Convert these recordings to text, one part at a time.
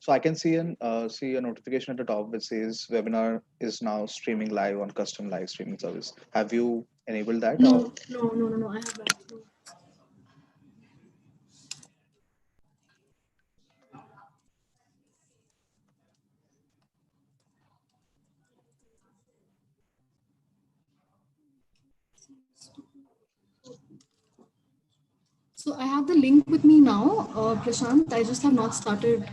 So I can see a notification at the top which says webinar is now streaming live on custom live streaming service. Have you enabled that? No, Or no, no, no, no. I have that. No. So I have the link with me now, Prashant. I just have not started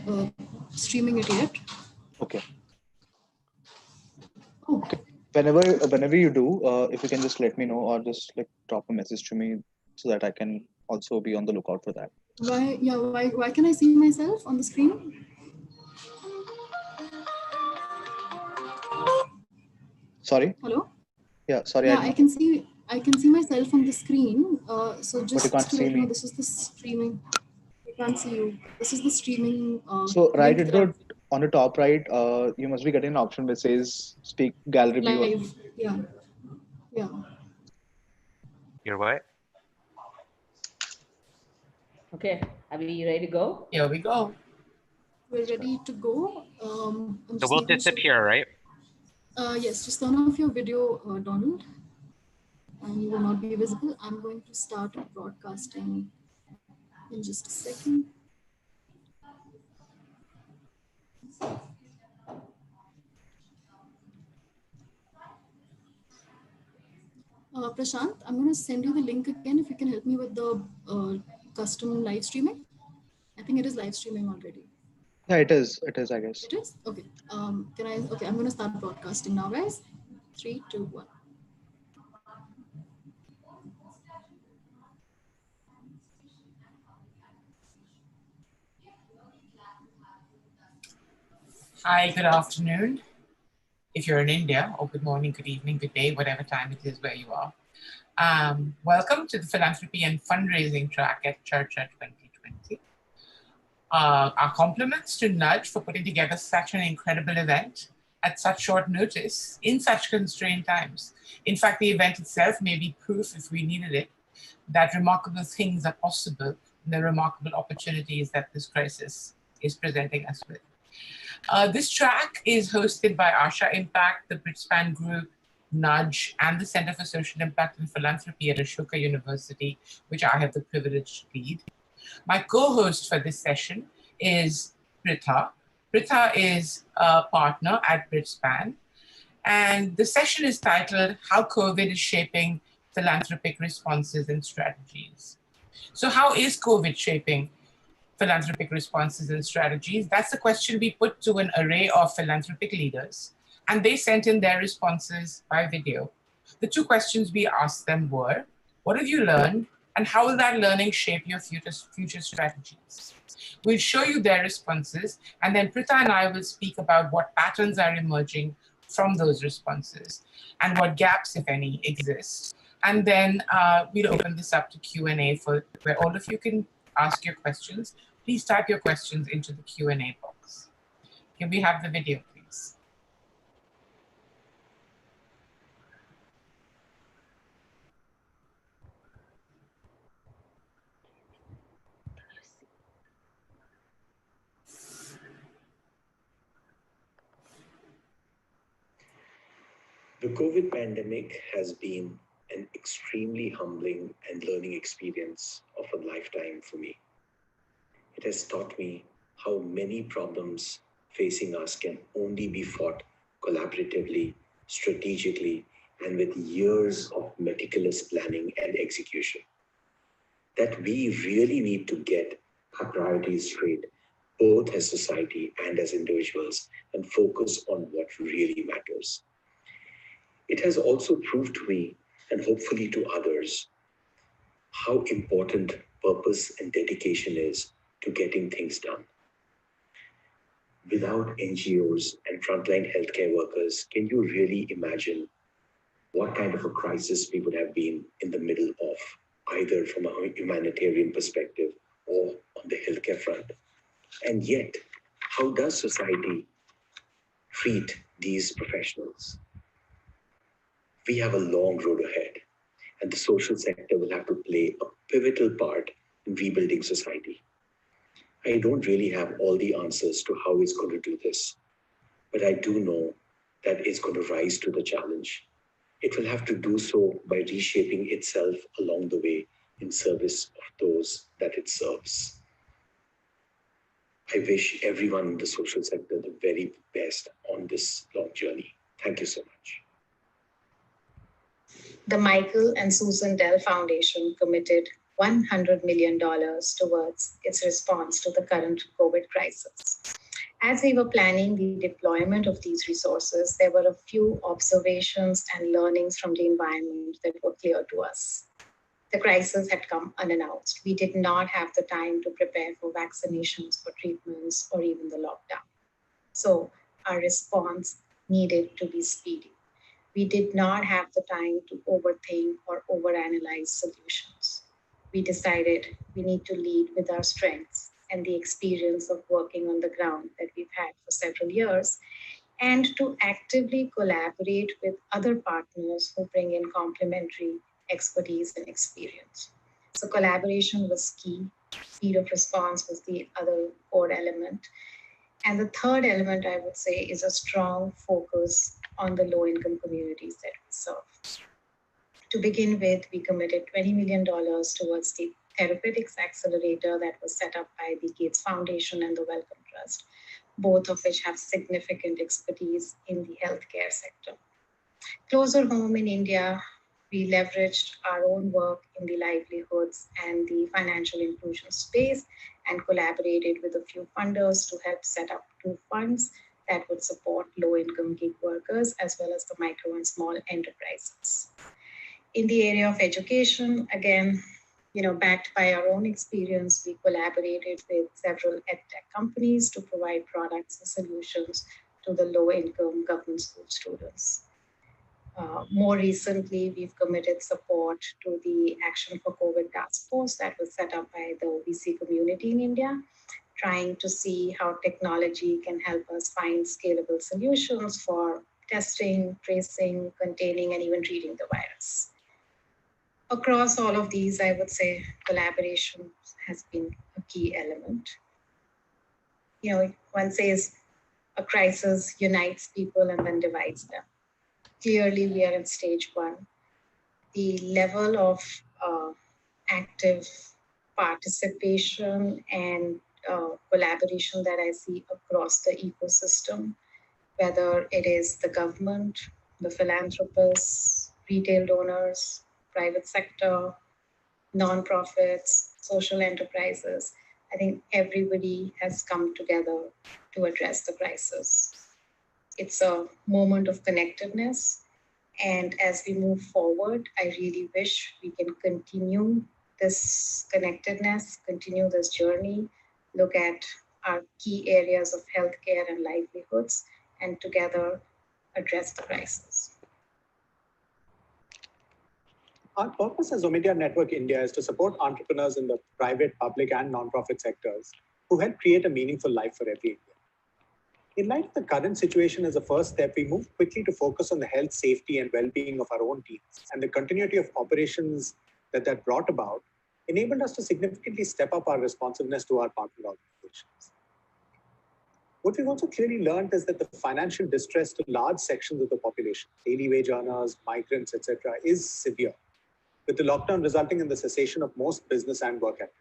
streaming it yet. okay, Oh, okay. Whenever you do, if you can just let me know or just like drop a message to me so that I can also be on the lookout for that. why? Yeah, why can I see myself on the screen? Sorry. Hello. Yeah. Sorry, I Yeah, didn't. I can see myself on the screen. So But you just can't to see let you know, me. this is the streaming. I can't see you. This is the streaming So right link at that I've the on the top right, you must be getting an option which says speak gallery view. live. Yeah, yeah. You're what? Okay, are we ready to go? Here we go. We're ready to go. I'm So just we'll making sure. disappear, right? Yes, just turn off your video, Donald, and you will not be visible. I'm going to start broadcasting in just a second. Prashant, I'm going to send you the link again if you can help me with the custom live streaming. I think it is live streaming already. Yeah, it is. It is, I guess. It is? Okay. Okay, I'm going to start broadcasting now, guys. 3, 2, 1. Hi, good afternoon. If you're in India, or good morning, good evening, good day, whatever time it is where you are. Welcome to the Philanthropy and Fundraising track at Charcha 2020. Our compliments to Nudge for putting together such an incredible event at such short notice in such constrained times. In fact, the event itself may be proof, if we needed it, that remarkable things are possible, and the remarkable opportunities that this crisis is presenting us with. This track is hosted by Asha Impact, the Britspan Group, Nudge, and the Center for Social Impact and Philanthropy at Ashoka University, which I have the privilege to lead. My co-host for this session is Pritha. Pritha is a partner at Britspan, and the session is titled How COVID is Shaping Philanthropic Responses and Strategies. So how is COVID shaping philanthropic responses and strategies? That's the question we put to an array of philanthropic leaders, and they sent in their responses by video. The two questions we asked them were, what have you learned, and how will that learning shape your future strategies? We'll show you their responses, and then Pritha and I will speak about what patterns are emerging from those responses and what gaps, if any, exist. And then we'll open this up to Q&A for where all of you can ask your questions. Please type your questions into the Q&A box. Can we have the video, please? The COVID pandemic has been an extremely humbling and learning experience of a lifetime for me. It has taught me how many problems facing us can only be fought collaboratively, strategically, and with years of meticulous planning and execution. That we really need to get our priorities straight, both as society and as individuals, and focus on what really matters. It has also proved to me, and hopefully to others, how important purpose and dedication is to getting things done. Without NGOs and frontline healthcare workers, can you really imagine what kind of a crisis we would have been in the middle of, either from a humanitarian perspective or on the healthcare front? And yet, how does society treat these professionals? We have a long road ahead, and the social sector will have to play a pivotal part in rebuilding society. I don't really have all the answers to how it's going to do this, but I do know that it's going to rise to the challenge. It will have to do so by reshaping itself along the way in service of those that it serves. I wish everyone in the social sector the very best on this long journey. Thank you so much. The Michael and Susan Dell Foundation committed $100 million towards its response to the current COVID crisis. As we were planning the deployment of these resources, there were a few observations and learnings from the environment that were clear to us. The crisis had come unannounced. We did not have the time to prepare for vaccinations, for treatments, or even the lockdown. So our response needed to be speedy. We did not have the time to overthink or overanalyze solutions. We decided we need to lead with our strengths and the experience of working on the ground that we've had for several years, and to actively collaborate with other partners who bring in complementary expertise and experience. So collaboration was key. Speed of response was the other core element. And the third element, I would say, is a strong focus on the low-income communities that we serve. To begin with, we committed $20 million towards the Therapeutics Accelerator that was set up by the Gates Foundation and the Wellcome Trust, both of which have significant expertise in the healthcare sector. Closer home in India, we leveraged our own work in the livelihoods and the financial inclusion space and collaborated with a few funders to help set up 2 funds that would support low-income gig workers as well as the micro and small enterprises. In the area of education, again, backed by our own experience, we collaborated with several edtech companies to provide products and solutions to the low-income government school students. More recently, we've committed support to the Action for COVID Task Force that was set up by the VC community in India, trying to see how technology can help us find scalable solutions for testing, tracing, containing, and even treating the virus. Across all of these, I would say collaboration has been a key element. One says a crisis unites people and then divides them. Clearly, we are in stage 1. The level of active participation and collaboration that I see across the ecosystem, whether it is the government, the philanthropists, retail donors, private sector, nonprofits, social enterprises, I think everybody has come together to address the crisis. It's a moment of connectedness. And as we move forward, I really wish we can continue this connectedness, continue this journey, look at our key areas of healthcare and livelihoods, and together address the crisis. Our purpose as Omidyar Network India is to support entrepreneurs in the private, public, and nonprofit sectors who help create a meaningful life for every Indian. In light of the current situation, as a first step, we moved quickly to focus on the health, safety, and well-being of our own teams, and the continuity of operations that brought about enabled us to significantly step up our responsiveness to our partner organizations. What we've also clearly learned is that the financial distress to large sections of the population, daily wage earners, migrants, etc., is severe, with the lockdown resulting in the cessation of most business and work activities.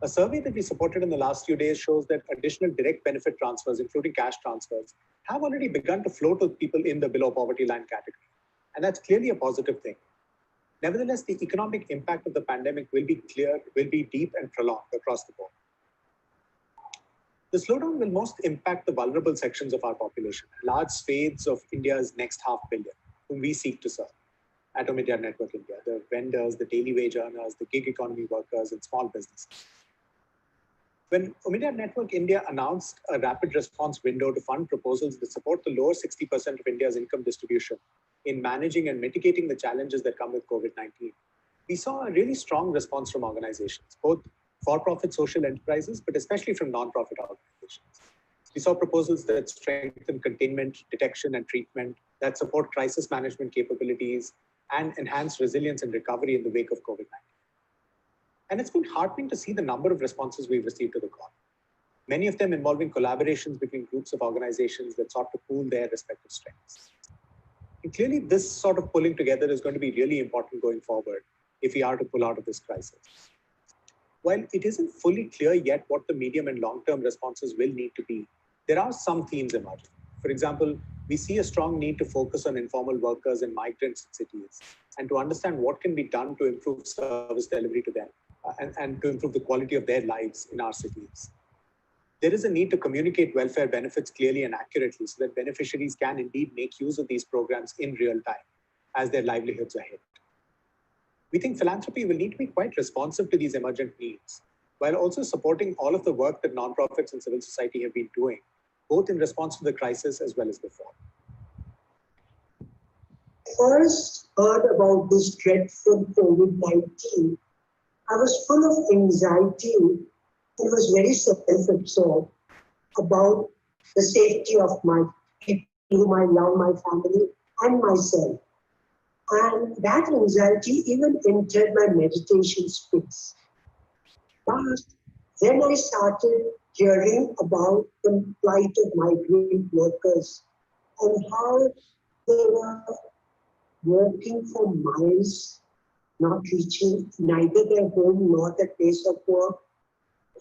A survey that we supported in the last few days shows that additional direct benefit transfers, including cash transfers, have already begun to flow to people in the below poverty line category. And that's clearly a positive thing. Nevertheless, the economic impact of the pandemic will be deep and prolonged across the board. The slowdown will most impact the vulnerable sections of our population, large swathes of India's next 500 million, whom we seek to serve at Omidyar Network India, the vendors, the daily wage earners, the gig economy workers, and small businesses. When Omidyar Network India announced a rapid response window to fund proposals that support the lower 60% of India's income distribution in managing and mitigating the challenges that come with COVID-19, we saw a really strong response from organizations, both for-profit social enterprises, but especially from non-profit organizations. We saw proposals that strengthen containment, detection, and treatment, that support crisis management capabilities, and enhance resilience and recovery in the wake of COVID-19. And it's been heartening to see the number of responses we've received to the call. Many of them involving collaborations between groups of organizations that sought to pool their respective strengths. And clearly, this sort of pulling together is going to be really important going forward if we are to pull out of this crisis. While it isn't fully clear yet what the medium and long-term responses will need to be, there are some themes emerging. For example, we see a strong need to focus on informal workers and migrants in cities and to understand what can be done to improve service delivery to them and to improve the quality of their lives in our cities. There is a need to communicate welfare benefits clearly and accurately so that beneficiaries can indeed make use of these programs in real time as their livelihoods are hit. We think philanthropy will need to be quite responsive to these emergent needs, while also supporting all of the work that nonprofits and civil society have been doing, both in response to the crisis as well as before. First heard about this dreadful COVID-19, I was full of anxiety and was very self-absorbed about the safety of my people whom I love, my family, and myself. And that anxiety even entered my meditation space. But then I started hearing about the plight of migrant workers and how they were walking for miles, not reaching neither their home nor their place of work,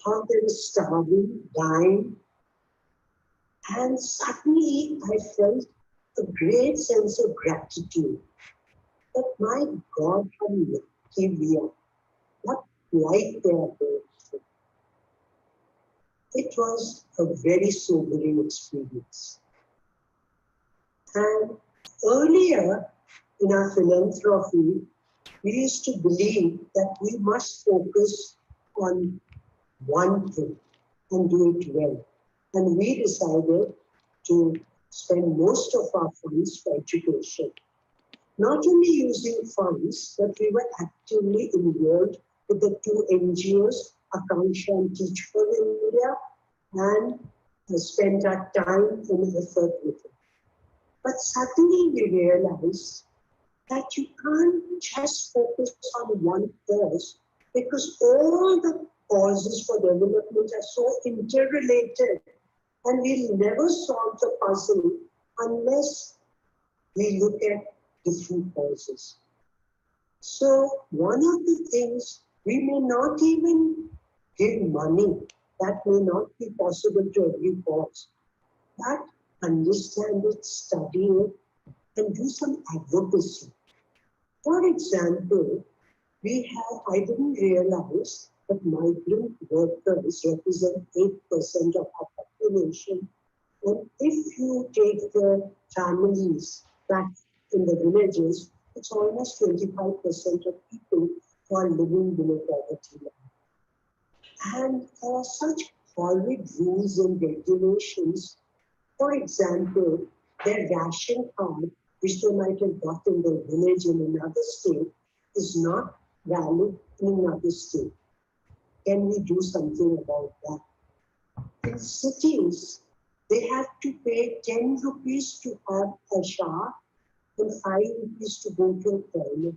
how they were starving, dying. And suddenly I felt a great sense of gratitude that my God, how lucky we are, what life they are going through. It was a very sobering experience. And earlier in our philanthropy, we used to believe that we must focus on one thing and do it well. And we decided to spend most of our funds for education. Not only using funds, but we were actively involved with the two NGOs, Akanksha and Teach for India, and spent our time and effort with it. But suddenly we realized that you can't just focus on one cause because all the causes for development are so interrelated and we'll never solve the puzzle unless we look at different causes. So one of the things, we may not even give money, that may not be possible to every cause, but understand it, study it, and do some advocacy. For example, I didn't realize that migrant workers represent 8% of our population. And if you take the families back in the villages, it's almost 25% of people who are living below poverty line. And there are such horrid rules and regulations. For example, their ration card, which they might have got in their village in another state, is not valid in another state. Can we do something about that? In cities, they have to pay 10 rupees to have a shower and 5 rupees to go to a toilet.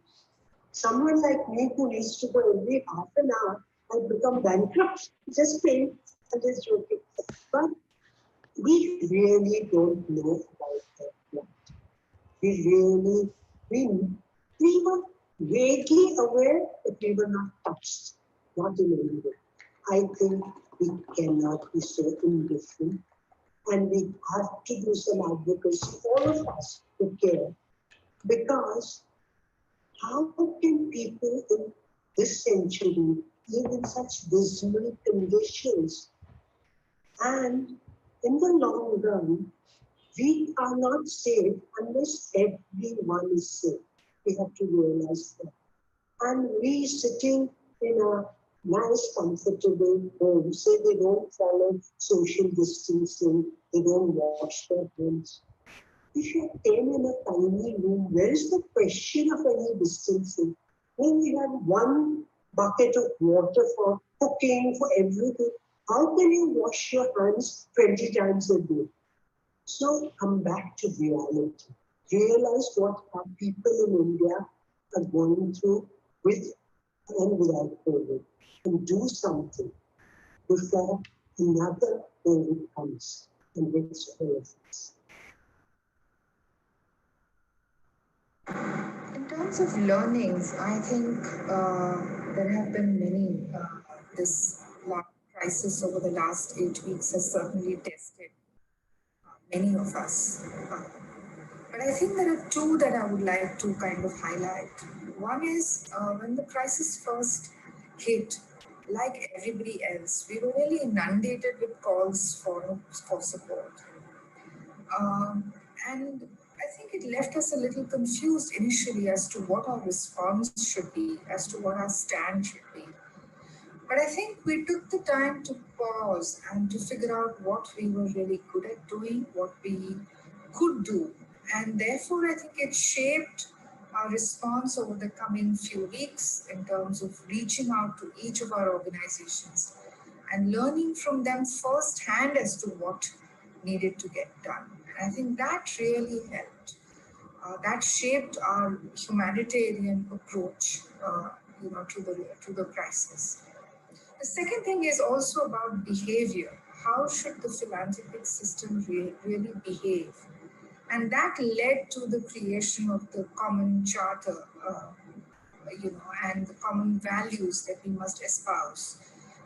Someone like me who needs to go every half an hour and become bankrupt, just paying and just joking. But we really don't know about that yet. We were vaguely aware, but we were not touched, not in any way. I think we cannot be so indifferent, and we have to do some advocacy, all of us, to care. Because how can people in this century live in such dismal conditions? And in the long run, we are not safe unless everyone is safe. We have to realize that. And we sitting in a nice, comfortable home, say they don't follow social distancing, they don't wash their hands. If you're 10 in a tiny room, where is the question of any distancing? When we have one bucket of water for cooking, for everything, how can you wash your hands 20 times a day? So come back to reality. Realize what our people in India are going through with and without COVID and do something before another COVID comes and hits all of us. In terms of learnings, I think there have been many. This crisis over the last 8 weeks has certainly tested many of us. But I think there are two that I would like to kind of highlight. One is when the crisis first hit, like everybody else, we were really inundated with calls for support. And I think it left us a little confused initially as to what our response should be, as to what our stand should be. But I think we took the time to pause and to figure out what we were really good at doing, what we could do. And therefore, I think it shaped our response over the coming few weeks in terms of reaching out to each of our organizations and learning from them firsthand as to what needed to get done. And I think that really helped. That shaped our humanitarian approach, to the crisis. The second thing is also about behavior. How should the philanthropic system really behave? And that led to the creation of the common charter, and the common values that we must espouse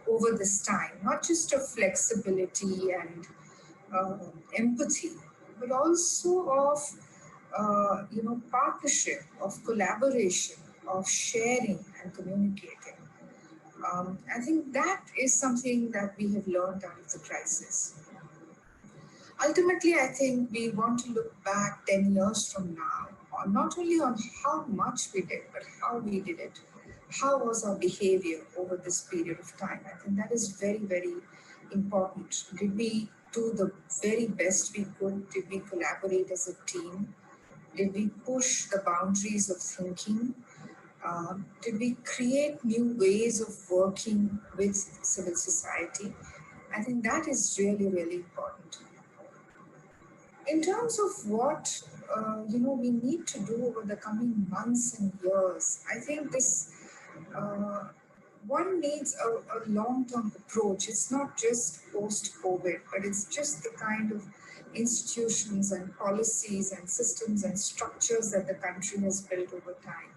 over this time, not just of flexibility and empathy, but also of partnership, of collaboration, of sharing and communicating. I think that is something that we have learned out of the crisis. Ultimately, I think we want to look back 10 years from now, not only on how much we did, but how we did it. How was our behavior over this period of time? I think that is very, very important. Did we do the very best we could? Did we collaborate as a team? Did we push the boundaries of thinking? Did we create new ways of working with civil society? I think that is really, really important. In terms of what we need to do over the coming months and years, I think this one needs a long-term approach. It's not just post-COVID, but it's just the kind of institutions and policies and systems and structures that the country has built over time.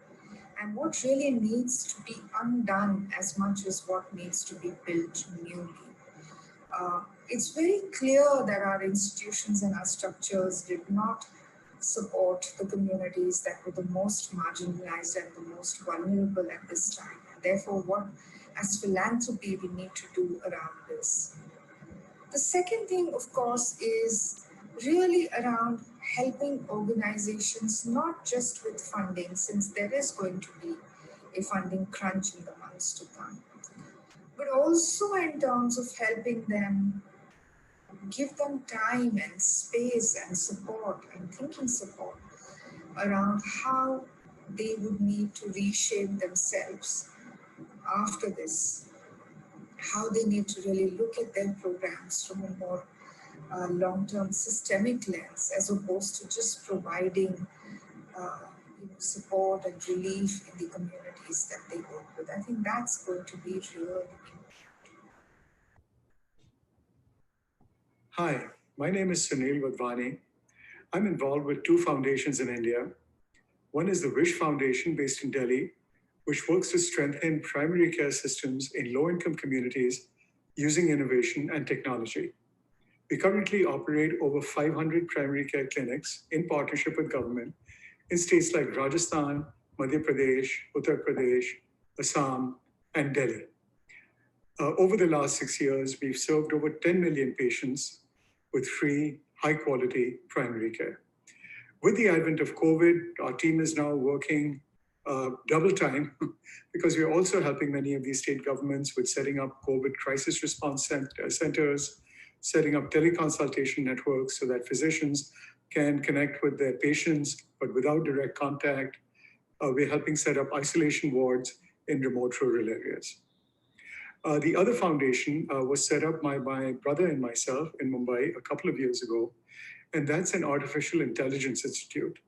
And what really needs to be undone as much as what needs to be built newly. It's very clear that our institutions and our structures did not support the communities that were the most marginalized and the most vulnerable at this time. And therefore, what as philanthropy we need to do around this. The second thing, of course, is really around helping organizations, not just with funding, since there is going to be a funding crunch in the months to come, but also in terms of helping them, give them time and space and support and thinking support around how they would need to reshape themselves after this, how they need to really look at their programs from a more long-term systemic lens, as opposed to just providing support and relief in the communities that they work with. I think that's going to be really important. Hi, my name is Sunil Wadhwani. I'm involved with two foundations in India. One is the Wish Foundation based in Delhi, which works to strengthen primary care systems in low-income communities using innovation and technology. We currently operate over 500 primary care clinics in partnership with government in states like Rajasthan, Madhya Pradesh, Uttar Pradesh, Assam, and Delhi. Over the last 6 years, we've served over 10 million patients with free, high-quality primary care. With the advent of COVID, our team is now working double time because we're also helping many of these state governments with setting up COVID crisis response centers, setting up teleconsultation networks so that physicians can connect with their patients, but without direct contact. We're helping set up isolation wards in remote rural areas. The other foundation was set up by my brother and myself in Mumbai a couple of years ago, and that's an artificial intelligence institute.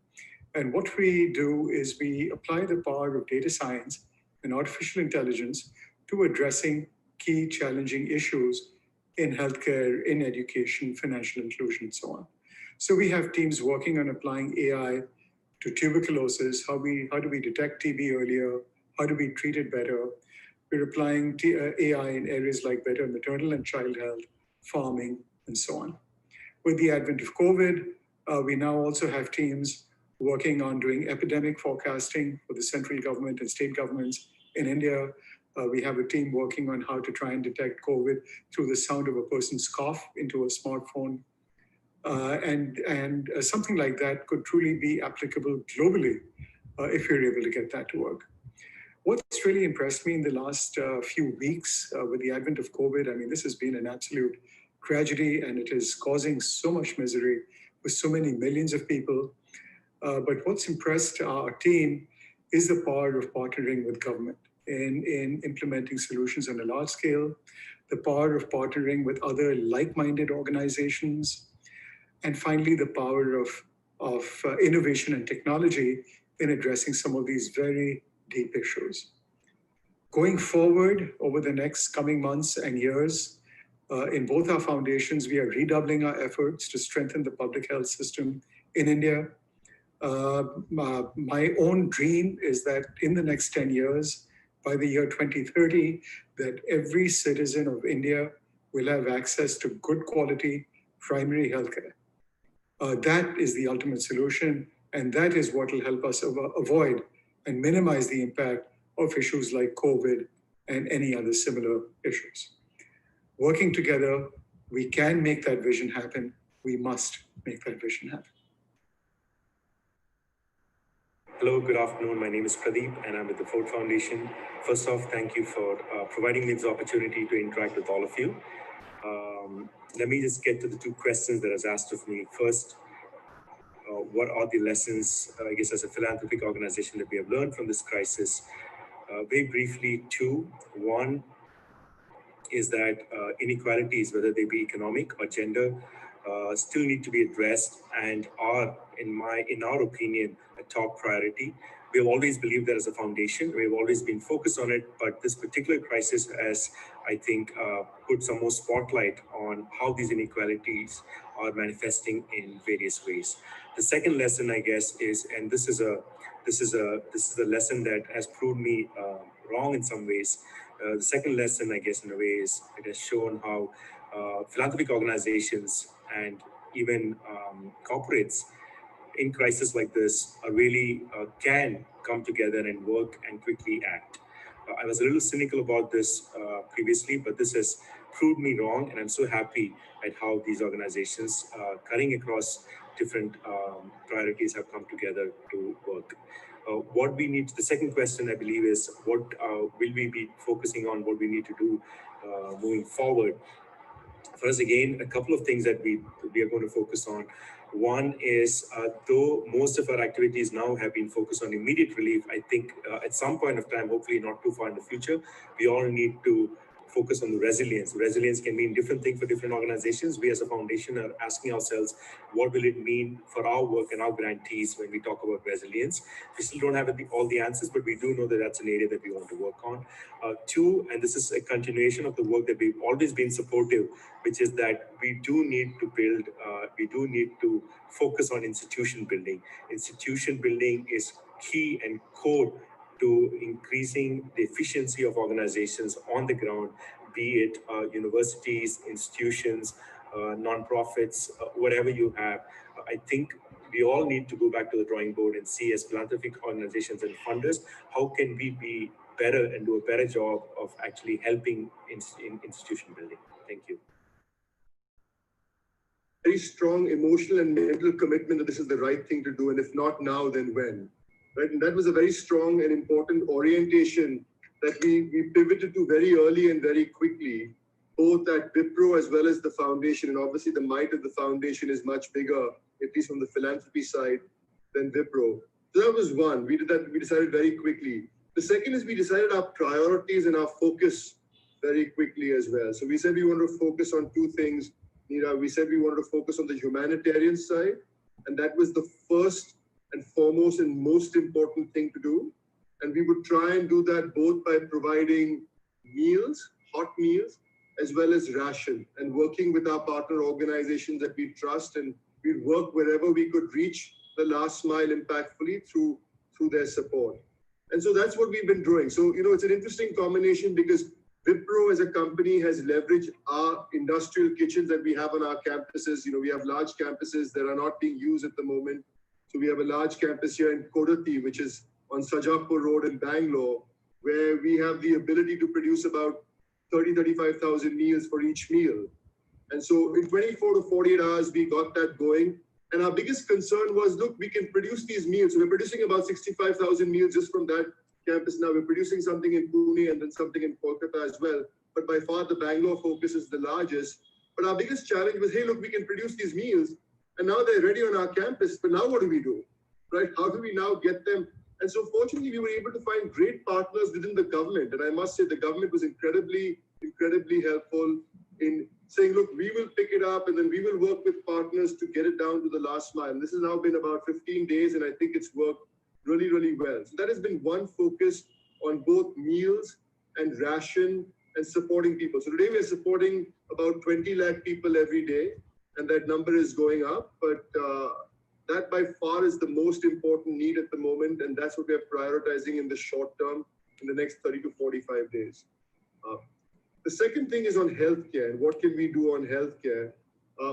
And what we do is we apply the power of data science and artificial intelligence to addressing key challenging issues in healthcare, in education, financial inclusion, and so on. So we have teams working on applying AI to tuberculosis. How do we detect TB earlier? How do we treat it better? We're applying AI in areas like better maternal and child health, farming, and so on. With the advent of COVID, we now also have teams working on doing epidemic forecasting for the central government and state governments in India. We have a team working on how to try and detect COVID through the sound of a person's cough into a smartphone. And something like that could truly be applicable globally if you're able to get that to work. What's really impressed me in the last few weeks with the advent of COVID, I mean, this has been an absolute tragedy, and it is causing so much misery with so many millions of people. But what's impressed our team is the power of partnering with government in implementing solutions on a large scale, the power of partnering with other like-minded organizations, and finally, the power of innovation and technology in addressing some of these very deep issues. Going forward over the next coming months and years, in both our foundations, we are redoubling our efforts to strengthen the public health system in India. My own dream is that in the next 10 years, by the year 2030, that every citizen of India will have access to good quality primary healthcare. That is the ultimate solution, and that is what will help us avoid and minimize the impact of issues like COVID and any other similar issues. Working together, we can make that vision happen. We must make that vision happen. Hello, good afternoon. My name is Pradeep and I'm with the Ford Foundation. First off, thank you for providing me this opportunity to interact with all of you. Let me just get to the two questions that was asked of me. First, what are the lessons, I guess, as a philanthropic organization that we have learned from this crisis? Very briefly, two. One is that inequalities, whether they be economic or gender, still need to be addressed and are, in our opinion, a top priority. We have always believed that as a foundation. We have always been focused on it, but this particular crisis has, I think, put some more spotlight on how these inequalities are manifesting in various ways. The second lesson, I guess, is, and this is a lesson that has proved me wrong in some ways. The second lesson, I guess, in a way, is it has shown how philanthropic organizations and even corporates in crisis like this really can come together and work and quickly act. I was a little cynical about this previously, but this has proved me wrong, and I'm so happy at how these organizations cutting across different priorities have come together to work. What we need, the second question I believe is, what will we be focusing on, what we need to do moving forward? First, again, a couple of things that we are going to focus on. One is, though most of our activities now have been focused on immediate relief, I think at some point of time, hopefully not too far in the future, we all need to focus on the resilience. Resilience can mean different things for different organizations. We as a foundation are asking ourselves, what will it mean for our work and our grantees when we talk about resilience? We still don't have all the answers, but we do know that that's an area that we want to work on. Two, and this is a continuation of the work that we've always been supportive, which is that we do need to build, we do need to focus on institution building. Institution building is key and core to increasing the efficiency of organizations on the ground, be it universities, institutions, nonprofits, whatever you have. I think we all need to go back to the drawing board and see, as philanthropic organizations and funders, how can we be better and do a better job of actually helping in institution building. Thank you. Very strong emotional and mental commitment that this is the right thing to do, and if not now, then when? Right? And that was a very strong and important orientation that we pivoted to very early and very quickly, both at Wipro as well as the foundation. And obviously the might of the foundation is much bigger, at least from the philanthropy side, than Wipro. So that was one. We did that. We decided very quickly. The second is we decided our priorities and our focus very quickly as well. So we said we wanted to focus on two things. Neera, we said we wanted to focus on the humanitarian side, and that was the first and foremost and most important thing to do. And we would try and do that both by providing meals, hot meals, as well as ration, and working with our partner organizations that we trust, and we'd work wherever we could reach the last mile impactfully through their support. And so that's what we've been doing. So, it's an interesting combination because Wipro as a company has leveraged our industrial kitchens that we have on our campuses. We have large campuses that are not being used at the moment. So we have a large campus here in Kodati, which is on Sajapur Road in Bangalore, where we have the ability to produce about 35,000 meals for each meal. And so in 24 to 48 hours, we got that going. And our biggest concern was, look, we can produce these meals. So we're producing about 65,000 meals just from that campus. Now we're producing something in Pune and then something in Kolkata as well. But by far the Bangalore focus is the largest. But our biggest challenge was, hey, look, we can produce these meals and now they're ready on our campus. But now what do we do, right? How do we now get them? And so fortunately, we were able to find great partners within the government. And I must say the government was incredibly helpful in saying, look, we will pick it up and then we will work with partners to get it down to the last mile. And this has now been about 15 days and I think it's worked really, really well. So that has been one focus on both meals and ration and supporting people. So today we're supporting about 20 lakh people every day and that number is going up. But that by far is the most important need at the moment. And that's what we're prioritizing in the short term in the next 30 to 45 days. The second thing is on healthcare and what can we do on healthcare,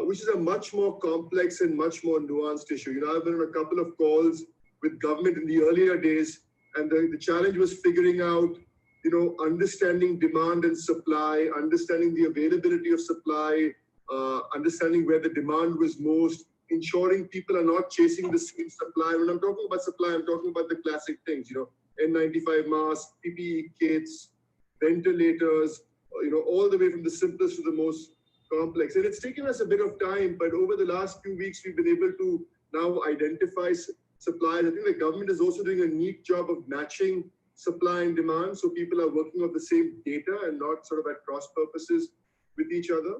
which is a much more complex and much more nuanced issue. I've been on a couple of calls with government in the earlier days, and the challenge was figuring out, understanding demand and supply, understanding the availability of supply, understanding where the demand was most, ensuring people are not chasing the same supply. When I'm talking about supply, I'm talking about the classic things, N95 masks, PPE kits, ventilators, all the way from the simplest to the most complex. And it's taken us a bit of time, but over the last few weeks, we've been able to now identify supplies. I think the government is also doing a neat job of matching supply and demand. So people are working on the same data and not sort of at cross purposes with each other.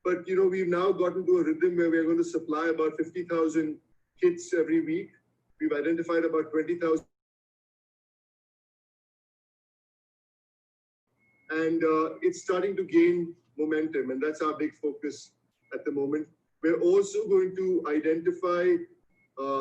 But, we've now gotten to a rhythm where we're going to supply about 50,000 kits every week. We've identified about 20,000. And it's starting to gain momentum, and that's our big focus at the moment. We're also going to identify,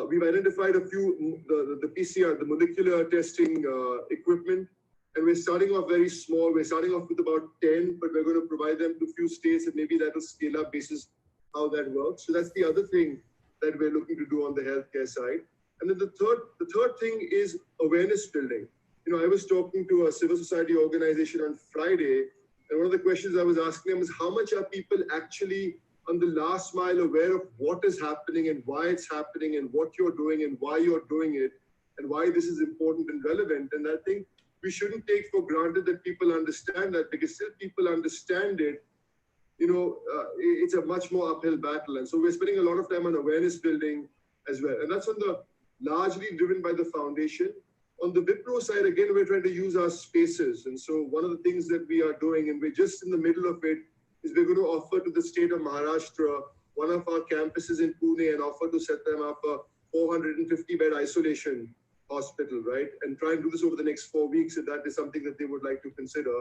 we've identified a few, the PCR, the molecular testing equipment, and we're starting off very small. We're starting off with about 10, but we're going to provide them to a few states, and maybe that will scale up basis how that works. So that's the other thing that we're looking to do on the healthcare side. And then the third thing is awareness building. I was talking to a civil society organization on Friday, and one of the questions I was asking them is how much are people actually on the last mile aware of what is happening and why it's happening and what you're doing and why you're doing it and why this is important and relevant. And I think we shouldn't take for granted that people understand that, because till people understand it, it's a much more uphill battle. And so we're spending a lot of time on awareness building as well. And that's largely driven by the foundation. On the Wipro side, again, we're trying to use our spaces. And so one of the things that we are doing, and we're just in the middle of it, is we're going to offer to the state of Maharashtra one of our campuses in Pune and offer to set them up a 450-bed isolation hospital, right? And try and do this over the next 4 weeks if that is something that they would like to consider,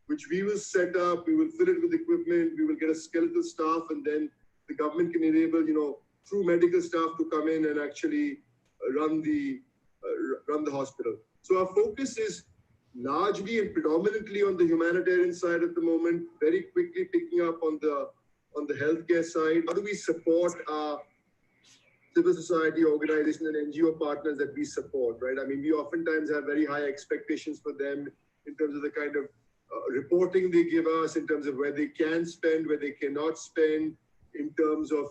which we will set up, we will fill it with equipment, we will get a skeletal staff, and then the government can enable, true medical staff to come in and actually run the hospital. So our focus is largely and predominantly on the humanitarian side at the moment, very quickly picking up on the healthcare side. How do we support our civil society organizations and NGO partners that we support, right? I mean, we oftentimes have very high expectations for them in terms of the kind of reporting they give us, in terms of where they can spend, where they cannot spend, in terms of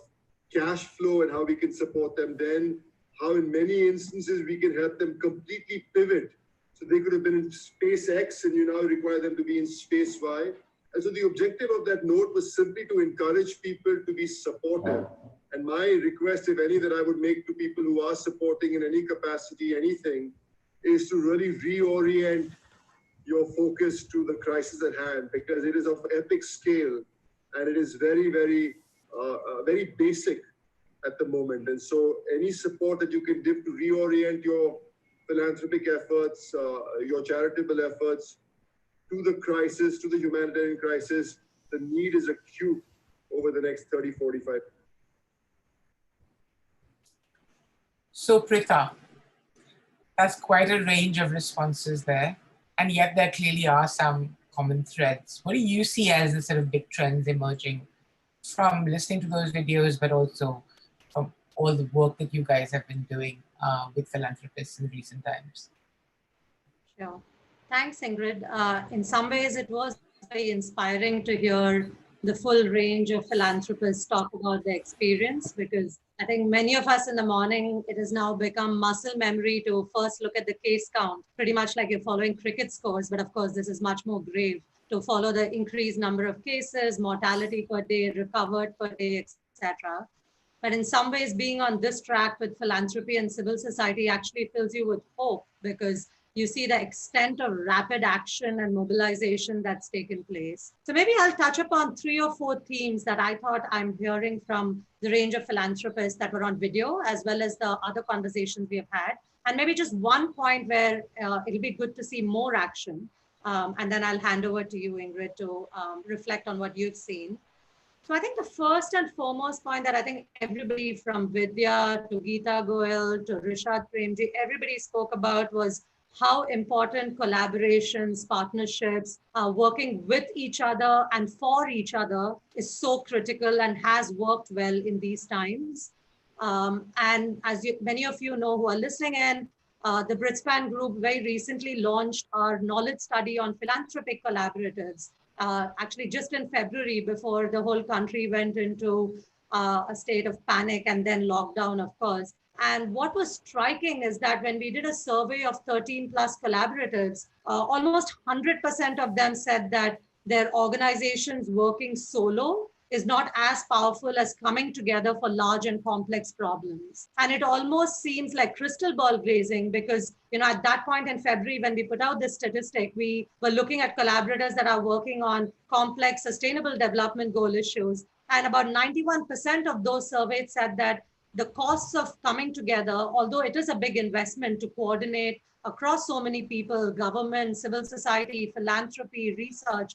cash flow and how we can support them then. How in many instances we can help them completely pivot. So they could have been in space X and you now require them to be in space Y. And so the objective of that note was simply to encourage people to be supportive. And my request, if any, that I would make to people who are supporting in any capacity, anything, is to really reorient your focus to the crisis at hand, because it is of epic scale and it is very, very, very basic at the moment. And so any support that you can give to reorient your philanthropic efforts, your charitable efforts to the crisis, to the humanitarian crisis. The need is acute over the next 30, 45. So Pritha, that's quite a range of responses there. And yet there clearly are some common threads. What do you see as the sort of big trends emerging from listening to those videos, but also from all the work that you guys have been doing with philanthropists in recent times? Sure. Thanks, Ingrid. In some ways, it was very inspiring to hear the full range of philanthropists talk about their experience, because I think many of us in the morning, it has now become muscle memory to first look at the case count, pretty much like you're following cricket scores. But of course, this is much more grave, to follow the increased number of cases, mortality per day, recovered per day, etc. But in some ways, being on this track with philanthropy and civil society actually fills you with hope, because you see the extent of rapid action and mobilization that's taken place. So maybe I'll touch upon 3 or 4 themes that I thought I'm hearing from the range of philanthropists that were on video, as well as the other conversations we have had. And maybe just one point where it'll be good to see more action. And then I'll hand over to you, Ingrid, to reflect on what you've seen. So I think the first and foremost point that I think everybody from Vidya to Geeta Goel to Rishad Premji, everybody spoke about was how important collaborations, partnerships, working with each other and for each other is so critical and has worked well in these times. And as many of you know who are listening in, the Britspan Group very recently launched our knowledge study on philanthropic collaboratives, actually just in February, before the whole country went into a state of panic and then lockdown, of course. And what was striking is that when we did a survey of 13 plus collaboratives, almost 100% of them said that their organizations working solo is not as powerful as coming together for large and complex problems. And it almost seems like crystal ball gazing, because at that point in February, when we put out this statistic, we were looking at collaborators that are working on complex sustainable development goal issues. And about 91% of those surveyed said that the costs of coming together, although it is a big investment to coordinate across so many people, government, civil society, philanthropy, research,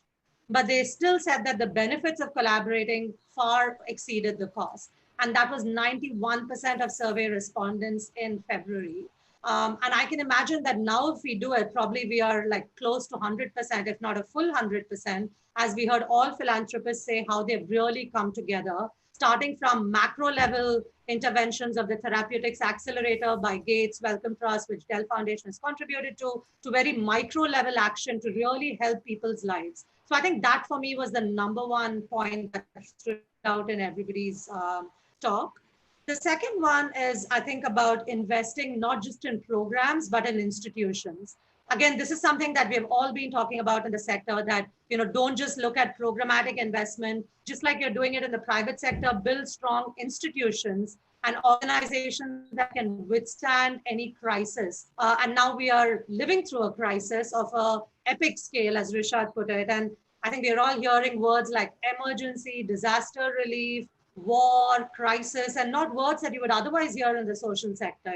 but they still said that the benefits of collaborating far exceeded the cost. And that was 91% of survey respondents in February. And I can imagine that now if we do it, probably we are like close to 100%, if not a full 100%, as we heard all philanthropists say how they've really come together, starting from macro level interventions of the Therapeutics Accelerator by Gates, Wellcome Trust, which Dell Foundation has contributed to very micro level action to really help people's lives. So I think that for me was the number one point that stood out in everybody's talk. The second one is, I think, about investing not just in programs, but in institutions. Again, this is something that we have all been talking about in the sector, that don't just look at programmatic investment, just like you're doing it in the private sector, build strong institutions and organizations that can withstand any crisis. And now we are living through a crisis of an epic scale, as Rishad put it. And I think we're all hearing words like emergency, disaster relief, war, crisis, and not words that you would otherwise hear in the social sector.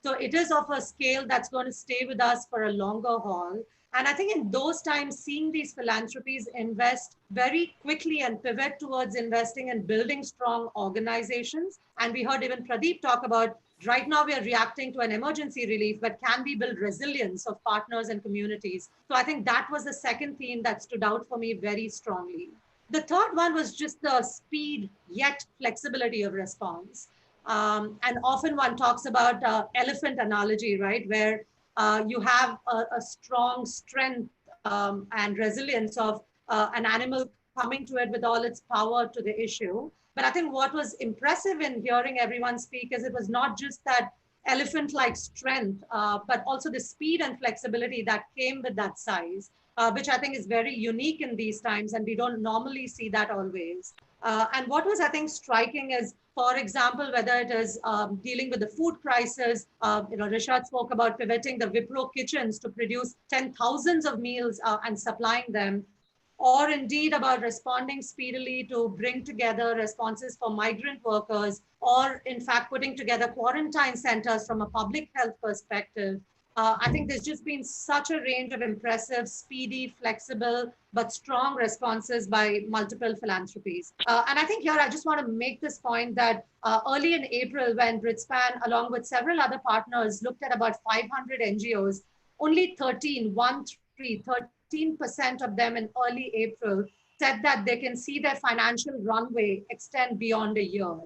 So it is of a scale that's going to stay with us for a longer haul. And I think in those times, seeing these philanthropies invest very quickly and pivot towards investing and building strong organizations. And we heard even Pradeep talk about, right now we are reacting to an emergency relief, but can we build resilience of partners and communities? So I think that was the second theme that stood out for me very strongly. The third one was just the speed yet flexibility of response. And often one talks about elephant analogy, right? Where you have a strong strength and resilience of an animal coming to it with all its power to the issue. But I think what was impressive in hearing everyone speak is it was not just that elephant-like strength, but also the speed and flexibility that came with that size, which I think is very unique in these times, and we don't normally see that always. And what was, I think, striking is, for example, whether it is dealing with the food crisis, Rishad spoke about pivoting the Wipro kitchens to produce 10,000s of meals and supplying them, or indeed about responding speedily to bring together responses for migrant workers or in fact putting together quarantine centers from a public health perspective. I think there's just been such a range of impressive, speedy, flexible, but strong responses by multiple philanthropies. And I think here I just want to make this point that early in April, when Britspan, along with several other partners, looked at about 500 NGOs, only 13% of them in early April said that they can see their financial runway extend beyond a year.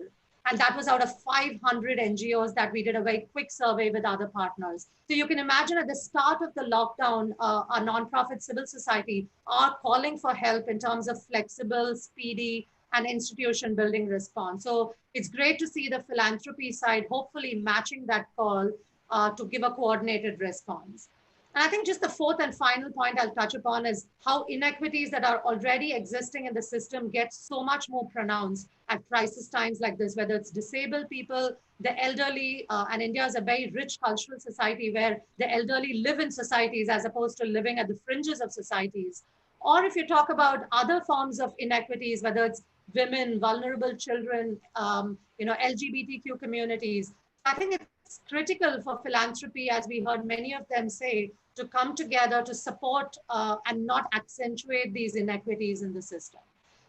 And that was out of 500 NGOs that we did a very quick survey with other partners. So you can imagine at the start of the lockdown, our nonprofit civil society are calling for help in terms of flexible, speedy, and institution building response. So it's great to see the philanthropy side hopefully matching that call to give a coordinated response. And I think just the fourth and final point I'll touch upon is how inequities that are already existing in the system get so much more pronounced at crisis times like this, whether it's disabled people, the elderly, and India is a very rich cultural society where the elderly live in societies as opposed to living at the fringes of societies. Or if you talk about other forms of inequities, whether it's women, vulnerable children, LGBTQ communities, I think it's critical for philanthropy, as we heard many of them say, to come together to support and not accentuate these inequities in the system.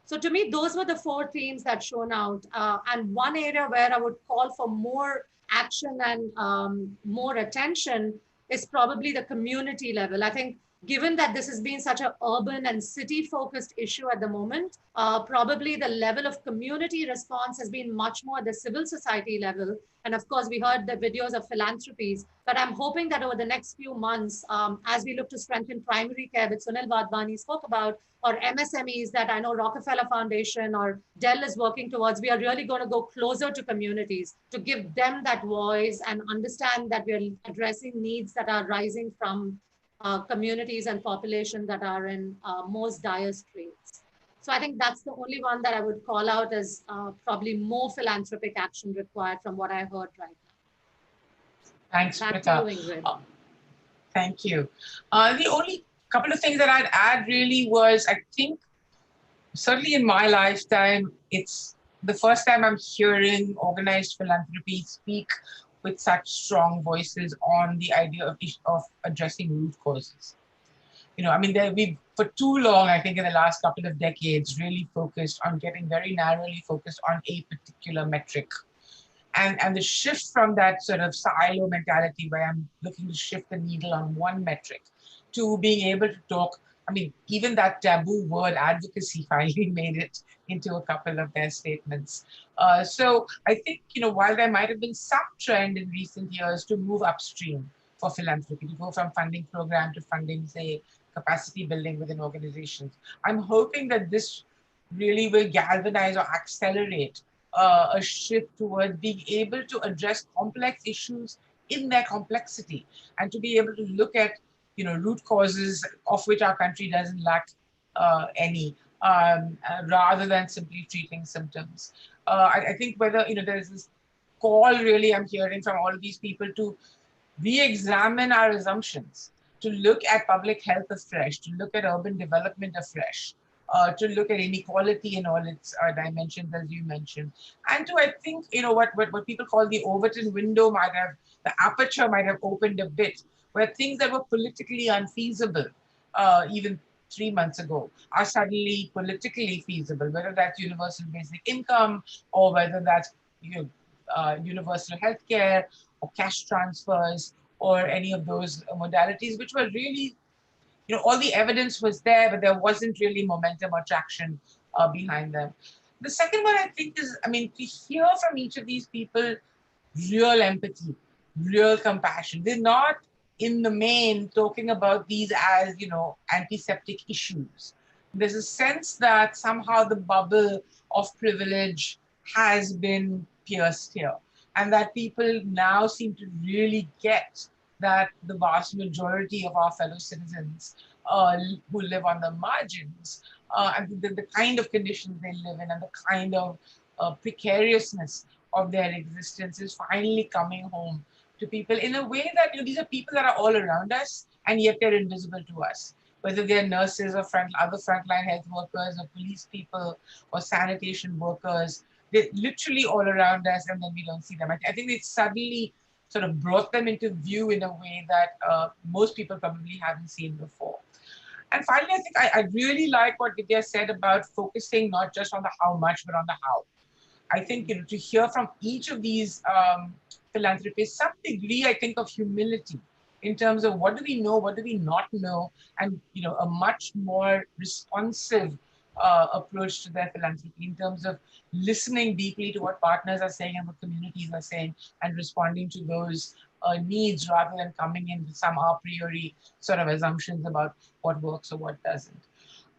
So to me, those were the four themes that shone out. And one area where I would call for more action and more attention is probably the community level. I think given that this has been such an urban and city-focused issue at the moment, probably the level of community response has been much more at the civil society level. And of course, we heard the videos of philanthropies, but I'm hoping that over the next few months, as we look to strengthen primary care, which Sunil Vadvani spoke about, or MSMEs that I know Rockefeller Foundation or Dell is working towards, we are really going to go closer to communities to give them that voice and understand that we are addressing needs that are rising from communities and population that are in most dire straits. So I think that's the only one that I would call out as probably more philanthropic action required from what I heard right now. Thanks, Back Prita. to you, Ingrid. Thank you. The only couple of things that I'd add really was, I think, certainly in my lifetime, it's the first time I'm hearing organized philanthropy speak with such strong voices on the idea of addressing root causes. We've for too long, I think in the last couple of decades, really focused on getting very narrowly focused on a particular metric. And the shift from that sort of silo mentality where I'm looking to shift the needle on one metric to being able to talk, even that taboo word advocacy finally made it into a couple of their statements. So I think, while there might have been some trend in recent years to move upstream for philanthropy, to go from funding program to funding, say, capacity building within organizations, I'm hoping that this really will galvanize or accelerate a shift towards being able to address complex issues in their complexity and to be able to look at root causes of which our country doesn't lack any, rather than simply treating symptoms. I think whether there's this call really I'm hearing from all of these people to re-examine our assumptions, to look at public health afresh, to look at urban development afresh, to look at inequality in all its dimensions, as you mentioned, and to, I think, what people call the Overton window the aperture might have opened a bit, where things that were politically unfeasible even 3 months ago are suddenly politically feasible, whether that's universal basic income or whether that's universal healthcare or cash transfers or any of those modalities, which were really, all the evidence was there, but there wasn't really momentum or traction behind them. The second one, I think, is, to hear from each of these people real empathy, real compassion. They're not in the main talking about these as, antiseptic issues. There's a sense that somehow the bubble of privilege has been pierced here, and that people now seem to really get that the vast majority of our fellow citizens who live on the margins and the kind of conditions they live in and the kind of precariousness of their existence is finally coming home to people in a way that these are people that are all around us and yet they're invisible to us, whether they're nurses or other frontline health workers or police people or sanitation workers. they're literally all around us, and then we don't see them. I think they suddenly sort of brought them into view in a way that most people probably haven't seen before. And finally, I think I really like what Vidya said about focusing not just on the how much, but on the how. I think, you know, to hear from each of these philanthropists, some degree, I think, of humility in terms of what do we know, what do we not know, and, you know, a much more responsive approach to their philanthropy in terms of listening deeply to what partners are saying and what communities are saying, and responding to those needs rather than coming in with some a priori sort of assumptions about what works or what doesn't.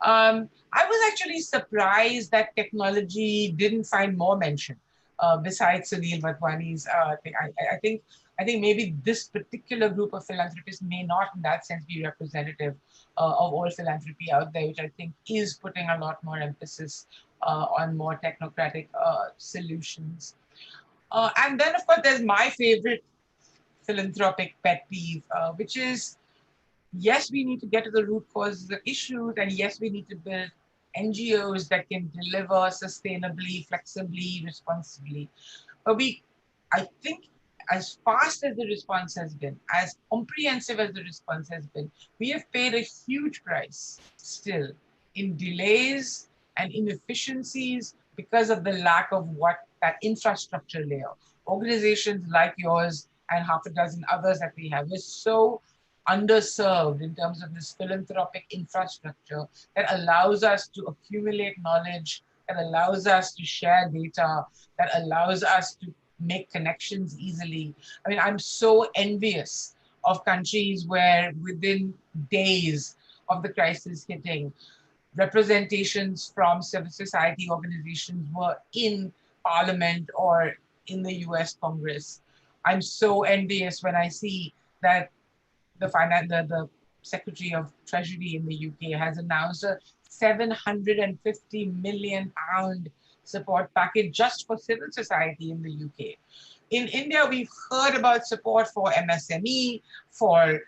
I was actually surprised that technology didn't find more mention besides Sunil Vatwani's thing. I think maybe this particular group of philanthropists may not, in that sense, be representative of all philanthropy out there, which I think is putting a lot more emphasis on more technocratic solutions. And then, of course, there's my favorite philanthropic pet peeve, which is yes, we need to get to the root causes of issues, and yes, we need to build NGOs that can deliver sustainably, flexibly, responsibly. But I think, as fast as the response has been, as comprehensive as the response has been, we have paid a huge price still in delays and inefficiencies because of the lack of what that infrastructure layer. Organizations like yours and half a dozen others that we have is so underserved in terms of this philanthropic infrastructure that allows us to accumulate knowledge, that allows us to share data, that allows us to make connections easily. I mean, I'm so envious of countries where within days of the crisis hitting, representations from civil society organizations were in Parliament or in the US Congress. I'm so envious when I see that the Secretary of Treasury in the UK has announced a £750 million support package just for civil society in the UK. In India, we've heard about support for MSME, for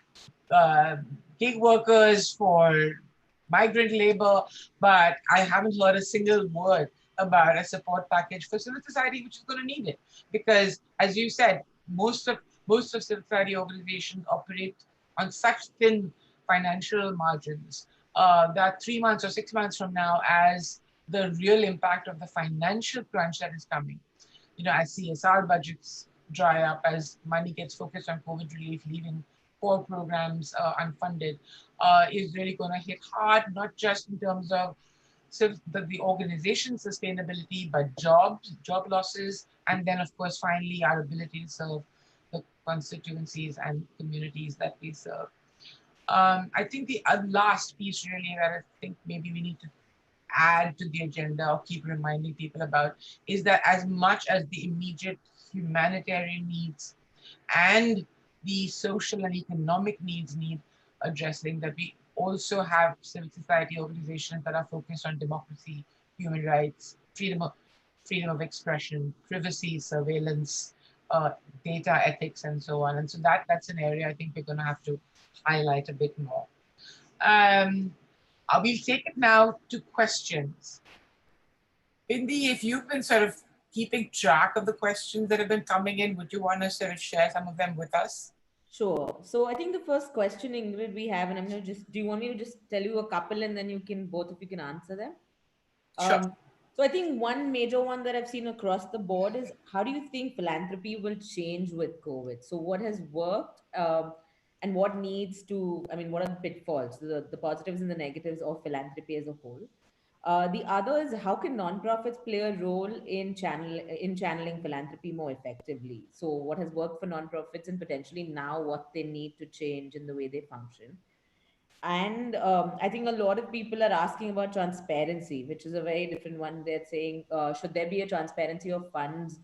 gig workers, for migrant labor, but I haven't heard a single word about a support package for civil society, which is going to need it. Because, as you said, most of civil society organizations operate on such thin financial margins that 3 months or 6 months from now, as the real impact of the financial crunch that is coming, you know, as CSR budgets dry up, as money gets focused on COVID relief, leaving core programs unfunded, is really going to hit hard, not just in terms of the organization's sustainability, but job losses, and then, of course, finally, our ability to serve the constituencies and communities that we serve. I think the last piece really that I think maybe we need to add to the agenda or keep reminding people about is that as much as the immediate humanitarian needs and the social and economic needs need addressing, that we also have civil society organizations that are focused on democracy, human rights, freedom of expression, privacy, surveillance, data ethics, and so on. And so that's an area I think we're going to have to highlight a bit more. We'll take it now to questions. Bindi, if you've been sort of keeping track of the questions that have been coming in, would you want to sort of share some of them with us? Sure. So I think the first question, Ingrid, we have, and I'm going to do you want me to just tell you a couple and then both of you can answer them? Sure. So I think one major one that I've seen across the board is, how do you think philanthropy will change with COVID? So what has worked and what needs to, what are the pitfalls, the positives and the negatives of philanthropy as a whole? The other is, how can nonprofits play a role in channeling philanthropy more effectively? So what has worked for nonprofits and potentially now what they need to change in the way they function? And I think a lot of people are asking about transparency, which is a very different one. They're saying, should there be a transparency of funds,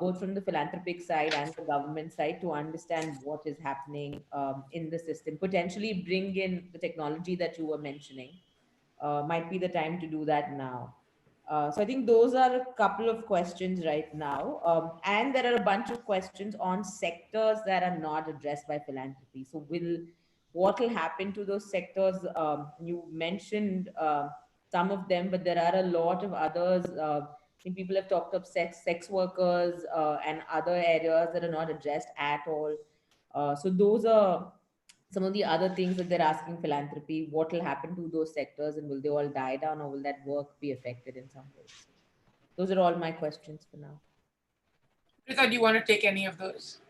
both from the philanthropic side and the government side, to understand what is happening in the system? Potentially bring in the technology that you were mentioning. Might be the time to do that now. So I think those are a couple of questions right now. And there are a bunch of questions on sectors that are not addressed by philanthropy. So what will happen to those sectors? You mentioned some of them, but there are a lot of others think people have talked of sex workers and other areas that are not addressed at all. So those are some of the other things that they're asking philanthropy. What will happen to those sectors, and will they all die down, or will that work be affected in some ways? Those are all my questions for now. Rita, do you want to take any of those?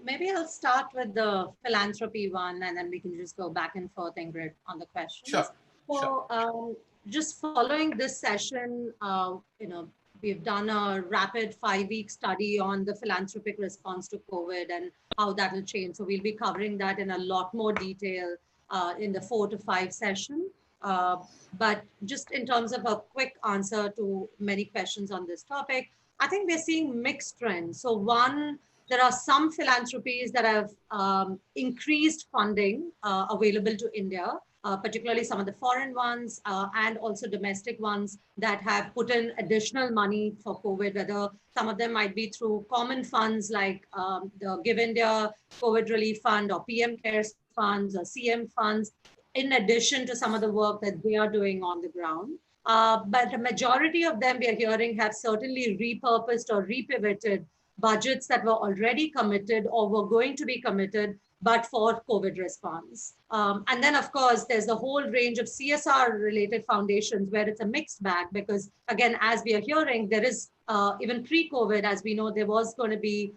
Maybe I'll start with the philanthropy one, and then we can just go back and forth, Ingrid, on the questions. Sure. So, just following this session, we've done a rapid 5-week study on the philanthropic response to COVID and how that will change. So we'll be covering that in a lot more detail in the 4 to 5 session. But just in terms of a quick answer to many questions on this topic, I think we're seeing mixed trends. So one, there are some philanthropies that have increased funding available to India, particularly some of the foreign ones and also domestic ones that have put in additional money for COVID, whether some of them might be through common funds like the Give India COVID Relief Fund or PM CARES funds or CM funds, in addition to some of the work that they are doing on the ground. But the majority of them we are hearing have certainly repurposed or repivoted budgets that were already committed or were going to be committed, but for COVID response. And then, of course, there's the whole range of CSR-related foundations where it's a mixed bag because, again, as we are hearing, there is, even pre-COVID, as we know, there was going to be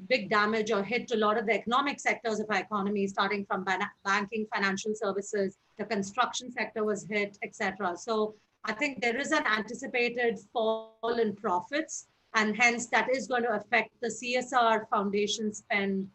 big damage or hit to a lot of the economic sectors of our economy, starting from banking, financial services, the construction sector was hit, etc. So I think there is an anticipated fall in profits, and hence that is going to affect the CSR foundation spend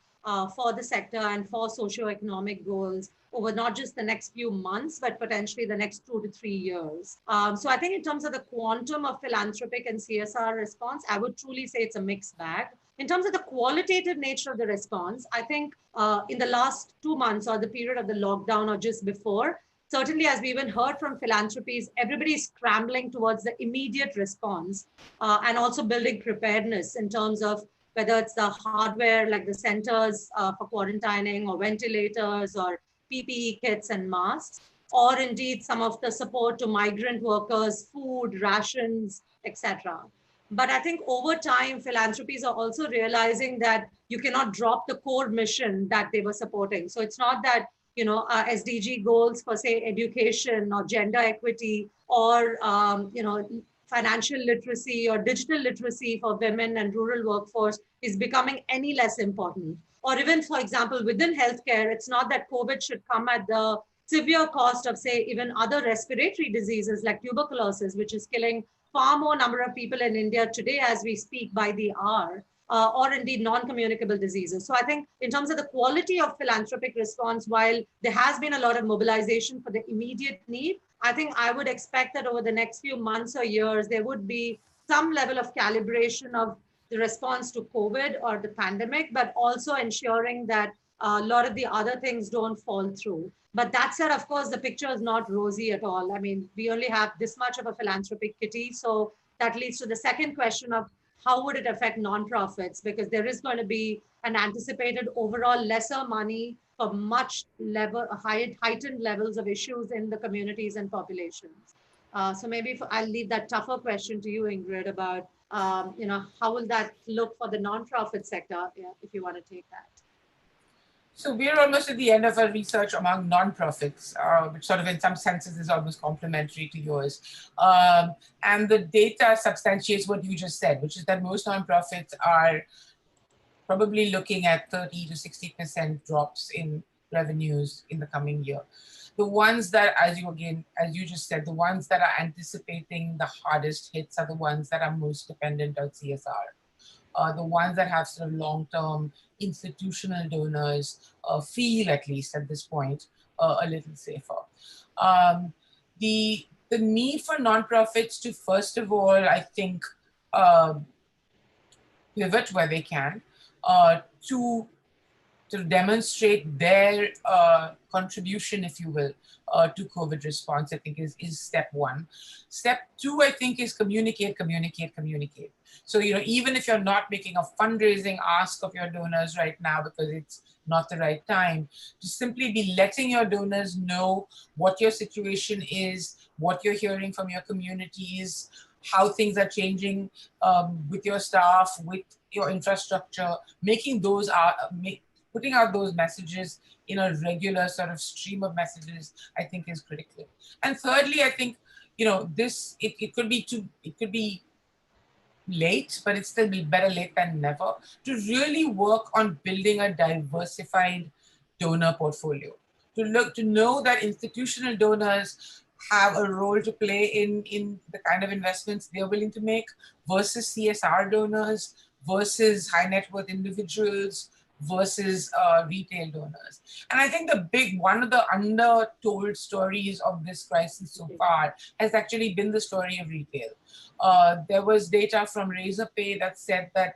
for the sector and for socioeconomic goals over not just the next few months, but potentially the next 2 to 3 years. So I think in terms of the quantum of philanthropic and CSR response, I would truly say it's a mixed bag. In terms of the qualitative nature of the response, I think in the last 2 months or the period of the lockdown or just before, certainly as we even heard from philanthropies, everybody is scrambling towards the immediate response and also building preparedness in terms of whether it's the hardware like the centers for quarantining or ventilators or PPE kits and masks, or indeed some of the support to migrant workers, food, rations, etc. But I think over time, philanthropies are also realizing that you cannot drop the core mission that they were supporting. So it's not that, SDG goals for, say, education or gender equity or, financial literacy or digital literacy for women and rural workforce is becoming any less important. Or even, for example, within healthcare, it's not that COVID should come at the severe cost of, say, even other respiratory diseases like tuberculosis, which is killing far more number of people in India today as we speak by the hour, or indeed non-communicable diseases. So I think in terms of the quality of philanthropic response, while there has been a lot of mobilization for the immediate need, I think I would expect that over the next few months or years, there would be some level of calibration of the response to COVID or the pandemic, but also ensuring that a lot of the other things don't fall through. But that said, of course, the picture is not rosy at all. I mean, we only have this much of a philanthropic kitty. So that leads to the second question of how would it affect nonprofits? Because there is going to be an anticipated overall lesser money for much heightened levels of issues in the communities and populations. So maybe I'll leave that tougher question to you, Ingrid, about how will that look for the nonprofit sector, if you want to take that. So we're almost at the end of our research among nonprofits, which sort of in some senses is almost complementary to yours. And the data substantiates what you just said, which is that most nonprofits are probably looking at 30 to 60% drops in revenues in the coming year. The ones that, as you just said, the ones that are anticipating the hardest hits are the ones that are most dependent on CSR. The ones that have sort of long-term institutional donors feel, at least at this point, a little safer. The need for nonprofits to, first of all, I think, pivot where they can, to to demonstrate their contribution, if you will, to COVID response, I think is step one. Step two, I think, is communicate. So, even if you're not making a fundraising ask of your donors right now because it's not the right time, to simply be letting your donors know what your situation is, what you're hearing from your communities, how things are changing with your staff, with your infrastructure, putting out those messages in a regular sort of stream of messages, I think is critical. And thirdly, I think, it could be late, but it's still better late than never, to really work on building a diversified donor portfolio. To know that institutional donors have a role to play in the kind of investments they're willing to make versus CSR donors, versus high net worth individuals, versus retail donors. And I think one of the undertold stories of this crisis so far has actually been the story of retail. There was data from Razorpay that said that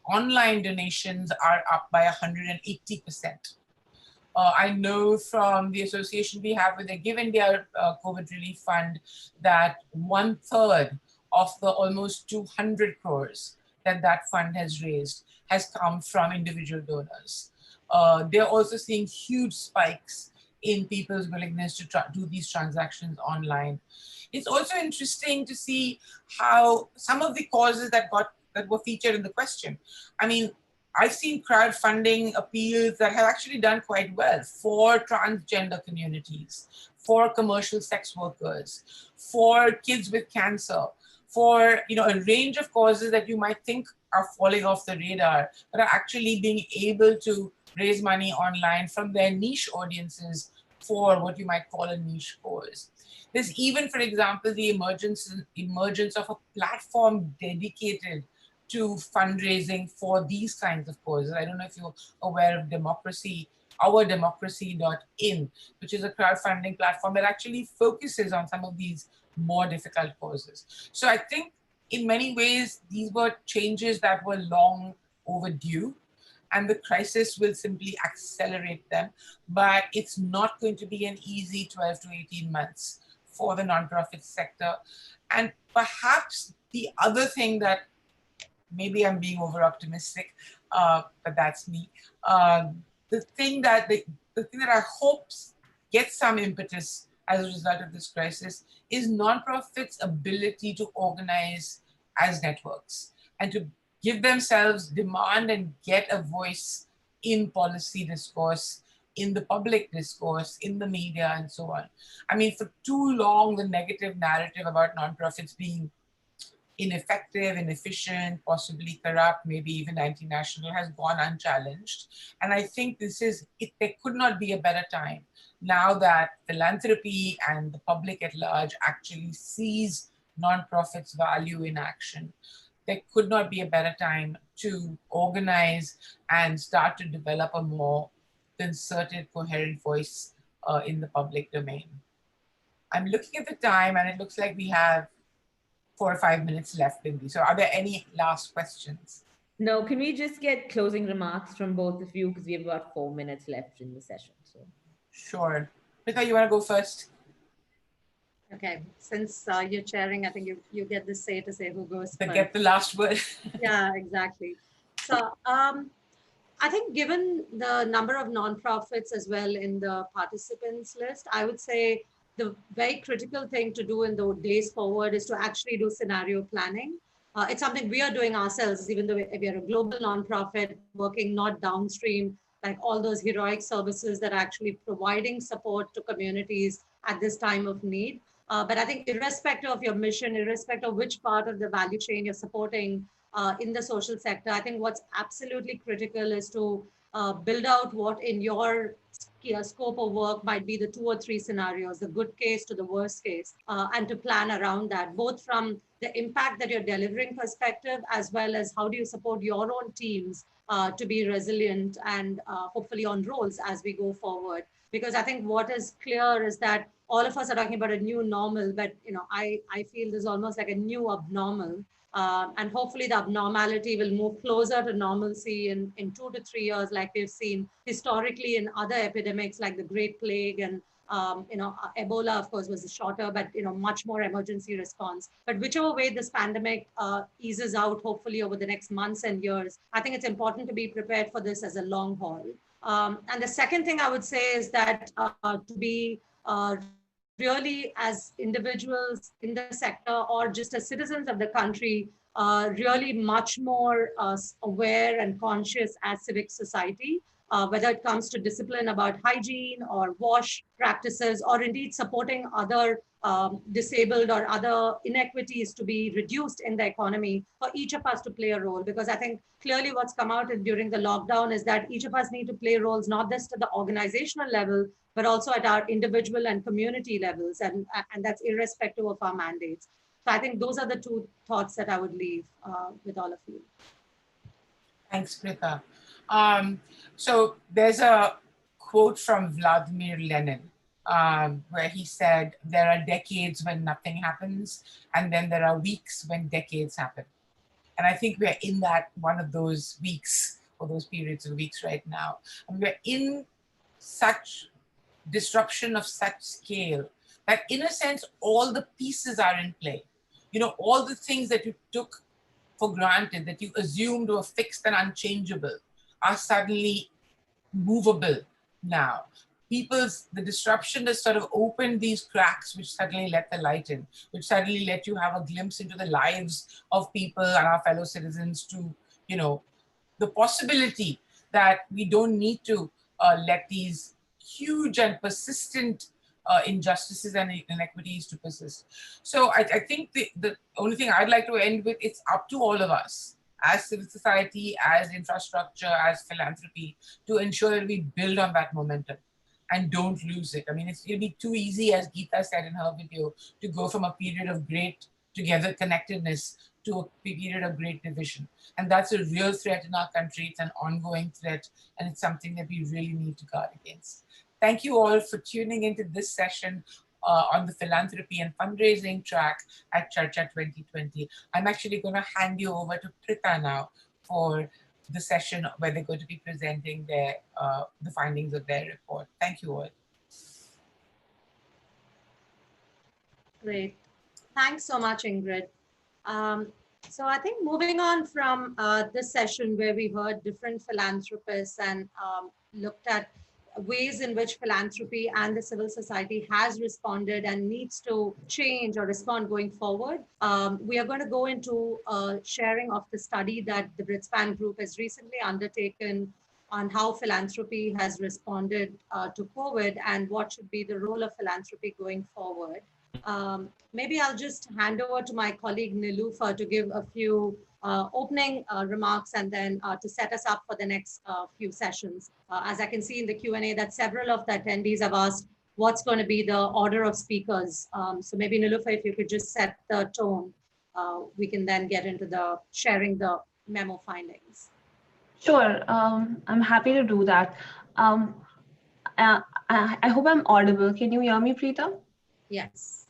online donations are up by 180%. I know from the association we have with the Give India COVID Relief Fund that 1/3 of the almost 200 crores that fund has raised has come from individual donors. They're also seeing huge spikes in people's willingness to do these transactions online. It's also interesting to see how some of the causes that were featured in the question. I mean, I've seen crowdfunding appeals that have actually done quite well for transgender communities, for commercial sex workers, for kids with cancer, for a range of causes that you might think are falling off the radar, but are actually being able to raise money online from their niche audiences for what you might call a niche cause. There's even, for example, the emergence of a platform dedicated to fundraising for these kinds of causes. I don't know if you're aware of ourdemocracy.in, which is a crowdfunding platform that actually focuses on some of these more difficult causes. So I think in many ways, these were changes that were long overdue, and the crisis will simply accelerate them. But it's not going to be an easy 12 to 18 months for the nonprofit sector. And perhaps the other thing that, maybe I'm being over optimistic, but that's me. The thing that I hope gets some impetus as a result of this crisis is nonprofits' ability to organize as networks and to give themselves demand and get a voice in policy discourse, in the public discourse, in the media, and so on. I mean, for too long, the negative narrative about nonprofits being ineffective, inefficient, possibly corrupt, maybe even anti-national has gone unchallenged. And I think there could not be a better time now that philanthropy and the public at large actually sees nonprofits' value in action. There could not be a better time to organize and start to develop a more concerted, coherent voice in the public domain. I'm looking at the time and it looks like we have 4 or 5 minutes left, Bindi. So are there any last questions? No, can we just get closing remarks from both of you, because we have about 4 minutes left in the session. So sure. Rita, you want to go first? Okay, since you're chairing, I think you get the say to say who goes first. Get the last word. Yeah, exactly. So I think given the number of nonprofits as well in the participants list, I would say the very critical thing to do in the days forward is to actually do scenario planning. It's something we are doing ourselves, even though we are a global nonprofit working not downstream, like all those heroic services that are actually providing support to communities at this time of need. But I think irrespective of your mission, irrespective of which part of the value chain you're supporting in the social sector, I think what's absolutely critical is to build out what in your scope of work might be the 2 or 3 scenarios, the good case to the worst case, and to plan around that, both from the impact that you're delivering perspective, as well as how do you support your own teams to be resilient and hopefully on rolls as we go forward. Because I think what is clear is that all of us are talking about a new normal, but I feel there's almost like a new abnormal. And hopefully the abnormality will move closer to normalcy in 2 to 3 years, like we've seen historically in other epidemics like the Great Plague and Ebola, of course, was shorter, but much more emergency response. But whichever way this pandemic eases out, hopefully over the next months and years, I think it's important to be prepared for this as a long haul. And the second thing I would say is that to be really as individuals in the sector or just as citizens of the country, really much more aware and conscious as civic society, whether it comes to discipline about hygiene or wash practices, or indeed supporting other disabled or other inequities to be reduced in the economy, for each of us to play a role. Because I think clearly what's come out during the lockdown is that each of us need to play roles, not just at the organizational level, but also at our individual and community levels. And that's irrespective of our mandates. So I think those are the two thoughts that I would leave with all of you. Thanks, Prita. So there's a quote from Vladimir Lenin where he said, there are decades when nothing happens, and then there are weeks when decades happen. And I think we're in that one of those weeks, or those periods of weeks right now. And we're in such disruption of such scale that in a sense, all the pieces are in play. All the things that you took for granted, that you assumed were fixed and unchangeable, are suddenly movable now. The disruption has sort of opened these cracks which suddenly let the light in, which suddenly let you have a glimpse into the lives of people and our fellow citizens, to, the possibility that we don't need to let these huge and persistent injustices and inequities to persist. So I think the only thing I'd like to end with, it's up to all of us as civil society, as infrastructure, as philanthropy, to ensure that we build on that momentum and don't lose it. I mean, it'll be too easy, as Geeta said in her video, to go from a period of great together connectedness to a period of great division. And that's a real threat in our country. It's an ongoing threat, and it's something that we really need to guard against. Thank you all for tuning into this session on the philanthropy and fundraising track at Charcha 2020. I'm actually going to hand you over to Prita now for the session where they're going to be presenting their the findings of their report. Thank you all. Great. Thanks so much, Ingrid. So I think moving on from this session where we heard different philanthropists and looked at ways in which philanthropy and the civil society has responded and needs to change or respond going forward, we are going to go into sharing of the study that the Britspan Group has recently undertaken on how philanthropy has responded to COVID and what should be the role of philanthropy going forward. Maybe I'll just hand over to my colleague Nilufer to give a few opening remarks and then to set us up for the next few sessions. As I can see in the Q&A that several of the attendees have asked what's going to be the order of speakers. So maybe Nilufer, if you could just set the tone, we can then get into the sharing the memo findings. Sure, I'm happy to do that. I hope I'm audible. Can you hear me, Preeta? Yes.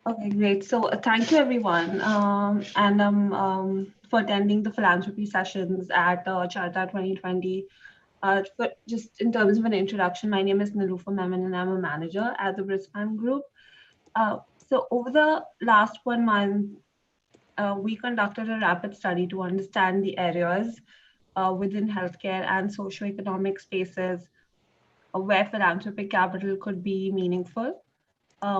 Okay, great. So thank you everyone for attending the philanthropy sessions at Charcha 2020. Just in terms of an introduction, my name is Nilufer Memon and I'm a manager at the Britspan Group. So over the last 1 month, we conducted a rapid study to understand the areas within healthcare and socioeconomic spaces where philanthropic capital could be meaningful.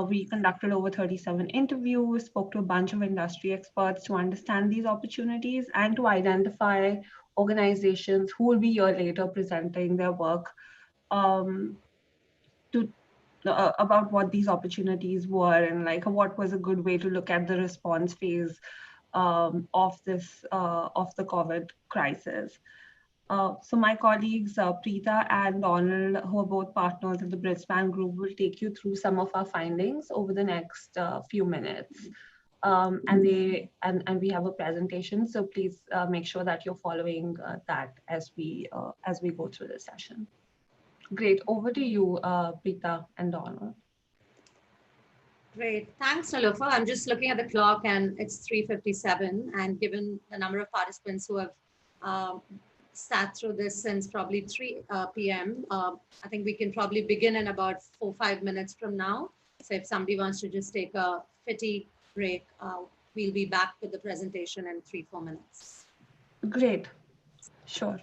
We conducted over 37 interviews, spoke to a bunch of industry experts to understand these opportunities and to identify organizations who will be a year later presenting their work about what these opportunities were and like what was a good way to look at the response phase of the COVID crisis. So my colleagues, Preeta and Donald, who are both partners at the Britspan Group, will take you through some of our findings over the next few minutes. And we have a presentation, so please make sure that you're following that as we go through the session. Great, over to you, Preeta and Donald. Great. Thanks, Nilofer. I'm just looking at the clock and it's 3:57. And given the number of participants who have um, sat through this since probably 3 p.m., I think we can probably begin in about 4 or 5 minutes from now. So if somebody wants to just take a fitty break, we'll be back with the presentation in 3 or 4 minutes. Great. Sure.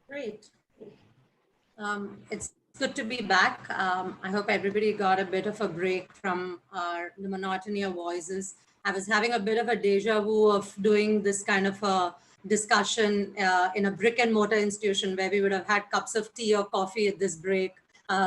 Great. It's good to be back. I hope everybody got a bit of a break from the monotony of voices. I was having a bit of a deja vu of doing this kind of a discussion in a brick and mortar institution where we would have had cups of tea or coffee at this break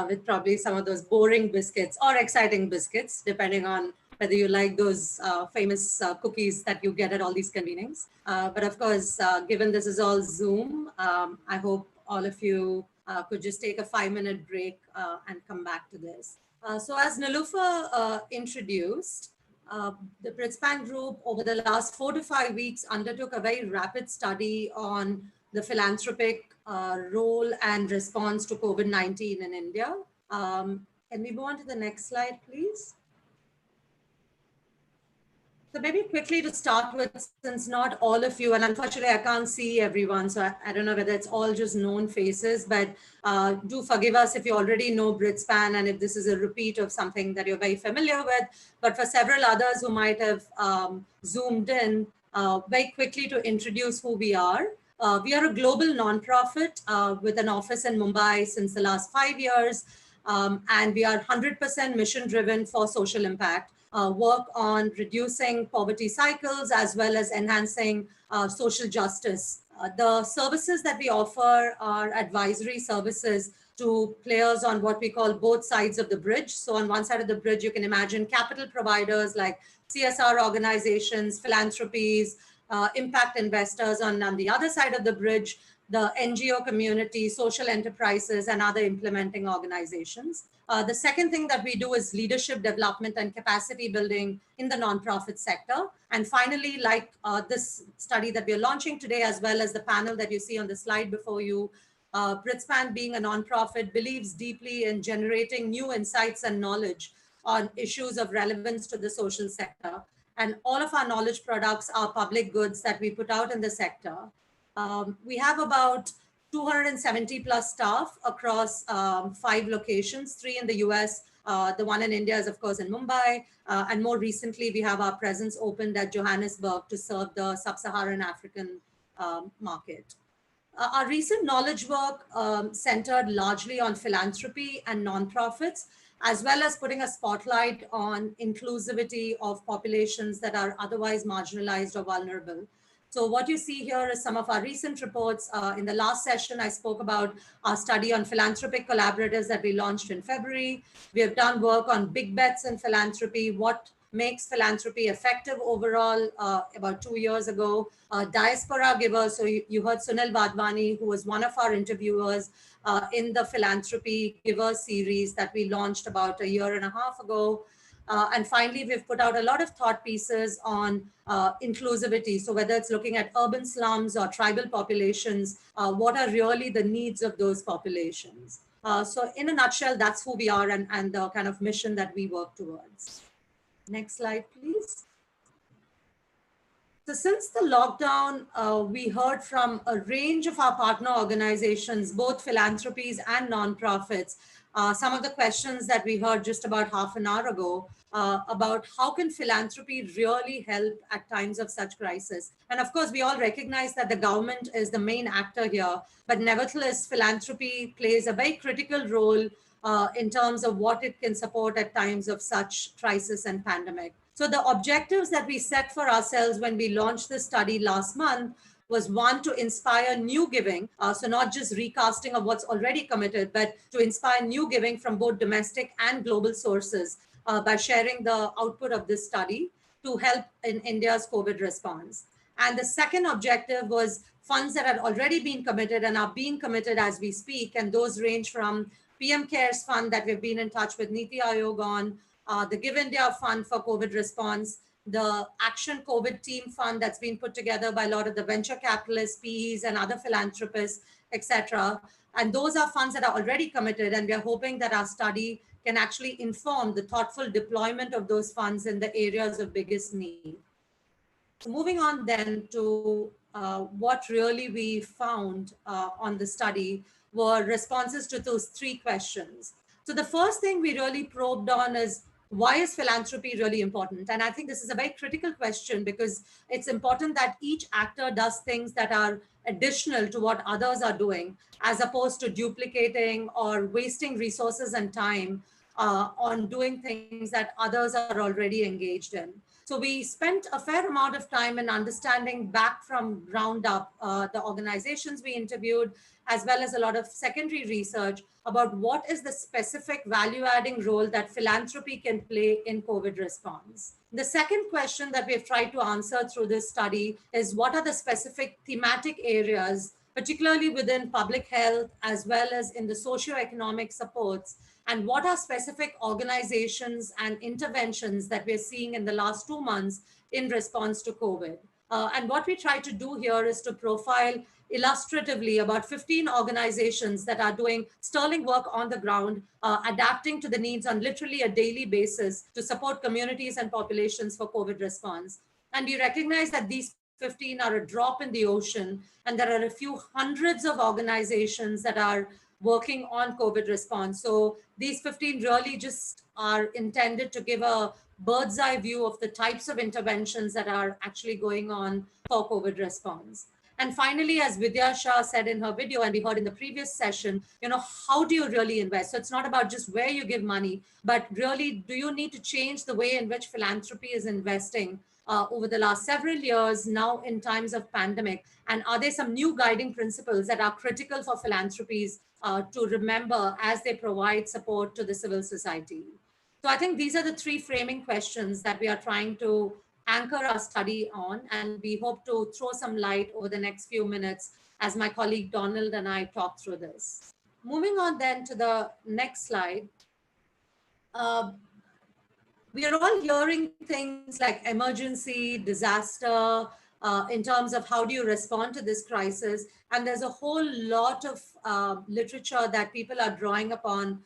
with probably some of those boring biscuits or exciting biscuits, depending on whether you like those famous cookies that you get at all these convenings. But of course, given this is all Zoom, I hope all of you could just take a 5-minute break and come back to this. So as Nilufer introduced, the Pritspan Group over the last 4 to 5 weeks undertook a very rapid study on the philanthropic role and response to COVID-19 in India. Can we go on to the next slide, please? So maybe quickly to start with, since not all of you, and unfortunately I can't see everyone, so I don't know whether it's all just known faces, but do forgive us if you already know Pritspan and if this is a repeat of something that you're very familiar with. But for several others who might have zoomed in, very quickly to introduce who we are. We are a global nonprofit with an office in Mumbai since the last 5 years, and we are 100% mission driven for social impact. Work on reducing poverty cycles as well as enhancing social justice. The services that we offer are advisory services to players on what we call both sides of the bridge. So on one side of the bridge, you can imagine capital providers like CSR organizations, philanthropies, impact investors. On the other side of the bridge, the NGO community, social enterprises, and other implementing organizations. The second thing that we do is leadership development and capacity building in the nonprofit sector. And finally, like this study that we're launching today, as well as the panel that you see on the slide before you, Pritspan, being a nonprofit, believes deeply in generating new insights and knowledge on issues of relevance to the social sector. And all of our knowledge products are public goods that we put out in the sector. We have about 270 plus staff across 5 locations, 3 in the US. The one in India is, of course, in Mumbai. And more recently, we have our presence opened at Johannesburg to serve the sub-Saharan African market. Our recent knowledge work centered largely on philanthropy and nonprofits, as well as putting a spotlight on inclusivity of populations that are otherwise marginalized or vulnerable. So what you see here is some of our recent reports. In the last session, I spoke about our study on philanthropic collaboratives that we launched in February. We have done work on big bets in philanthropy, what makes philanthropy effective overall about 2 years ago. Diaspora givers, so you heard Sunil Vadvani, who was one of our interviewers in the philanthropy giver series that we launched about 1.5 years ago. And finally, we've put out a lot of thought pieces on inclusivity. So whether it's looking at urban slums or tribal populations, what are really the needs of those populations? So in a nutshell, that's who we are and the kind of mission that we work towards. Next slide, please. So since the lockdown, we heard from a range of our partner organizations, both philanthropies and nonprofits, some of the questions that we heard just about half an hour ago about how can philanthropy really help at times of such crisis. And of course, we all recognize that the government is the main actor here, but nevertheless, philanthropy plays a very critical role in terms of what it can support at times of such crisis and pandemic. So the objectives that we set for ourselves when we launched this study last month was one, to inspire new giving. So not just recasting of what's already committed, but to inspire new giving from both domestic and global sources by sharing the output of this study to help in India's COVID response. And the second objective was funds that had already been committed and are being committed as we speak. And those range from PM CARES Fund that we've been in touch with Niti Aayog on, the Give India Fund for COVID response, the Action COVID Team Fund that's been put together by a lot of the venture capitalists, PEs, and other philanthropists, etc. And those are funds that are already committed, and we are hoping that our study can actually inform the thoughtful deployment of those funds in the areas of biggest need. So moving on then to what really we found on the study were responses to those 3 questions. So the first thing we really probed on is why is philanthropy really important? And I think this is a very critical question because it's important that each actor does things that are additional to what others are doing, as opposed to duplicating or wasting resources and time on doing things that others are already engaged in. So we spent a fair amount of time in understanding back from ground up the organizations we interviewed, as well as a lot of secondary research about what is the specific value-adding role that philanthropy can play in COVID response. The second question that we've tried to answer through this study is what are the specific thematic areas, particularly within public health, as well as in the socioeconomic supports, and what are specific organizations and interventions that we're seeing in the last 2 months in response to COVID. And what we try to do here is to profile illustratively about 15 organizations that are doing sterling work on the ground, adapting to the needs on literally a daily basis to support communities and populations for COVID response. And we recognize that these 15 are a drop in the ocean, and there are a few hundreds of organizations that are working on COVID response. So these 15 really just are intended to give a bird's eye view of the types of interventions that are actually going on for COVID response. And finally, as Vidya Shah said in her video, and we heard in the previous session, how do you really invest? So it's not about just where you give money, but really, do you need to change the way in which philanthropy is investing over the last several years, now in times of pandemic? And are there some new guiding principles that are critical for philanthropies to remember as they provide support to the civil society? So I think these are the three framing questions that we are trying to anchor our study on, and we hope to throw some light over the next few minutes as my colleague Donald and I talk through this. Moving on then to the next slide. We are all hearing things like emergency, disaster, in terms of how do you respond to this crisis. And there's a whole lot of literature that people are drawing upon,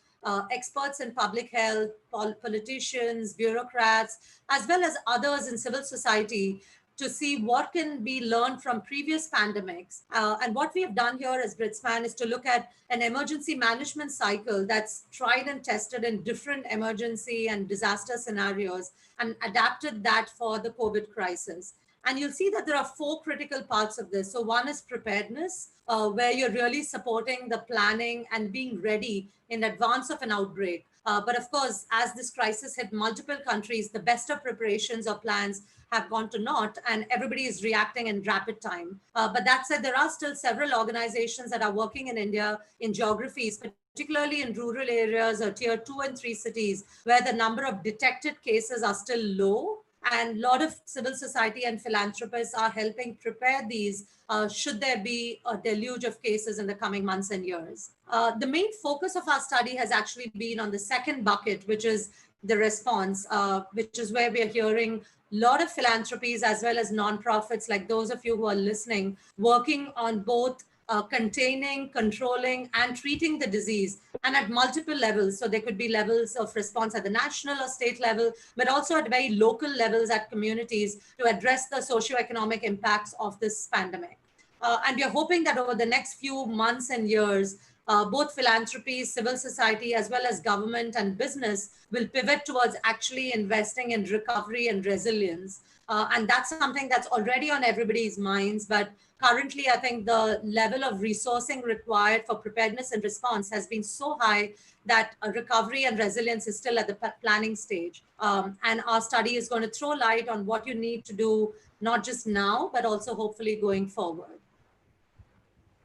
experts in public health, politicians, bureaucrats, as well as others in civil society, to see what can be learned from previous pandemics. And what we have done here as Britspan is to look at an emergency management cycle that's tried and tested in different emergency and disaster scenarios and adapted that for the COVID crisis. And you'll see that there are 4 critical parts of this. So one is preparedness, where you're really supporting the planning and being ready in advance of an outbreak. But of course, as this crisis hit multiple countries, the best of preparations or plans have gone to naught, and everybody is reacting in rapid time. But that said, there are still several organizations that are working in India in geographies, particularly in rural areas or tier 2 and 3 cities, where the number of detected cases are still low. And a lot of civil society and philanthropists are helping prepare these should there be a deluge of cases in the coming months and years. The main focus of our study has actually been on the second bucket, which is the response, which is where we are hearing a lot of philanthropies as well as nonprofits, like those of you who are listening, working on both containing, controlling, and treating the disease, and at multiple levels. So there could be levels of response at the national or state level, but also at very local levels at communities to address the socioeconomic impacts of this pandemic. And we are hoping that over the next few months and years, both philanthropy, civil society, as well as government and business will pivot towards actually investing in recovery and resilience. And that's something that's already on everybody's minds. But currently, I think the level of resourcing required for preparedness and response has been so high that recovery and resilience is still at the planning stage. And our study is going to throw light on what you need to do, not just now, but also hopefully going forward.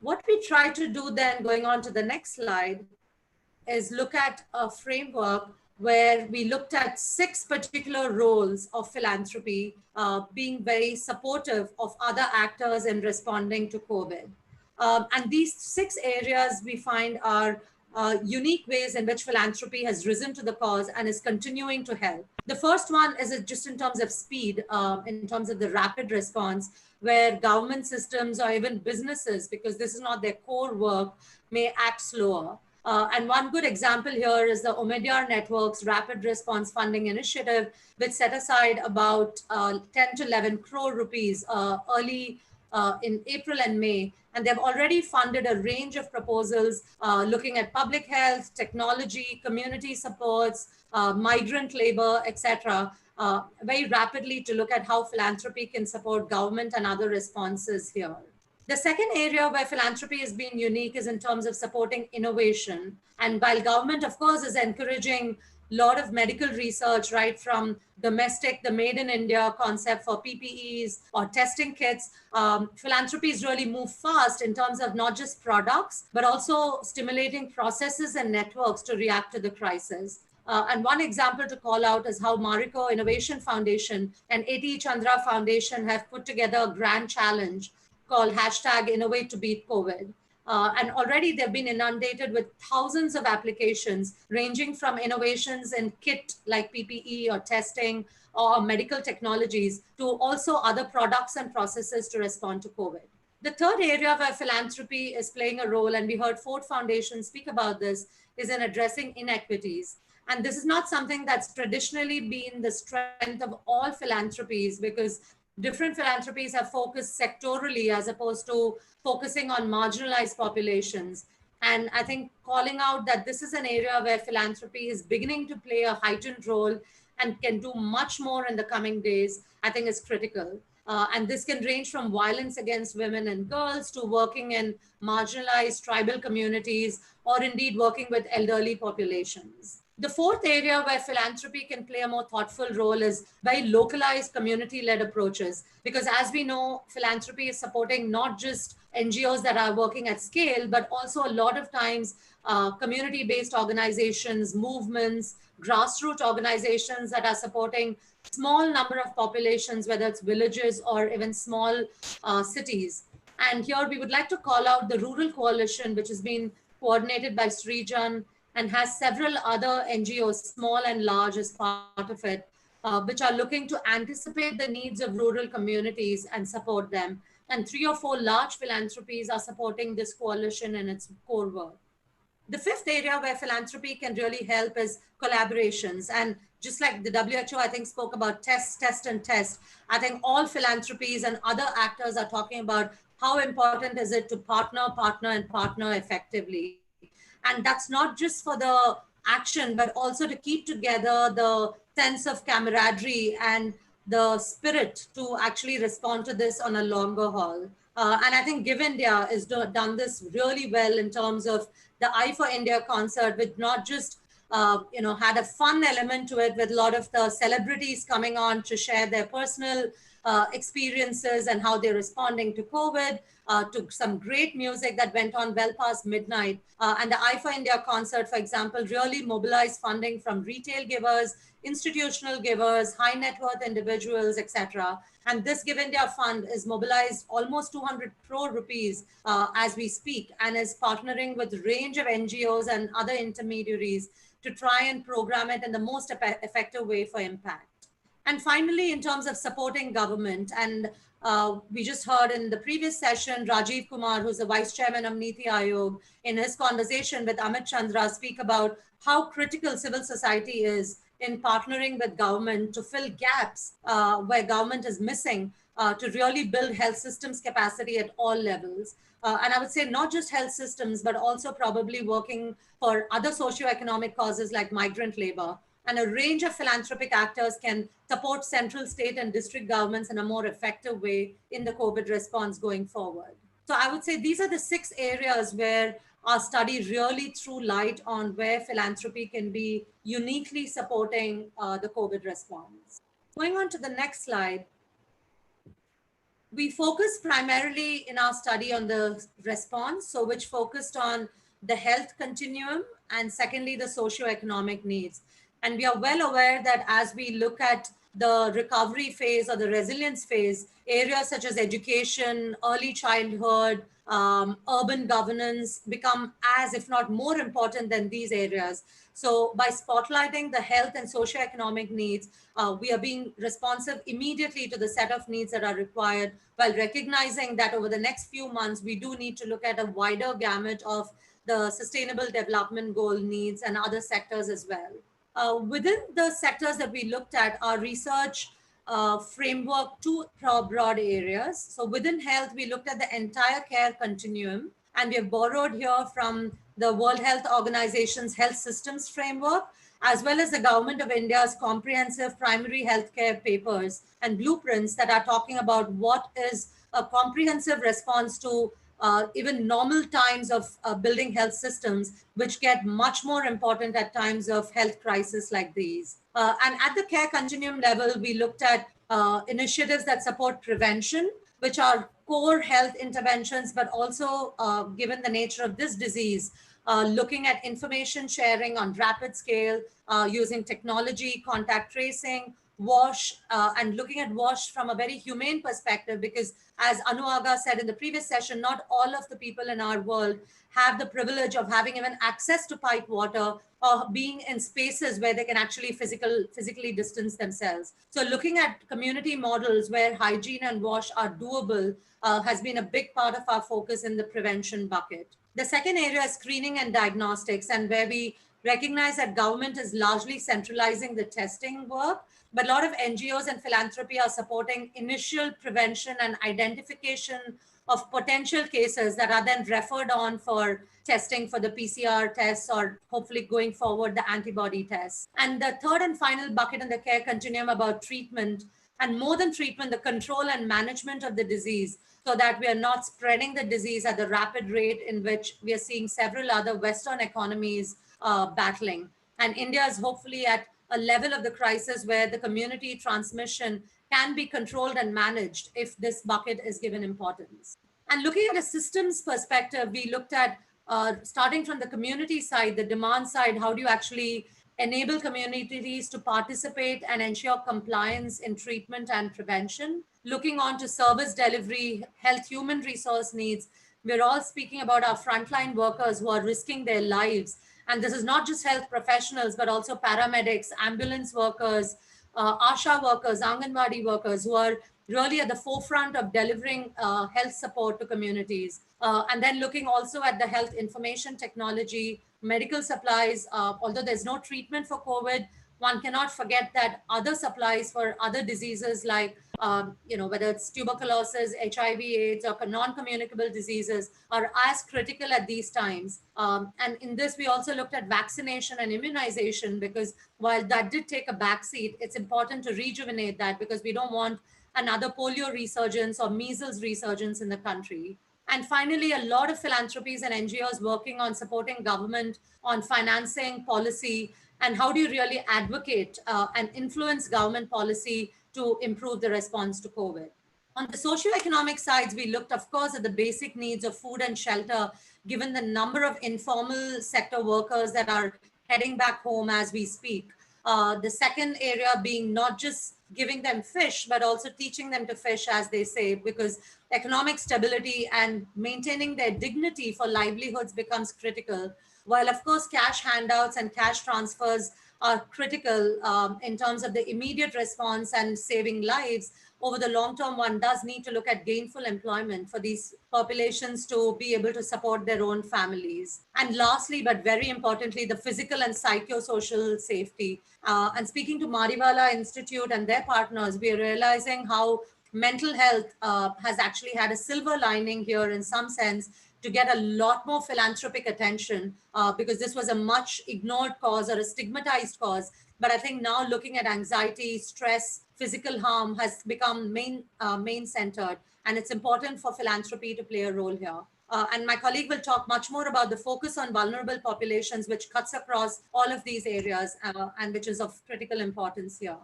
What we try to do then, going on to the next slide, is look at a framework where we looked at 6 particular roles of philanthropy being very supportive of other actors in responding to COVID. And these 6 areas we find are unique ways in which philanthropy has risen to the cause and is continuing to help. The first one is just in terms of speed, in terms of the rapid response, where government systems or even businesses, because this is not their core work, may act slower. And one good example here is the Omidyar Network's Rapid Response Funding Initiative, which set aside about 10 to 11 crore rupees early in April and May, and they've already funded a range of proposals looking at public health, technology, community supports, migrant labor, etc., very rapidly to look at how philanthropy can support government and other responses here. The second area where philanthropy has been unique is in terms of supporting innovation. And while government, of course, is encouraging a lot of medical research, right from domestic, the made in India concept for PPEs or testing kits, philanthropies really move fast in terms of not just products, but also stimulating processes and networks to react to the crisis. And one example to call out is how Marico Innovation Foundation and A.T. Chandra Foundation have put together a grand challenge called #Innovate to Beat COVID. And already they've been inundated with thousands of applications ranging from innovations in kit like PPE or testing or medical technologies to also other products and processes to respond to COVID. The third area where philanthropy is playing a role, and we heard Ford Foundation speak about this, is in addressing inequities. And this is not something that's traditionally been the strength of all philanthropies, because different philanthropies have focused sectorally as opposed to focusing on marginalized populations. And I think calling out that this is an area where philanthropy is beginning to play a heightened role and can do much more in the coming days, I think is critical. And this can range from violence against women and girls to working in marginalized tribal communities, or indeed working with elderly populations. The fourth area where philanthropy can play a more thoughtful role is very localized community-led approaches. Because as we know, philanthropy is supporting not just NGOs that are working at scale, but also a lot of times community-based organizations, movements, grassroots organizations that are supporting small number of populations, whether it's villages or even small cities. And here we would like to call out the Rural Coalition, which has been coordinated by Srijan and has several other NGOs, small and large, as part of it, which are looking to anticipate the needs of rural communities and support them. And 3 or 4 large philanthropies are supporting this coalition in its core work. The fifth area where philanthropy can really help is collaborations. And just like the WHO, I think, spoke about test, and test, I think all philanthropies and other actors are talking about how important is it to partner effectively. And that's not just for the action, but also to keep together the sense of camaraderie and the spirit to actually respond to this on a longer haul. And I think Give India has done this really well in terms of the Eye for India concert, which not just had a fun element to it with a lot of the celebrities coming on to share their personal experiences and how they're responding to COVID, to some great music that went on well past midnight. And the Eye for India concert, for example, really mobilized funding from retail givers, institutional givers, high net worth individuals, etc. And this Give India Fund is mobilized almost 200 crore rupees as we speak, and is partnering with a range of NGOs and other intermediaries to try and program it in the most effective way for impact. And finally, in terms of supporting government, and we just heard in the previous session, Rajiv Kumar, who's the vice chairman of Niti Aayog, in his conversation with Amit Chandra, speak about how critical civil society is in partnering with government to fill gaps where government is missing to really build health systems capacity at all levels. And I would say not just health systems, but also probably working for other socioeconomic causes like migrant labor. And a range of philanthropic actors can support central, state, and district governments in a more effective way in the COVID response going forward. So I would say these are the 6 areas where our study really threw light on where philanthropy can be uniquely supporting the COVID response. Going on to the next slide, we focused primarily in our study on the response, so which focused on the health continuum, and secondly, the socioeconomic needs. And we are well aware that as we look at the recovery phase or the resilience phase, areas such as education, early childhood, urban governance become as, if not more important than these areas. So by spotlighting the health and socioeconomic needs, we are being responsive immediately to the set of needs that are required, while recognizing that over the next few months, we do need to look at a wider gamut of the Sustainable Development Goal needs and other sectors as well. Within the sectors that we looked at, our research framework two broad areas. So within health, we looked at the entire care continuum, and we have borrowed here from the World Health Organization's health systems framework, as well as the Government of India's comprehensive primary healthcare papers and blueprints that are talking about what is a comprehensive response to even normal times of building health systems, which get much more important at times of health crisis like these. And at the care continuum level, we looked at initiatives that support prevention, which are core health interventions, but also given the nature of this disease, looking at information sharing on rapid scale, using technology, contact tracing, WASH, and looking at WASH from a very humane perspective, because as Anuaga said in the previous session, not all of the people in our world have the privilege of having even access to piped water or being in spaces where they can actually physically distance themselves. So looking at community models where hygiene and WASH are doable has been a big part of our focus in the prevention bucket. The second area is screening and diagnostics, and where we recognize that government is largely centralizing the testing work, but a lot of NGOs and philanthropy are supporting initial prevention and identification of potential cases that are then referred on for testing for the PCR tests, or hopefully going forward, the antibody tests. And the third and final bucket in the care continuum about treatment, and more than treatment, the control and management of the disease, so that we are not spreading the disease at the rapid rate in which we are seeing several other Western economies battling. And India is hopefully at a level of the crisis where the community transmission can be controlled and managed if this bucket is given importance. And looking at a systems perspective, we looked at starting from the community side, the demand side, how do you actually enable communities to participate and ensure compliance in treatment and prevention? Looking on to service delivery, health, human resource needs, we're all speaking about our frontline workers who are risking their lives. And this is not just health professionals, but also paramedics, ambulance workers, ASHA workers, Anganwadi workers, who are really at the forefront of delivering health support to communities. And then looking also at the health information technology, medical supplies, although there's no treatment for COVID, one cannot forget that other supplies for other diseases like, whether it's tuberculosis, HIV, AIDS, or non-communicable diseases are as critical at these times. And in this, we also looked at vaccination and immunization, because while that did take a backseat, it's important to rejuvenate that, because we don't want another polio resurgence or measles resurgence in the country. And finally, a lot of philanthropies and NGOs working on supporting government on financing policy, and how do you really advocate and influence government policy to improve the response to COVID. On the socioeconomic sides, we looked, of course, at the basic needs of food and shelter, given the number of informal sector workers that are heading back home as we speak. The second area being not just giving them fish, but also teaching them to fish, as they say, because economic stability and maintaining their dignity for livelihoods becomes critical. While, of course, cash handouts and cash transfers are critical in terms of the immediate response and saving lives, over the long term, one does need to look at gainful employment for these populations to be able to support their own families. And lastly, but very importantly, the physical and psychosocial safety. And speaking to Mariwala Institute and their partners, we are realizing how mental health has actually had a silver lining here in some sense, to get a lot more philanthropic attention, because this was a much ignored cause or a stigmatized cause. But I think now looking at anxiety, stress, physical harm has become main centered, and it's important for philanthropy to play a role here. And my colleague will talk much more about the focus on vulnerable populations, which cuts across all of these areas and which is of critical importance here.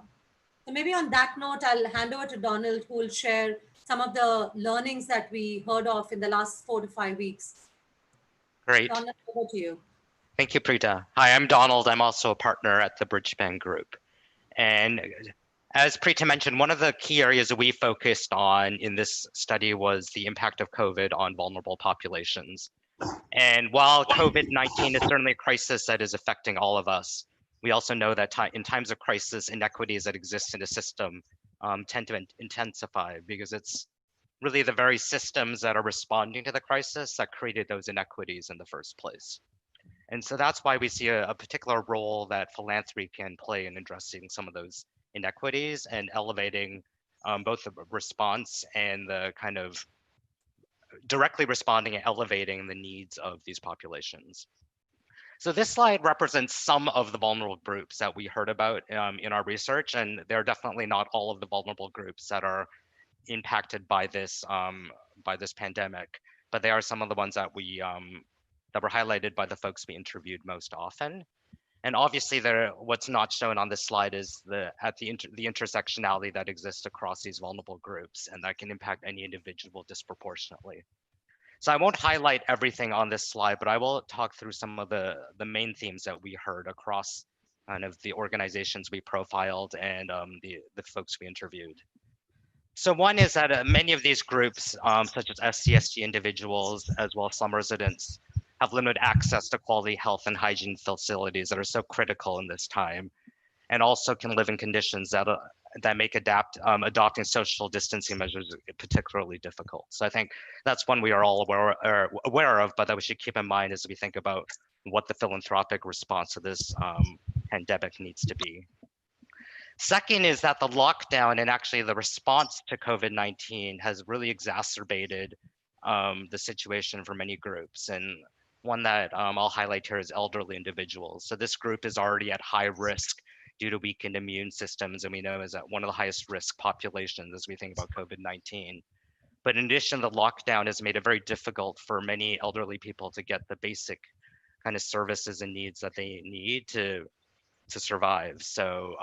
So maybe on that note, I'll hand over to Donald, who will share some of the learnings that we heard of in the last 4 to 5 weeks. Great. Donald, over to you. Thank you, Preeta. Hi, I'm Donald. I'm also a partner at the Bridgespan Group. And as Preeta mentioned, one of the key areas that we focused on in this study was the impact of COVID on vulnerable populations. And while COVID-19 is certainly a crisis that is affecting all of us, we also know that in times of crisis, inequities that exist in the system tend to intensify, because it's really the very systems that are responding to the crisis that created those inequities in the first place. And so that's why we see a particular role that philanthropy can play in addressing some of those inequities and elevating both the response and the kind of directly responding and elevating the needs of these populations. So this slide represents some of the vulnerable groups that we heard about in our research, and they're definitely not all of the vulnerable groups that are impacted by this pandemic, but they are some of the ones that we that were highlighted by the folks we interviewed most often. And obviously, what's not shown on this slide is the intersectionality that exists across these vulnerable groups, and that can impact any individual disproportionately. So I won't highlight everything on this slide, but I will talk through some of the main themes that we heard across kind of the organizations we profiled and the folks we interviewed. So one is that many of these groups, such as SCSG individuals, as well as slum residents, have limited access to quality health and hygiene facilities that are so critical in this time, and also can live in conditions that make adopting social distancing measures particularly difficult. So I think that's one we are all aware of, but that we should keep in mind as we think about what the philanthropic response to this pandemic needs to be. Second is that the lockdown and actually the response to COVID-19 has really exacerbated the situation for many groups. And one that I'll highlight here is elderly individuals. So this group is already at high risk due to weakened immune systems, and we know is that one of the highest risk populations as we think about COVID-19. But in addition, the lockdown has made it very difficult for many elderly people to get the basic kind of services and needs that they need to survive. So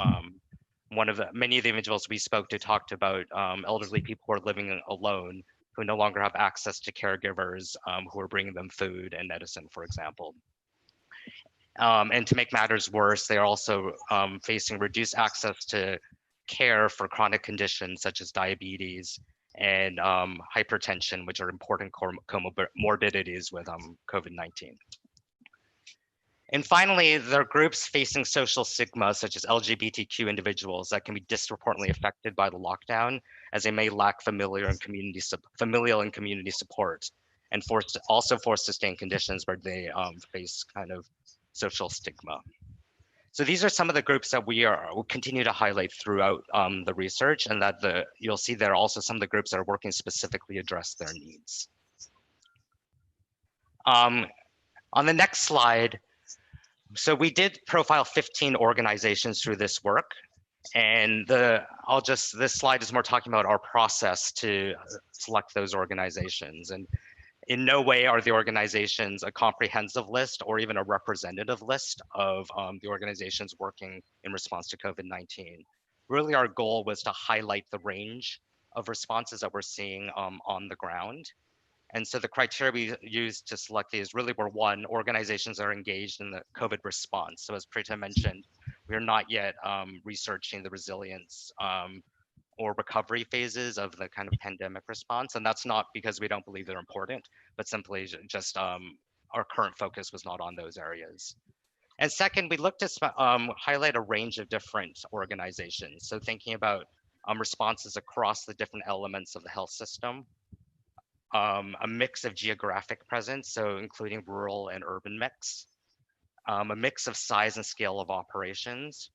many of the individuals we spoke to talked about elderly people who are living alone, who no longer have access to caregivers who are bringing them food and medicine, for example. And to make matters worse, they are also facing reduced access to care for chronic conditions such as diabetes and hypertension, which are important comorbidities with COVID-19. And finally, there are groups facing social stigma, such as LGBTQ individuals, that can be disproportionately affected by the lockdown, as they may lack familial and community support, and also forced to stay in conditions where they face kind of social stigma. So these are some of the groups that will continue to highlight throughout the research, and that you'll see there are also some of the groups that are working specifically to address their needs. On the next slide, so we did profile 15 organizations through this work, and this slide is more talking about our process to select those organizations. And in no way are the organizations a comprehensive list or even a representative list of the organizations working in response to COVID-19. Really, our goal was to highlight the range of responses that we're seeing on the ground. And so the criteria we used to select these really were, one, organizations that are engaged in the COVID response. So as Preeta mentioned, we are not yet researching the resilience or recovery phases of the kind of pandemic response. And that's not because we don't believe they're important, but simply just our current focus was not on those areas. And second, we looked to highlight a range of different organizations. So thinking about responses across the different elements of the health system, a mix of geographic presence, so including rural and urban mix, a mix of size and scale of operations,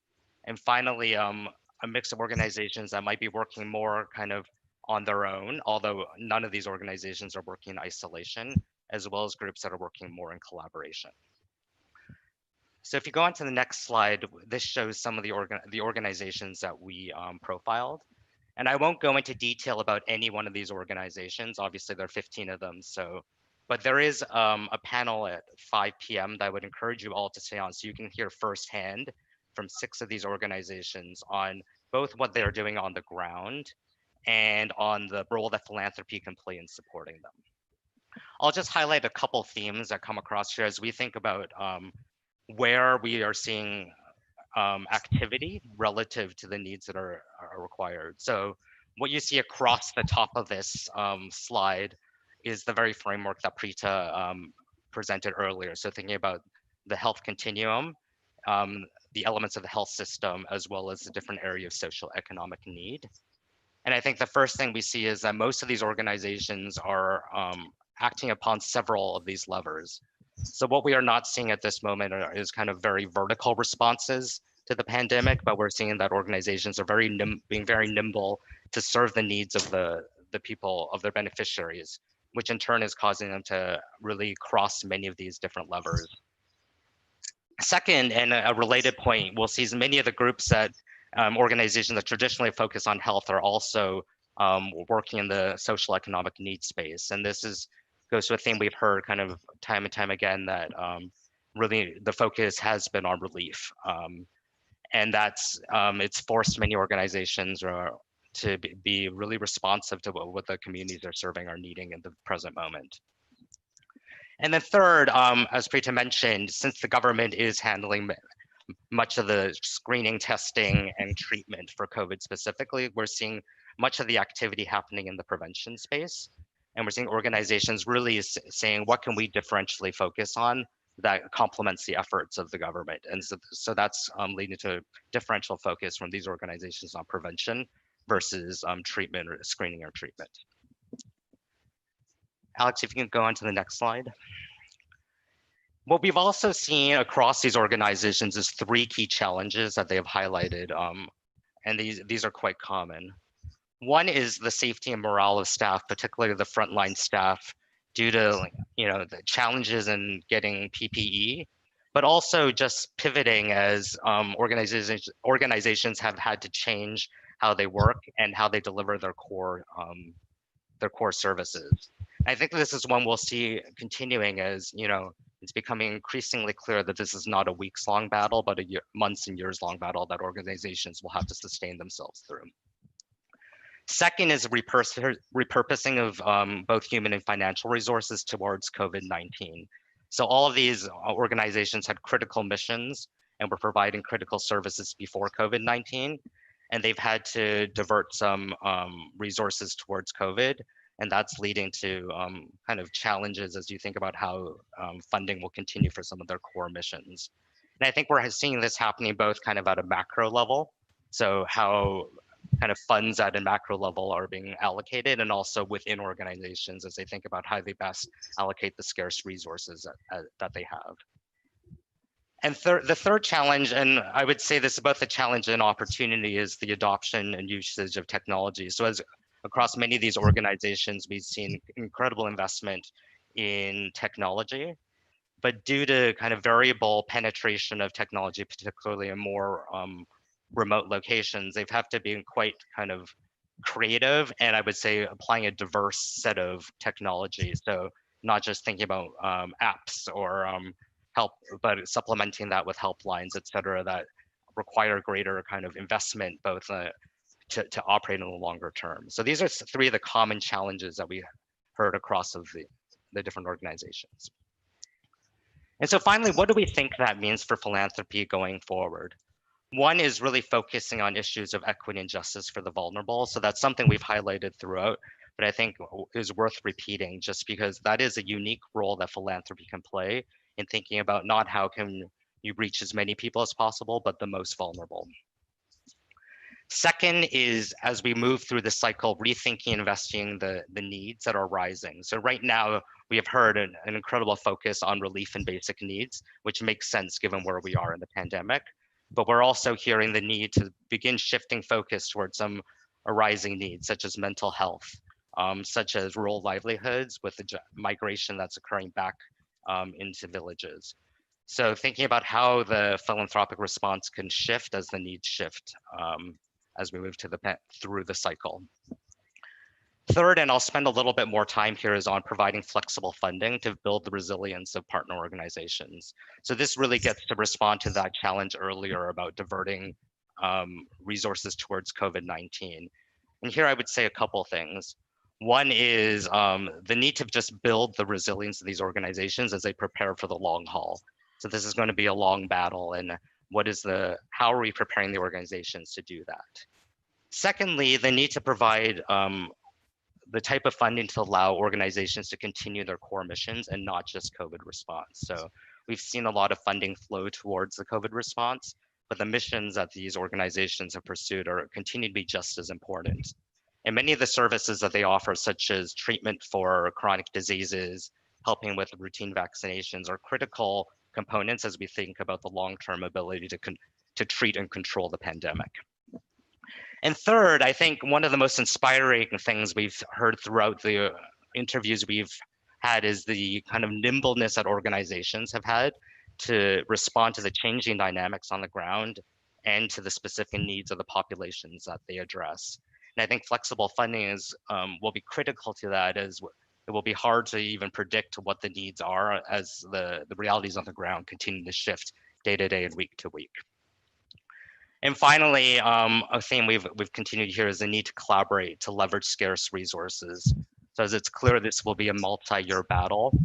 and finally, a mix of organizations that might be working more kind of on their own, although none of these organizations are working in isolation, as well as groups that are working more in collaboration. So if you go on to the next slide, this shows some of the organizations that we profiled. And I won't go into detail about any one of these organizations. Obviously, there are 15 of them. But there is a panel at 5 p.m. that I would encourage you all to stay on, so you can hear firsthand from 6 of these organizations on both what they're doing on the ground and on the role that philanthropy can play in supporting them. I'll just highlight a couple themes that come across here as we think about where we are seeing activity relative to the needs that are required. So what you see across the top of this slide is the very framework that Preeta presented earlier. So thinking about the health continuum, the elements of the health system, as well as the different area of social economic need. And I think the first thing we see is that most of these organizations are acting upon several of these levers. So what we are not seeing at this moment is kind of very vertical responses to the pandemic, but we're seeing that organizations are being very nimble to serve the needs of the people, of their beneficiaries, which in turn is causing them to really cross many of these different levers. Second, and a related point, we'll see many of the groups that organizations that traditionally focus on health are also working in the social economic needs space. And this goes to a theme we've heard kind of time and time again, that really the focus has been on relief. And that's, it's forced many organizations to be really responsive to what the communities they're serving are needing in the present moment. And then third, as Preeta mentioned, since the government is handling much of the screening, testing, and treatment for COVID specifically, we're seeing much of the activity happening in the prevention space. And we're seeing organizations really saying, what can we differentially focus on that complements the efforts of the government? And so that's leading to differential focus from these organizations on prevention versus treatment or screening or treatment. Alex, if you can go on to the next slide. What we've also seen across these organizations is 3 key challenges that they have highlighted, and these are quite common. One is the safety and morale of staff, particularly the frontline staff, due to the challenges in getting PPE, but also just pivoting as organizations have had to change how they work and how they deliver their core services. I think this is one we'll see continuing as it's becoming increasingly clear that this is not a weeks-long battle, but a months and years-long battle that organizations will have to sustain themselves through. Second is repurposing of both human and financial resources towards COVID-19. So all of these organizations had critical missions and were providing critical services before COVID-19, and they've had to divert some resources towards COVID. And that's leading to kind of challenges as you think about how funding will continue for some of their core missions. And I think we're seeing this happening both kind of at a macro level, so how kind of funds at a macro level are being allocated, and also within organizations as they think about how they best allocate the scarce resources that they have. And the third challenge, and I would say this is both a challenge and opportunity, is the adoption and usage of technology. So as across many of these organizations, we've seen incredible investment in technology, but due to kind of variable penetration of technology, particularly in more remote locations, they've had to be quite kind of creative, and I would say applying a diverse set of technology. So not just thinking about apps or help, but supplementing that with helplines, et cetera, that require greater kind of investment, both to operate in the longer term. So these are 3 of the common challenges that we heard across of the different organizations. And so finally, what do we think that means for philanthropy going forward? One is really focusing on issues of equity and justice for the vulnerable. So that's something we've highlighted throughout, but I think is worth repeating, just because that is a unique role that philanthropy can play in thinking about not how can you reach as many people as possible, but the most vulnerable. Second is, as we move through the cycle, rethinking and investing the needs that are rising. So right now, we have heard an incredible focus on relief and basic needs, which makes sense given where we are in the pandemic. But we're also hearing the need to begin shifting focus towards some arising needs, such as mental health, such as rural livelihoods with the migration that's occurring back into villages. So thinking about how the philanthropic response can shift as the needs shift as we move through the cycle. Third, and I'll spend a little bit more time here, is on providing flexible funding to build the resilience of partner organizations. So this really gets to respond to that challenge earlier about diverting resources towards COVID-19. And here I would say a couple things. One is the need to just build the resilience of these organizations as they prepare for the long haul. So this is going to be a long battle, and how are we preparing the organizations to do that? Secondly, the need to provide the type of funding to allow organizations to continue their core missions and not just COVID response. So we've seen a lot of funding flow towards the COVID response, but the missions that these organizations have pursued continue to be just as important. And many of the services that they offer, such as treatment for chronic diseases, helping with routine vaccinations, are critical components as we think about the long-term ability to to treat and control the pandemic. And third, I think one of the most inspiring things we've heard throughout the interviews we've had is the kind of nimbleness that organizations have had to respond to the changing dynamics on the ground and to the specific needs of the populations that they address. And I think flexible funding will be critical to that, as it will be hard to even predict what the needs are as the realities on the ground continue to shift day to day and week to week. And finally, a theme we've continued here is the need to collaborate to leverage scarce resources. So as it's clear, this will be a multi-year battle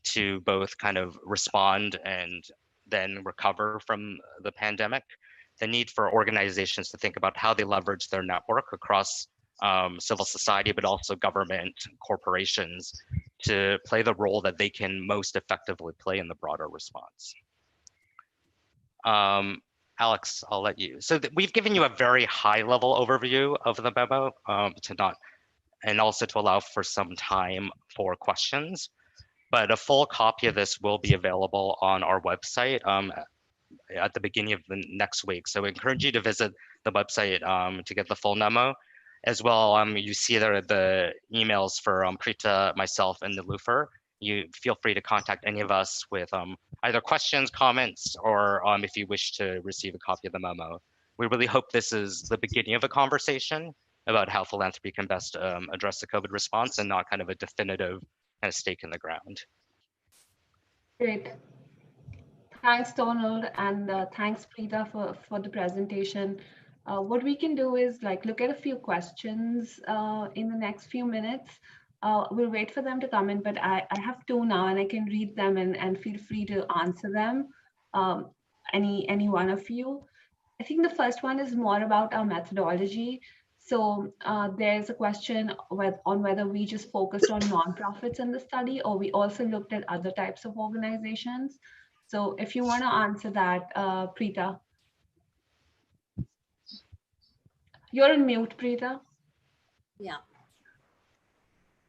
to both kind of respond and then recover from the pandemic. The need for organizations to think about how they leverage their network across civil society, but also government corporations to play the role that they can most effectively play in the broader response. Alex, I'll let you. So we've given you a very high level overview of the memo and also to allow for some time for questions. But a full copy of this will be available on our website at the beginning of the next week. So I encourage you to visit the website to get the full memo. As well, you see there the emails for Preeta, myself, and Niloufar. You feel free to contact any of us with either questions, comments, or if you wish to receive a copy of the memo. We really hope this is the beginning of a conversation about how philanthropy can best address the COVID response and not kind of a definitive kind of stake in the ground. Great. Thanks, Donald, and thanks, Preeta, for the presentation. What we can do is look at a few questions in the next few minutes. We'll wait for them to come in, but I have two now and I can read them and feel free to answer them, any one of you. I think the first one is more about our methodology. So there's a question on whether we just focused on nonprofits in the study or we also looked at other types of organizations. So if you want to answer that, Preeta. You're on mute, Preeta. Yeah.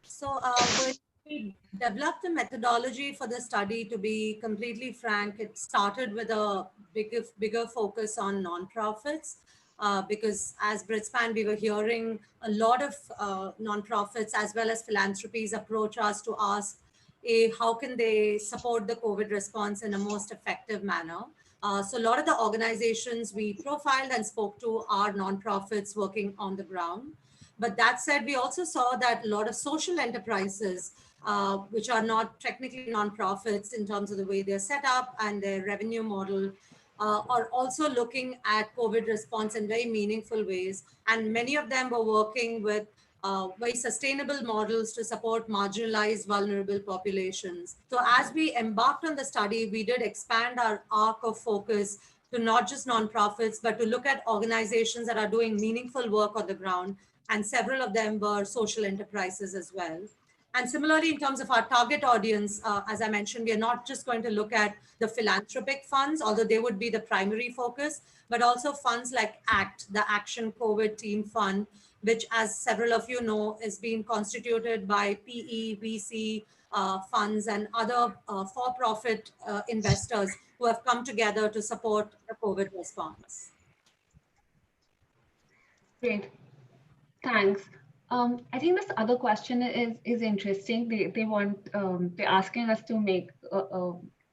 So when we developed the methodology for the study, to be completely frank, it started with a bigger focus on nonprofits. Because as Brisbane, we were hearing a lot of nonprofits as well as philanthropies approach us to ask, how can they support the COVID response in a most effective manner? So a lot of the organizations we profiled and spoke to are nonprofits working on the ground. But that said, we also saw that a lot of social enterprises, which are not technically nonprofits in terms of the way they're set up and their revenue model, are also looking at COVID response in very meaningful ways. And many of them were working with very sustainable models to support marginalized, vulnerable populations. So as we embarked on the study, we did expand our arc of focus to not just nonprofits, but to look at organizations that are doing meaningful work on the ground. And several of them were social enterprises as well. And similarly, in terms of our target audience, as I mentioned, we are not just going to look at the philanthropic funds, although they would be the primary focus, but also funds like ACT, the Action COVID Team Fund, which, as several of you know, is being constituted by PE, VC funds and other for-profit investors who have come together to support the COVID response. Great. Thanks. I think this other question is interesting. They're asking us to make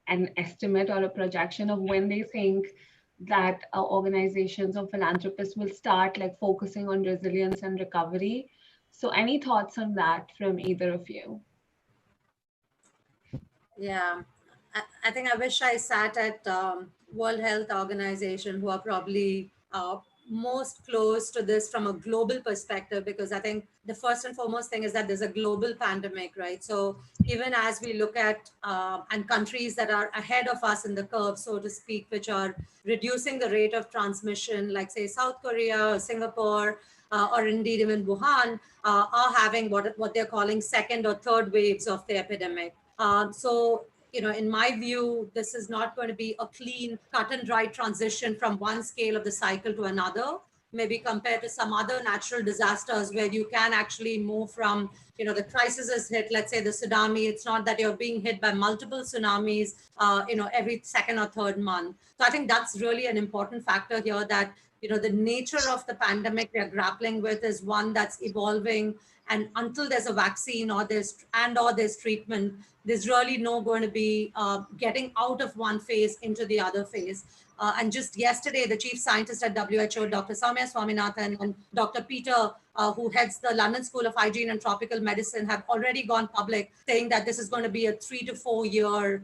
an estimate or a projection of when they think that organizations or philanthropists will start focusing on resilience and recovery. So any thoughts on that from either of you? Yeah, I think I wish I sat at World Health Organization, who are probably most close to this from a global perspective, because I think the first and foremost thing is that there's a global pandemic, right? So even as we look at and countries that are ahead of us in the curve, so to speak, which are reducing the rate of transmission, like say South Korea or Singapore, or indeed even Wuhan, are having what they're calling second or third waves of the epidemic. So in my view, this is not going to be a clean, cut and dry transition from one scale of the cycle to another. maybe compared to some other natural disasters where you can actually move from, the crisis is hit, let's say the tsunami. It's not that you're being hit by multiple tsunamis, every second or third month. So I think that's really an important factor here, that, the nature of the pandemic we are grappling with is one that's evolving. And until there's a vaccine or there's treatment, there's really no going to be getting out of one phase into the other phase. And just yesterday, the chief scientist at WHO, Dr. Soumya Swaminathan, and Dr. Peter, who heads the London School of Hygiene and Tropical Medicine, have already gone public saying that this is going to be a 3 to 4 year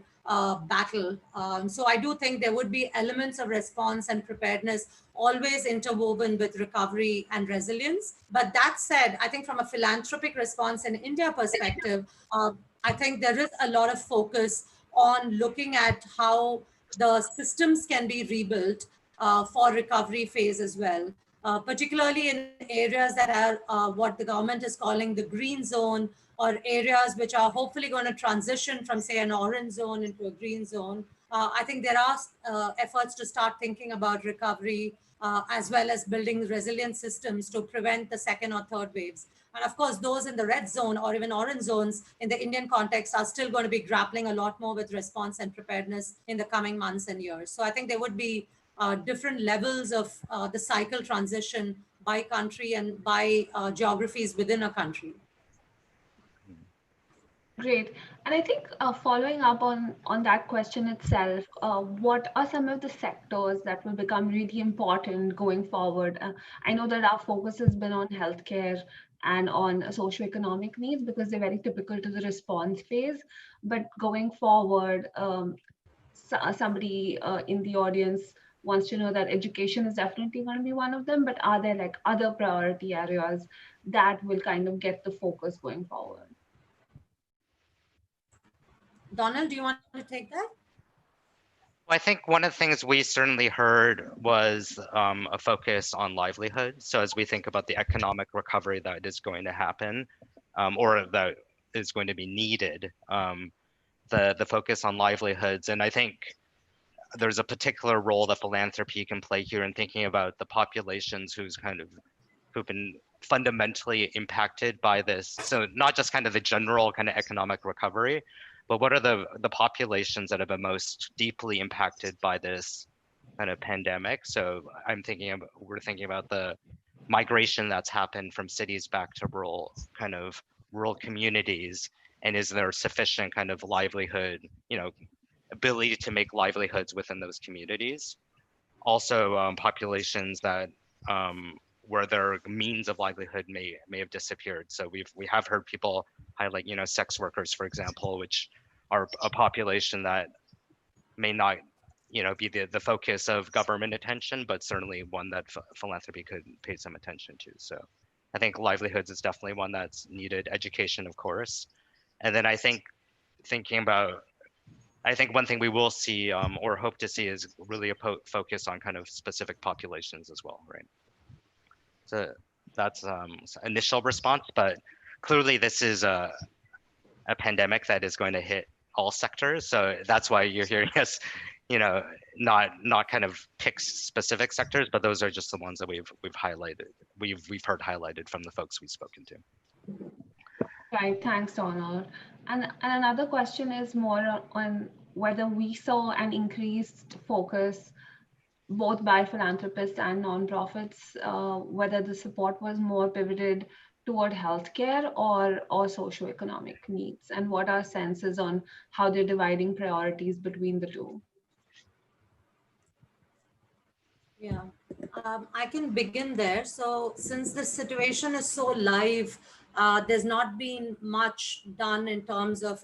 battle. So I do think there would be elements of response and preparedness always interwoven with recovery and resilience. But that said, I think from a philanthropic response in India perspective, I think there is a lot of focus on looking at how the systems can be rebuilt for recovery phase as well, particularly in areas that are what the government is calling the green zone, or areas which are hopefully going to transition from, say, an orange zone into a green zone. I think there are efforts to start thinking about recovery as well as building resilient systems to prevent the second or third waves. And of course, those in the red zone or even orange zones in the Indian context are still going to be grappling a lot more with response and preparedness in the coming months and years. So I think there would be different levels of the cycle transition by country and by geographies within a country. Great. And I think following up on that question itself, what are some of the sectors that will become really important going forward? I know that our focus has been on healthcare and on socioeconomic needs because they're very typical to the response phase. But going forward, somebody in the audience wants to know that education is definitely going to be one of them, but are there like other priority areas that will kind of get the focus going forward? Donald, do you want to take that? I think one of the things we certainly heard was a focus on livelihood. So as we think about the economic recovery that is going to happen, or that is going to be needed, the focus on livelihoods. And I think there's a particular role that philanthropy can play here in thinking about the populations who've been fundamentally impacted by this. So not just kind of the general kind of economic recovery, but what are the populations that have been most deeply impacted by this kind of pandemic? So we're thinking about the migration that's happened from cities back to rural communities, and is there sufficient kind of livelihood, ability to make livelihoods within those communities? Also, populations that where their means of livelihood may have disappeared. So we have heard people highlight, sex workers, for example, which are a population that may not, be the focus of government attention, but certainly one that philanthropy could pay some attention to. So I think livelihoods is definitely one that's needed. Education, of course. And then I think one thing we will see or hope to see is really a focus on kind of specific populations as well, right? So that's initial response, but clearly this is a pandemic that is going to hit all sectors. So that's why you're hearing us, not kind of pick specific sectors, but those are just the ones that we've highlighted. We've heard highlighted from the folks we've spoken to. Right, thanks, Donald. And another question is more on whether we saw an increased focus both by philanthropists and nonprofits, whether the support was more pivoted toward healthcare or socioeconomic needs, and what our sense is on how they're dividing priorities between the two. Yeah, I can begin there. So since the situation is so live, there's not been much done in terms of,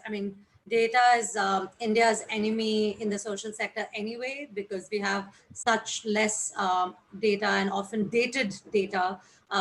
data is India's enemy in the social sector anyway, because we have such less data and often dated data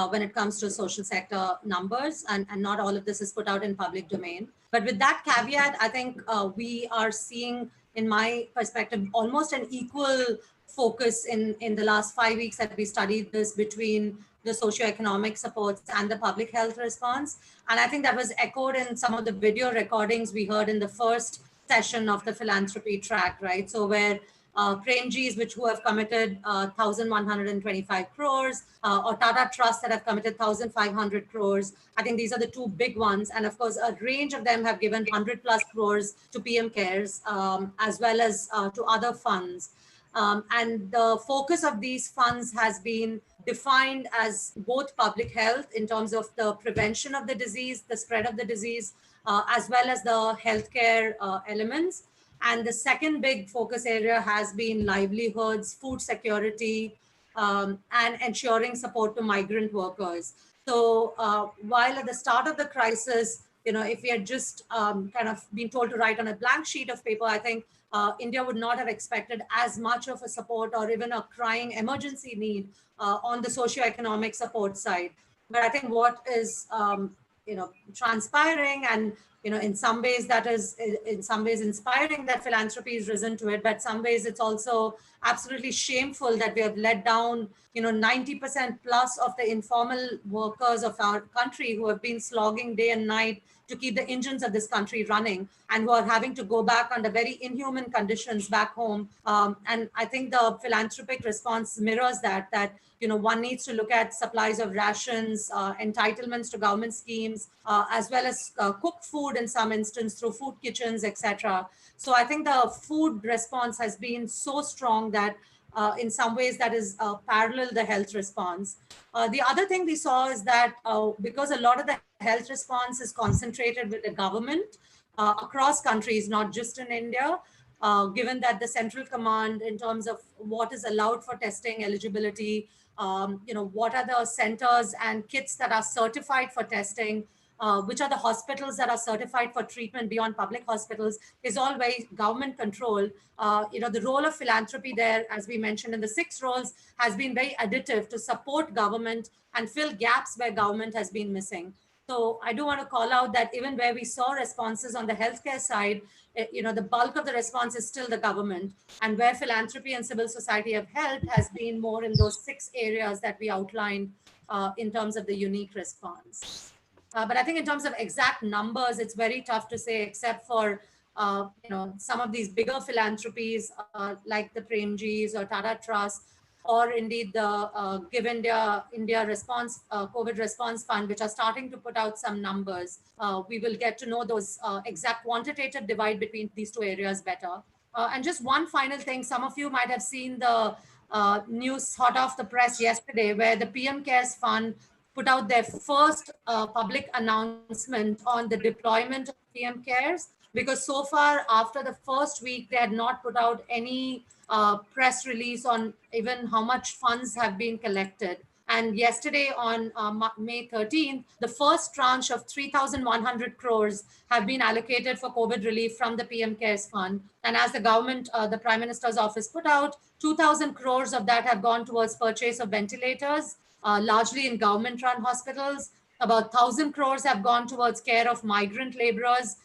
when it comes to social sector numbers, and not all of this is put out in public domain. But with that caveat, I think we are seeing, in my perspective, almost an equal focus in the last 5 weeks that we studied this between the socioeconomic supports and the public health response. And I think that was echoed in some of the video recordings we heard in the first session of the philanthropy track, right? So where Premjis, who have committed 1,125 crores, or Tata Trust that have committed 1,500 crores. I think these are the two big ones. And of course, a range of them have given 100 plus crores to PM Cares, as well as to other funds. And the focus of these funds has been defined as both public health in terms of the prevention of the disease, the spread of the disease, as well as the healthcare elements. And the second big focus area has been livelihoods, food security, and ensuring support to migrant workers. So while at the start of the crisis, if we had just kind of been told to write on a blank sheet of paper, I think India would not have expected as much of a support or even a crying emergency need on the socioeconomic support side. But I think what is transpiring, and in some ways that is in some ways inspiring, that philanthropy has risen to it, but some ways it's also absolutely shameful that we have let down 90% plus of the informal workers of our country who have been slogging day and night to keep the engines of this country running, and who are having to go back under very inhuman conditions back home. And I think the philanthropic response mirrors that one needs to look at supplies of rations, entitlements to government schemes, as well as cooked food in some instance through food kitchens, etc. So I think the food response has been so strong that in some ways that is parallel the health response. The other thing we saw is that because a lot of the health response is concentrated with the government across countries, not just in India, given that the central command in terms of what is allowed for testing eligibility, what are the centers and kits that are certified for testing, which are the hospitals that are certified for treatment beyond public hospitals, is all very government controlled. The role of philanthropy there, as we mentioned in the 6 roles, has been very additive to support government and fill gaps where government has been missing. So I do want to call out that even where we saw responses on the healthcare side, the bulk of the response is still the government. And where philanthropy and civil society have helped has been more in those 6 areas that we outlined in terms of the unique response. But I think in terms of exact numbers, it's very tough to say, except for some of these bigger philanthropies like the Premjis or Tata Trust, or indeed the Give India Response, COVID Response Fund, which are starting to put out some numbers. We will get to know those exact quantitative divide between these 2 areas better. And just one final thing, some of you might have seen the news hot off the press yesterday, where the PM Cares Fund put out their first public announcement on the deployment of PM Cares, because so far after the first week, they had not put out any press release on even how much funds have been collected. And yesterday on May 13th, the first tranche of 3,100 crores have been allocated for COVID relief from the PM Cares Fund. And as the government, the Prime Minister's office put out, 2,000 crores of that have gone towards purchase of ventilators, largely in government-run hospitals. About 1,000 crores have gone towards care of migrant laborers,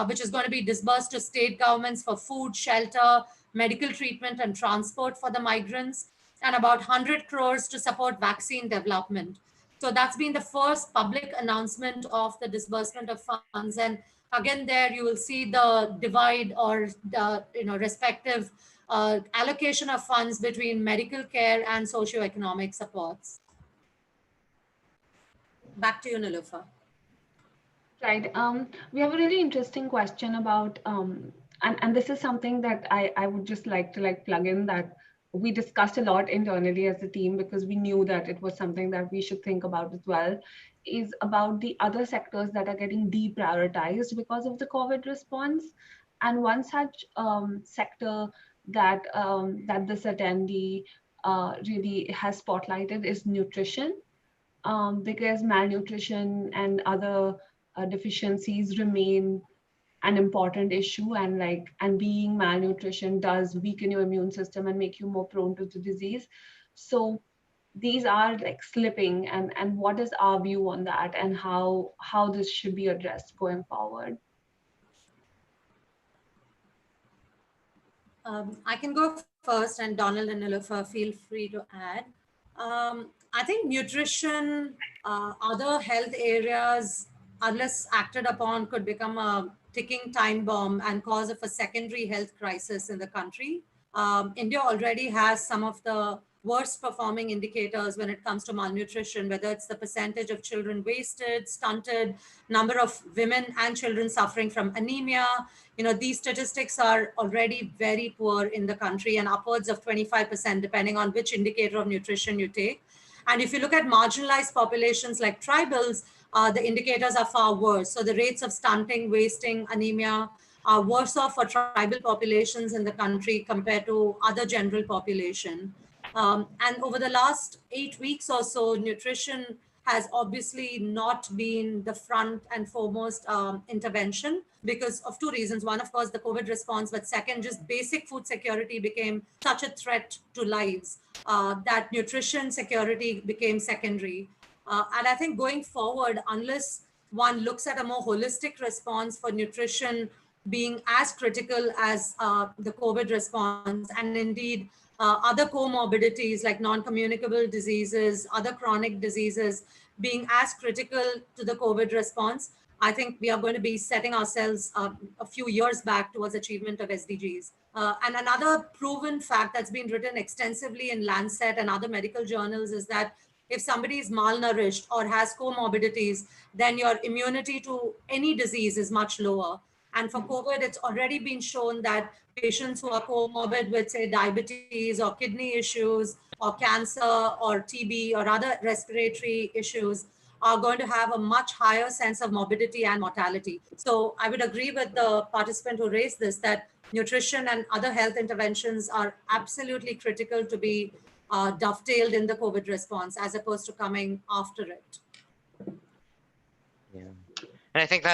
which is going to be disbursed to state governments for food, shelter, medical treatment, and transport for the migrants, and about 100 crores to support vaccine development. So that's been the first public announcement of the disbursement of funds. And again, there you will see the divide or the respective allocation of funds between medical care and socioeconomic supports. Back to you, Nilufer. Right. We have a really interesting question about, and this is something that I would just like to plug in, that we discussed a lot internally as a team, because we knew that it was something that we should think about as well, is about the other sectors that are getting deprioritized because of the COVID response. And one such sector that this attendee really has spotlighted is nutrition, because malnutrition and other deficiencies remain an important issue, and being malnutrition does weaken your immune system and make you more prone to the disease. So these are slipping, and what is our view on that, and how this should be addressed going forward? I can go first, and Donald and Nilufer, feel free to add. I think nutrition, other health areas, unless acted upon, could become a ticking time bomb and cause of a secondary health crisis in the country. India already has some of the worst performing indicators when it comes to malnutrition, whether it's the percentage of children wasted, stunted, number of women and children suffering from anemia. These statistics are already very poor in the country, and upwards of 25%, depending on which indicator of nutrition you take. And if you look at marginalized populations like tribals, the indicators are far worse. So the rates of stunting, wasting, anemia are worse off for tribal populations in the country compared to other general population. And over the last 8 weeks or so, nutrition has obviously not been the front and foremost intervention because of two reasons. One, of course, the COVID response, but second, just basic food security became such a threat to lives that nutrition security became secondary. And I think going forward, unless one looks at a more holistic response for nutrition being as critical as the COVID response, and indeed other comorbidities like non-communicable diseases, other chronic diseases being as critical to the COVID response, I think we are going to be setting ourselves a few years back towards achievement of SDGs. And another proven fact that's been written extensively in Lancet and other medical journals is that if somebody is malnourished or has comorbidities, then your immunity to any disease is much lower. And for COVID, it's already been shown that patients who are comorbid with, say, diabetes or kidney issues or cancer or TB or other respiratory issues are going to have a much higher sense of morbidity and mortality. So I would agree with the participant who raised this, that nutrition and other health interventions are absolutely critical to be dovetailed in the COVID response as opposed to coming after it. Yeah. And I think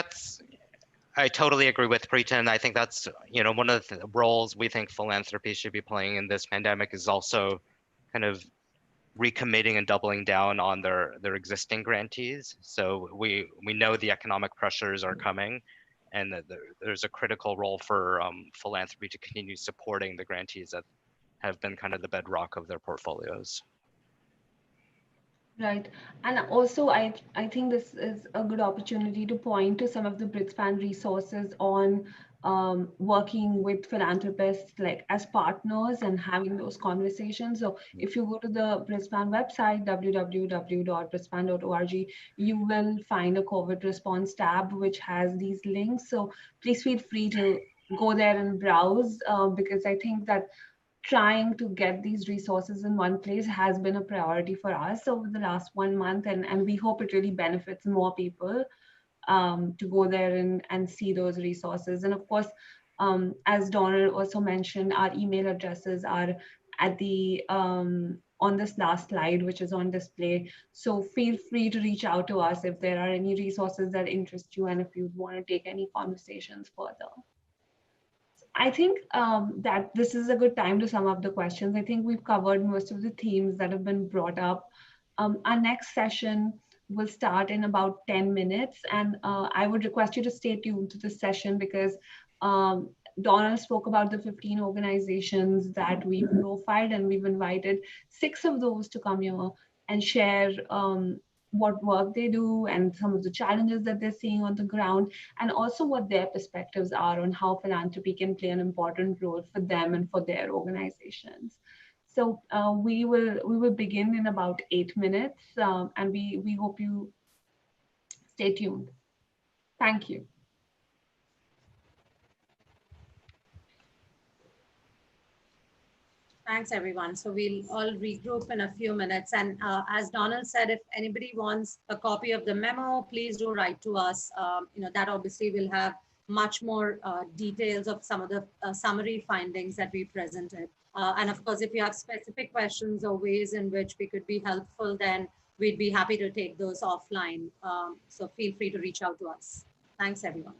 I totally agree with Preeta, and I think that's, one of the roles we think philanthropy should be playing in this pandemic is also kind of recommitting and doubling down on their existing grantees. So we know the economic pressures are coming, and that there's a critical role for philanthropy to continue supporting the grantees that have been kind of the bedrock of their portfolios. Right. And also, I think this is a good opportunity to point to some of the Bridgespan resources on working with philanthropists like as partners and having those conversations. So if you go to the Bridgespan website, www.bridgespan.org, you will find a COVID response tab, which has these links. So please feel free to go there and browse because I think that trying to get these resources in one place has been a priority for us over the last 1 month, and we hope it really benefits more people to go there and see those resources. And of course, as Donald also mentioned, our email addresses are at the on this last slide, which is on display. So feel free to reach out to us if there are any resources that interest you and if you want to take any conversations further. I think that this is a good time to sum up the questions. I think we've covered most of the themes that have been brought up. Our next session will start in about 10 minutes. And I would request you to stay tuned to this session because Donald spoke about the 15 organizations that we've profiled, and we've invited 6 of those to come here and share what work they do and some of the challenges that they're seeing on the ground, and also what their perspectives are on how philanthropy can play an important role for them and for their organizations. So we will begin in about 8 minutes, and we hope you stay tuned. Thank you. Thanks, everyone. So we'll all regroup in a few minutes. And as Donald said, if anybody wants a copy of the memo, please do write to us. That obviously will have much more details of some of the summary findings that we presented. And of course, if you have specific questions or ways in which we could be helpful, then we'd be happy to take those offline. So feel free to reach out to us. Thanks, everyone.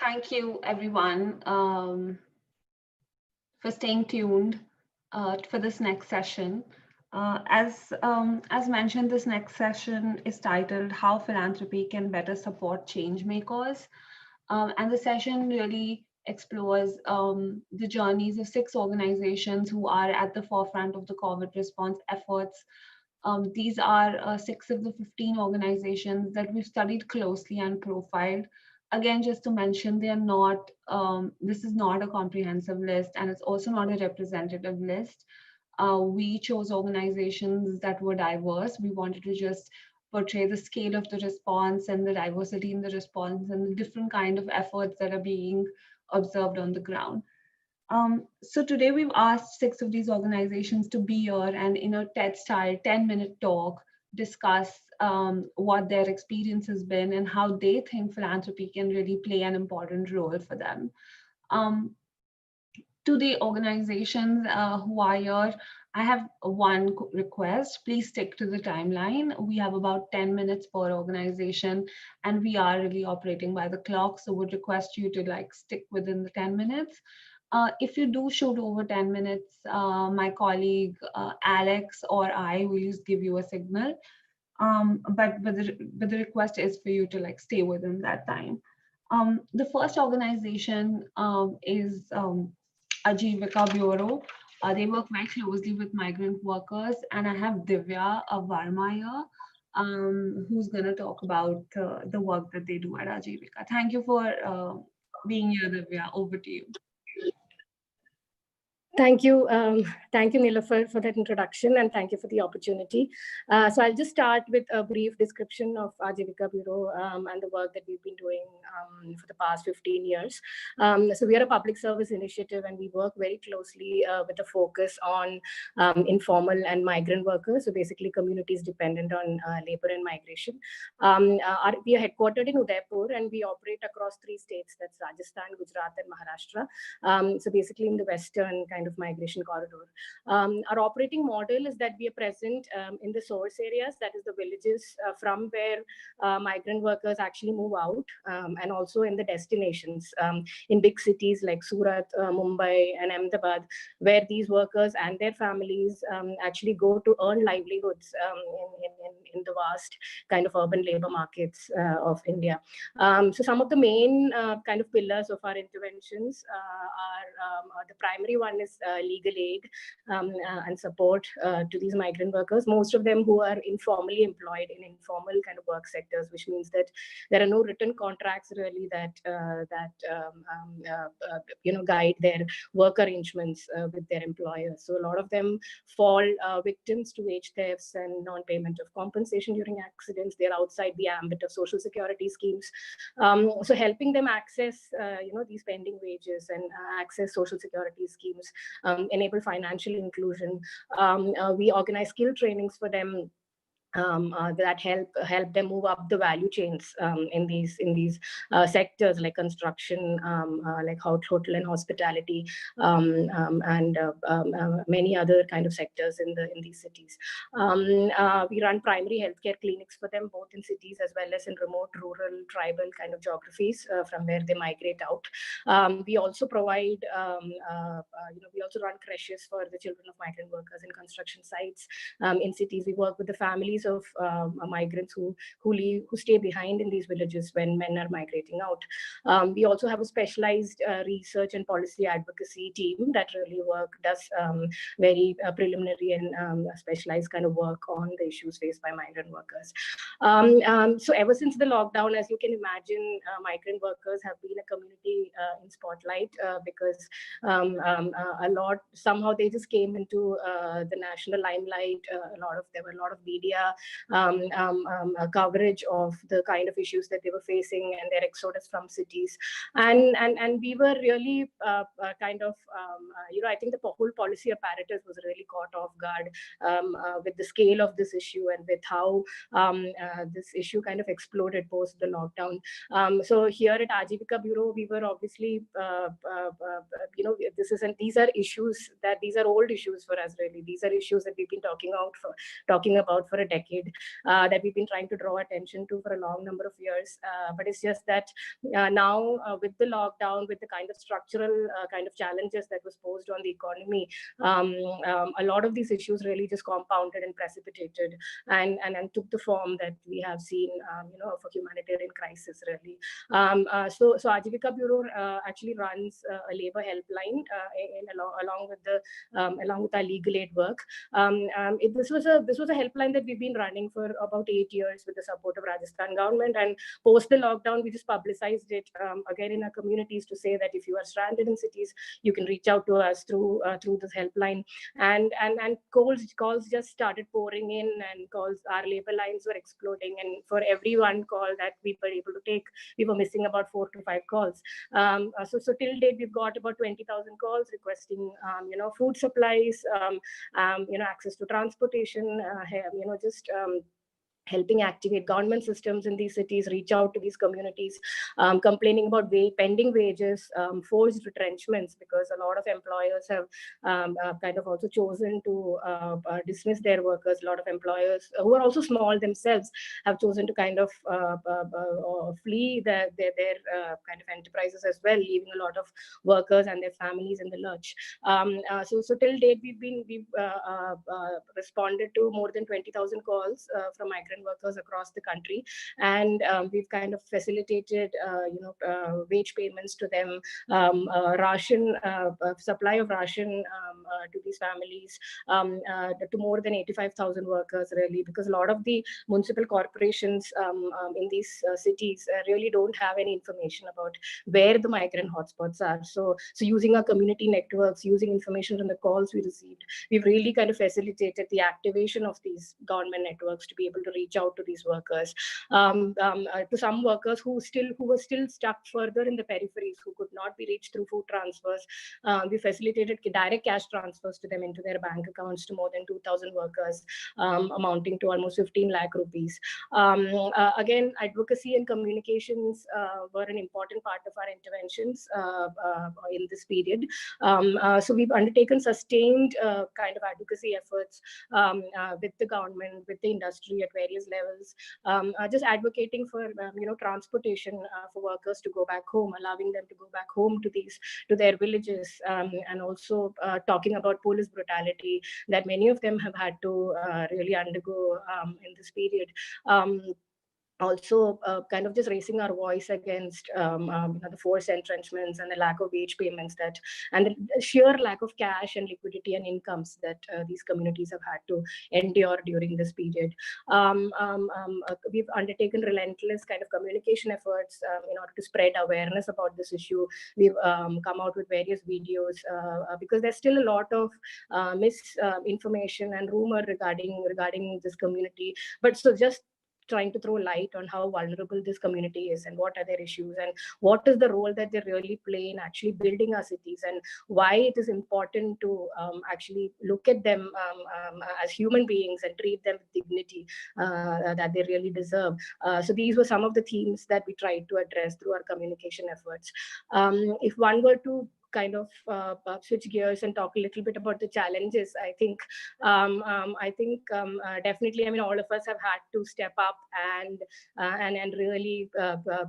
thank you, everyone, for staying tuned for this next session. As mentioned, this next session is titled How Philanthropy Can Better Support Change Makers. And the session really explores the journeys of 6 organizations who are at the forefront of the COVID response efforts. These are 6 of the 15 organizations that we've studied closely and profiled. Again, just to mention, they are not, this is not a comprehensive list, and it's also not a representative list. We chose organizations that were diverse. We wanted to just portray the scale of the response and the diversity in the response and the different kind of efforts that are being observed on the ground. So today we've asked 6 of these organizations to be here and in a TED-style 10-minute talk, discuss what their experience has been and how they think philanthropy can really play an important role for them. To the organizations who are here, I have one request. Please stick to the timeline. We have about 10 minutes per organization, and we are really operating by the clock. So would request you to stick within the 10 minutes. If you do shoot over 10 minutes, my colleague Alex or I will just give you a signal. But the request is for you to stay within that time. The first organization is Ajivika Bureau. They work very closely with migrant workers, and I have Divya Varma here, who's going to talk about the work that they do at Ajivika. Thank you for being here, Divya. Over to you. Thank you, Nilofer, for that introduction, and thank you for the opportunity. So I'll just start with a brief description of Ajivika Bureau and the work that we've been doing for the past 15 years. So we are a public service initiative, and we work very closely with a focus on informal and migrant workers, so basically communities dependent on labor and migration. We are headquartered in Udaipur, and we operate across 3 states, that's Rajasthan, Gujarat, and Maharashtra. So basically in the western kind of migration corridor. Our operating model is that we are present in the source areas, that is the villages from where migrant workers actually move out, and also in the destinations in big cities like Surat, Mumbai, and Ahmedabad, where these workers and their families actually go to earn livelihoods in the vast kind of urban labor markets of India. So some of the main kind of pillars of our interventions are the primary one is legal aid and support to these migrant workers, most of them who are informally employed in informal kind of work sectors, which means that there are no written contracts really that guide their work arrangements with their employers. So a lot of them fall victims to wage thefts and non-payment of compensation during accidents. They're outside the ambit of social security schemes. So helping them access these pending wages and access social security schemes, enable financial inclusion. We organize skill trainings for them that help them move up the value chains in these sectors like construction, like hotel and hospitality, and many other kind of sectors in these cities. We run primary healthcare clinics for them, both in cities as well as in remote, rural, tribal kind of geographies from where they migrate out. We also provide, we also run creches for the children of migrant workers in construction sites. In cities, we work with the families of migrants who stay behind in these villages when men are migrating out. We also have a specialized research and policy advocacy team that really does very preliminary and specialized kind of work on the issues faced by migrant workers. So ever since the lockdown, as you can imagine, migrant workers have been a community in spotlight because somehow they just came into the national limelight. There were a lot of media coverage of the kind of issues that they were facing and their exodus from cities, and we were really I think the whole policy apparatus was really caught off guard with the scale of this issue and with how this issue kind of exploded post the lockdown. So here at Ajivika Bureau, we were obviously these are old issues for us really. These are issues that we've been talking about for a decade that we've been trying to draw attention to for a long number of years. But it's just that now with the lockdown, with the kind of structural kind of challenges that was posed on the economy, a lot of these issues really just compounded and precipitated and took the form that we have seen, of a humanitarian crisis, really. So Ajivika Bureau actually runs a labor helpline along with our legal aid work. This was a helpline that we've been running for about 8 years with the support of Rajasthan government, and post the lockdown, we just publicized it again in our communities to say that if you are stranded in cities, you can reach out to us through this helpline, and calls just started pouring in, and our labor lines were exploding, and for every one call that we were able to take, we were missing about 4 to 5 calls. So till date, we've got about 20,000 calls requesting, food supplies, access to transportation, just helping activate government systems in these cities, reach out to these communities, complaining about pending wages, forced retrenchments, because a lot of employers have kind of also chosen to dismiss their workers. A lot of employers who are also small themselves have chosen to kind of flee their kind of enterprises as well, leaving a lot of workers and their families in the lurch. So till date, we've responded to more than 20,000 calls from migrant workers across the country, and we've kind of facilitated wage payments to them, supply of ration to these families, to more than 85,000 workers, really, because a lot of the municipal corporations in these cities really don't have any information about where the migrant hotspots are. So using our community networks, using information from the calls we received, we've really kind of facilitated the activation of these government networks to be able to reach out to these workers, to some workers who were still stuck further in the peripheries, who could not be reached through food transfers. We facilitated direct cash transfers to them into their bank accounts to more than 2,000 workers, amounting to almost 15 lakh rupees. Again, advocacy and communications were an important part of our interventions in this period. So we've undertaken sustained kind of advocacy efforts with the government, with the industry at various levels, just advocating for transportation for workers to go back home, allowing them to go back home to their villages, and also talking about police brutality that many of them have had to really undergo in this period. Also kind of just raising our voice against the forced entrenchments and the lack of wage payments and the sheer lack of cash and liquidity and incomes that these communities have had to endure during this period. We've undertaken relentless kind of communication efforts in order to spread awareness about this issue. We've come out with various videos because there's still a lot of misinformation and rumor regarding this community. But so just trying to throw light on how vulnerable this community is and what are their issues and what is the role that they really play in actually building our cities, and why it is important to actually look at them as human beings and treat them with dignity that they really deserve. So these were some of the themes that we tried to address through our communication efforts. If one were to kind of switch gears and talk a little bit about the challenges, I think definitely, I mean, all of us have had to step up and really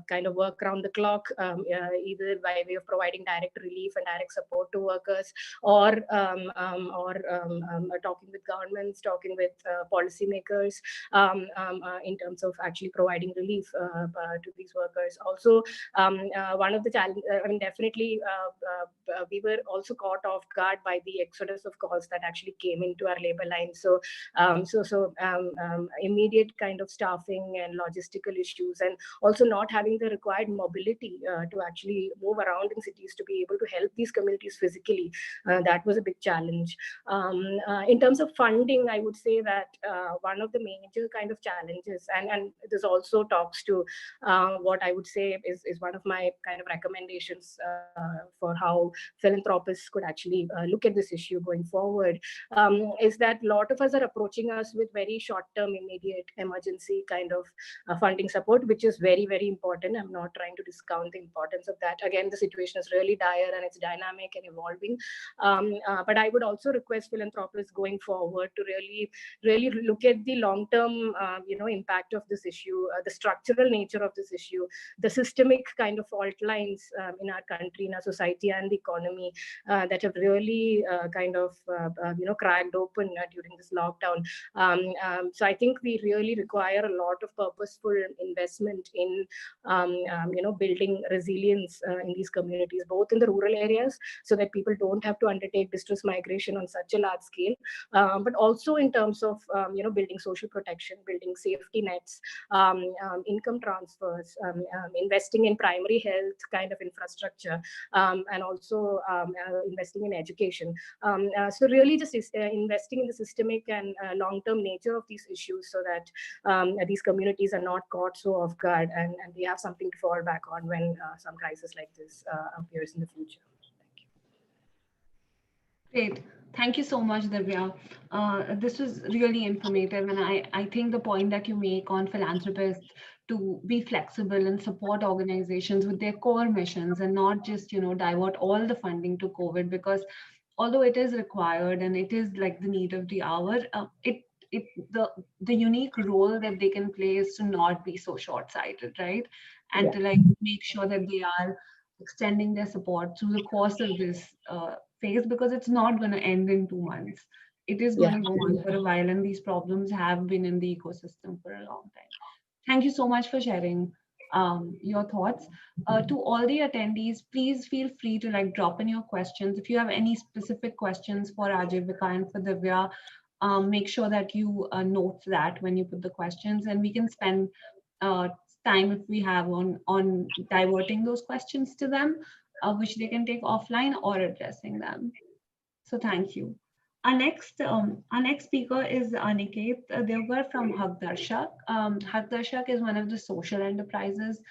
kind of work around the clock, either by way of providing direct relief and direct support to workers, or talking with governments, talking with policymakers in terms of actually providing relief to these workers. Also, one of the challenges, I mean, definitely we were also caught off guard by the exodus of calls that actually came into our labor line. So immediate kind of staffing and logistical issues, and also not having the required mobility to actually move around in cities to be able to help these communities physically. That was a big challenge. In terms of funding, I would say that one of the major kind of challenges, and this also talks to what I would say is one of my kind of recommendations for how how philanthropists could actually look at this issue going forward, is that a lot of us are approaching us with very short-term, immediate, emergency kind of funding support, which is very, very important. I'm not trying to discount the importance of that. Again, the situation is really dire and it's dynamic and evolving. But I would also request philanthropists going forward to really look at the long-term, impact of this issue, the structural nature of this issue, the systemic kind of fault lines in our country, in our society and the economy that have really cracked open during this lockdown. So I think we really require a lot of purposeful investment in, building resilience in these communities, both in the rural areas, so that people don't have to undertake distress migration on such a large scale, but also in terms of, building social protection, building safety nets, income transfers, investing in primary health kind of infrastructure, and also investing in education. So really just investing in the systemic and long-term nature of these issues, so that these communities are not caught so off guard, and they have something to fall back on when some crisis like this appears in the future. Great. Thank you so much, Divya. This was really informative. And I think the point that you make on philanthropists to be flexible and support organizations with their core missions and not just, divert all the funding to COVID, because although it is required and it is like the need of the hour, the unique role that they can play is to not be so short-sighted, right? And to make sure that they are extending their support through the course of this phase, because it's not going to end in 2 months. It is going to go on for a while, and these problems have been in the ecosystem for a long time. Thank you so much for sharing your thoughts. To all the attendees, please feel free to drop in your questions. If you have any specific questions for Ajivika and for Divya, make sure that you note that when you put the questions, and we can spend time if we have on diverting those questions to them, which they can take offline, or addressing them. So thank you. Our next speaker is Aniket Devgar from Haq Darshak. Haq Darshak is one of the social enterprises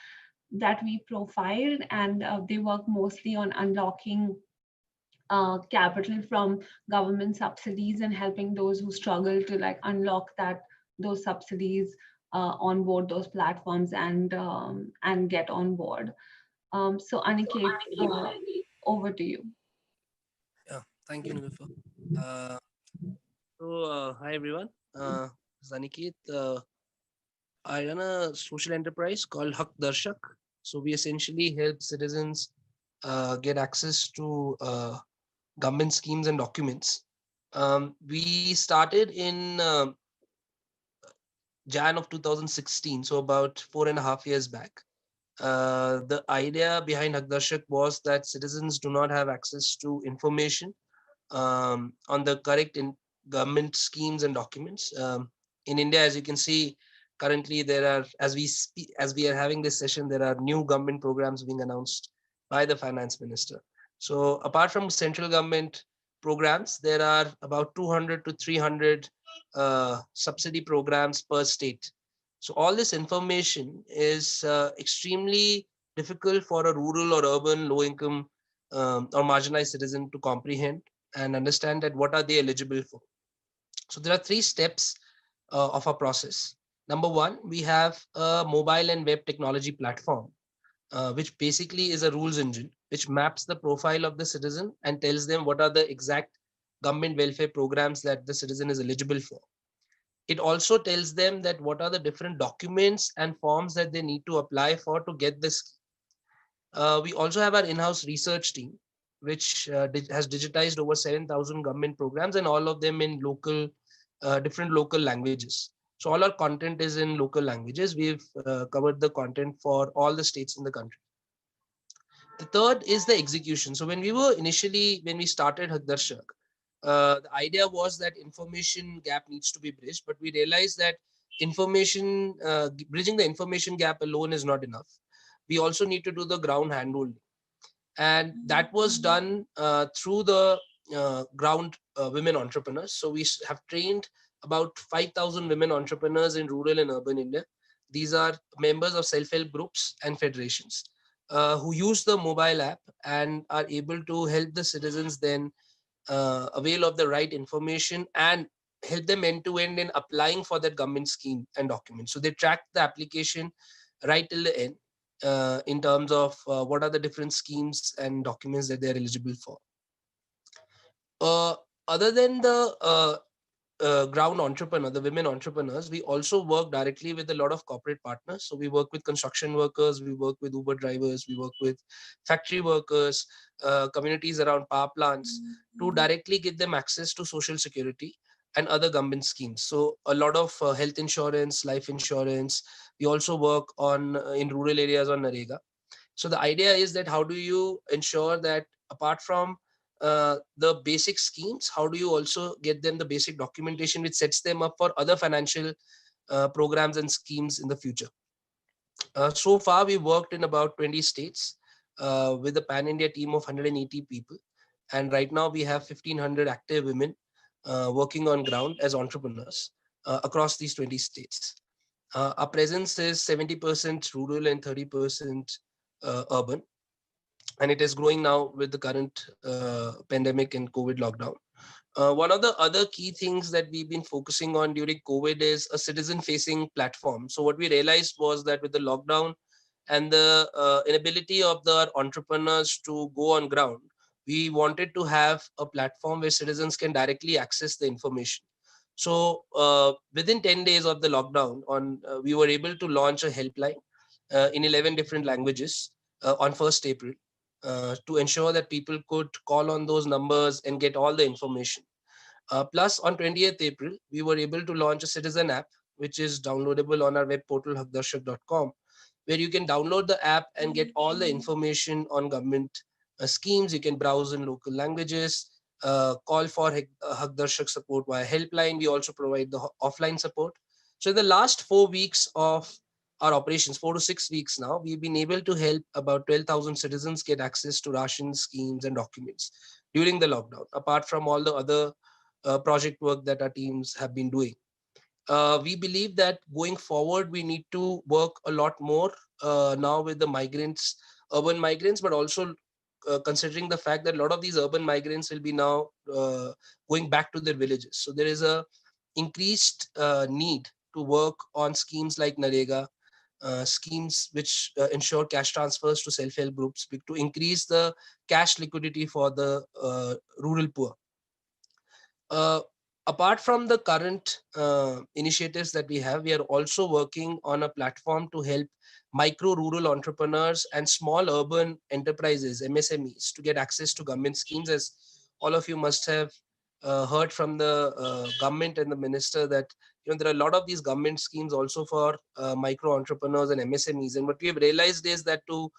that we profiled, and they work mostly on unlocking capital from government subsidies and helping those who struggle to unlock those subsidies, onboard those platforms, and get on board. So Aniket, over to you. Yeah, thank you, Nilufer. Hi everyone. This is Aniket. I run a social enterprise called Haq Darshak. So we essentially help citizens get access to government schemes and documents. We started in Jan of 2016, so about 4.5 years back. The idea behind Haq Darshak was that citizens do not have access to information on the correct government schemes and documents. In India, as you can see, currently there are, as we are having this session, there are new government programs being announced by the finance minister. So apart from central government programs, there are about 200 to 300 subsidy programs per state. So all this information is extremely difficult for a rural or urban, low-income or marginalized citizen to comprehend and understand that what are they eligible for. So there are 3 steps of our process. Number 1, we have a mobile and web technology platform, which basically is a rules engine, which maps the profile of the citizen and tells them what are the exact government welfare programs that the citizen is eligible for. It also tells them that what are the different documents and forms that they need to apply for to get this. We also have our in-house research team, which has digitized over 7,000 government programs, and all of them in different local languages. So all our content is in local languages. We've covered the content for all the states in the country. The third is the execution. So when we started Haq Darshak, the idea was that information gap needs to be bridged, but we realized that bridging the information gap alone is not enough. We also need to do the ground handholding, and that was done through the ground women entrepreneurs. So we have trained about 5,000 women entrepreneurs in rural and urban India. These are members of self-help groups and federations. who use the mobile app and are able to help the citizens then avail of the right information and help them end to end in applying for that government scheme and documents. So they track the application right till the end in terms of what are the different schemes and documents that they are eligible for. Uh, Other than the ground entrepreneur, the women entrepreneurs, we also work directly with a lot of corporate partners. So we work with construction workers, we work with Uber drivers, we work with factory workers, communities around power plants to directly get them access to social security and other government schemes. So a lot of health insurance, life insurance. We also work on in rural areas on Narega. So the idea is that how do you ensure that apart from the basic schemes, how do you also get them the basic documentation which sets them up for other financial programs and schemes in the future. So far, we worked in about 20 states with a pan-India team of 180 people. And right now we have 1,500 active women working on ground as entrepreneurs across these 20 states. Our presence is 70% rural and 30% urban, and it is growing now with the current pandemic and COVID lockdown. One of the other key things that we've been focusing on during COVID is a citizen-facing platform. So what we realized was that with the lockdown and the inability of the entrepreneurs to go on ground, we wanted to have a platform where citizens can directly access the information. So within 10 days of the lockdown, we were able to launch a helpline in 11 different languages on 1st April to ensure that people could call on those numbers and get all the information. Plus, on 20th April, we were able to launch a citizen app, which is downloadable on our web portal, haqdarshak.com, where you can download the app and get all the information on government schemes. You can browse in local languages, call for Haqdarshak support via helpline. We also provide the offline support. So in the last 4 weeks of our operations, 4 to 6 weeks now, we've been able to help about 12,000 citizens get access to ration schemes and documents during the lockdown, apart from all the other project work that our teams have been doing. We believe that going forward, we need to work a lot more now with the migrants, urban migrants, but also considering the fact that a lot of these urban migrants will be now going back to their villages. So there is a increased need to work on schemes like Narega, schemes which ensure cash transfers to self-help groups to increase the cash liquidity for the rural poor. Uh, Apart from the current initiatives that we are also working on a platform to help micro rural entrepreneurs and small urban enterprises, MSMEs, to get access to government schemes. As all of you must have heard from the government and the minister that there are a lot of these government schemes also for micro entrepreneurs and MSMEs. And what we have realized is that to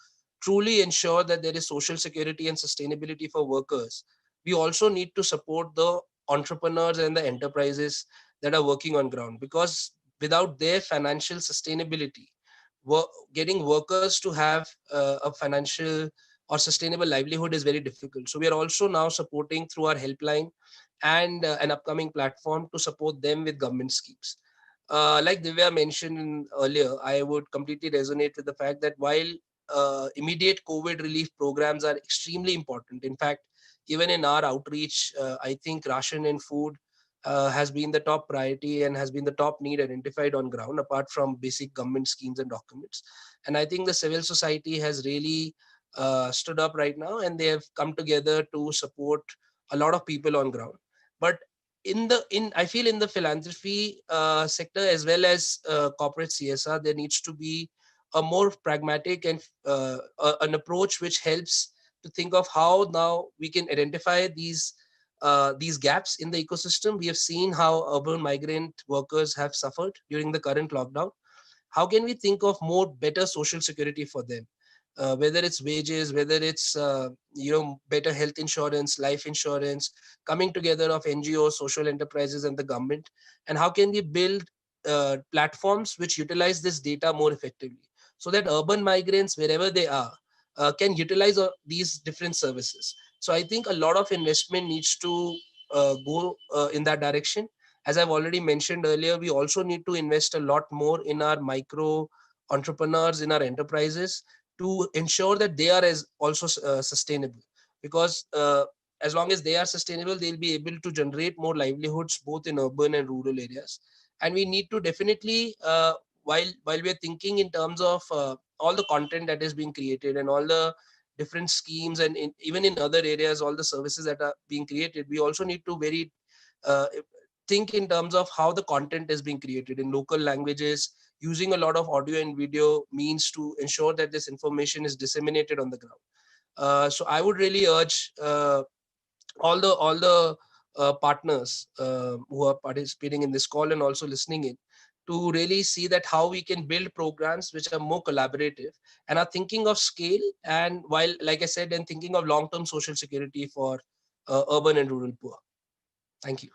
truly ensure that there is social security and sustainability for workers, we also need to support the entrepreneurs and the enterprises that are working on ground, because without their financial sustainability, getting workers to have a financial or sustainable livelihood is very difficult. So we are also now supporting through our helpline and an upcoming platform to support them with government schemes. Like Divya mentioned earlier, I would completely resonate with the fact that while immediate COVID relief programs are extremely important, in fact, even in our outreach, I think ration and food has been the top priority and has been the top need identified on ground, apart from basic government schemes and documents. And I think the civil society has really stood up right now, and they have come together to support a lot of people on ground. But I feel in the philanthropy sector as well as corporate CSR, there needs to be a more pragmatic and an approach which helps to think of how now we can identify these gaps in the ecosystem. We have seen how urban migrant workers have suffered during the current lockdown. How can we think of more better social security for them? Whether it's wages, whether it's better health insurance, life insurance, coming together of NGOs, social enterprises, and the government, and how can we build platforms which utilize this data more effectively, so that urban migrants, wherever they are, can utilize these different services. So I think a lot of investment needs to go in that direction. As I've already mentioned earlier, we also need to invest a lot more in our micro entrepreneurs, in our enterprises, to ensure that they are also sustainable, because as long as they are sustainable, they'll be able to generate more livelihoods both in urban and rural areas. And we need to definitely, while we are thinking in terms of all the content that is being created and all the different schemes, and even in other areas, all the services that are being created, we also need to very think in terms of how the content is being created in local languages, using a lot of audio and video means to ensure that this information is disseminated on the ground. So I would really urge all the partners who are participating in this call and also listening in, to really see that how we can build programs which are more collaborative and are thinking of scale, and while, like I said, and thinking of long-term social security for urban and rural poor. Thank you.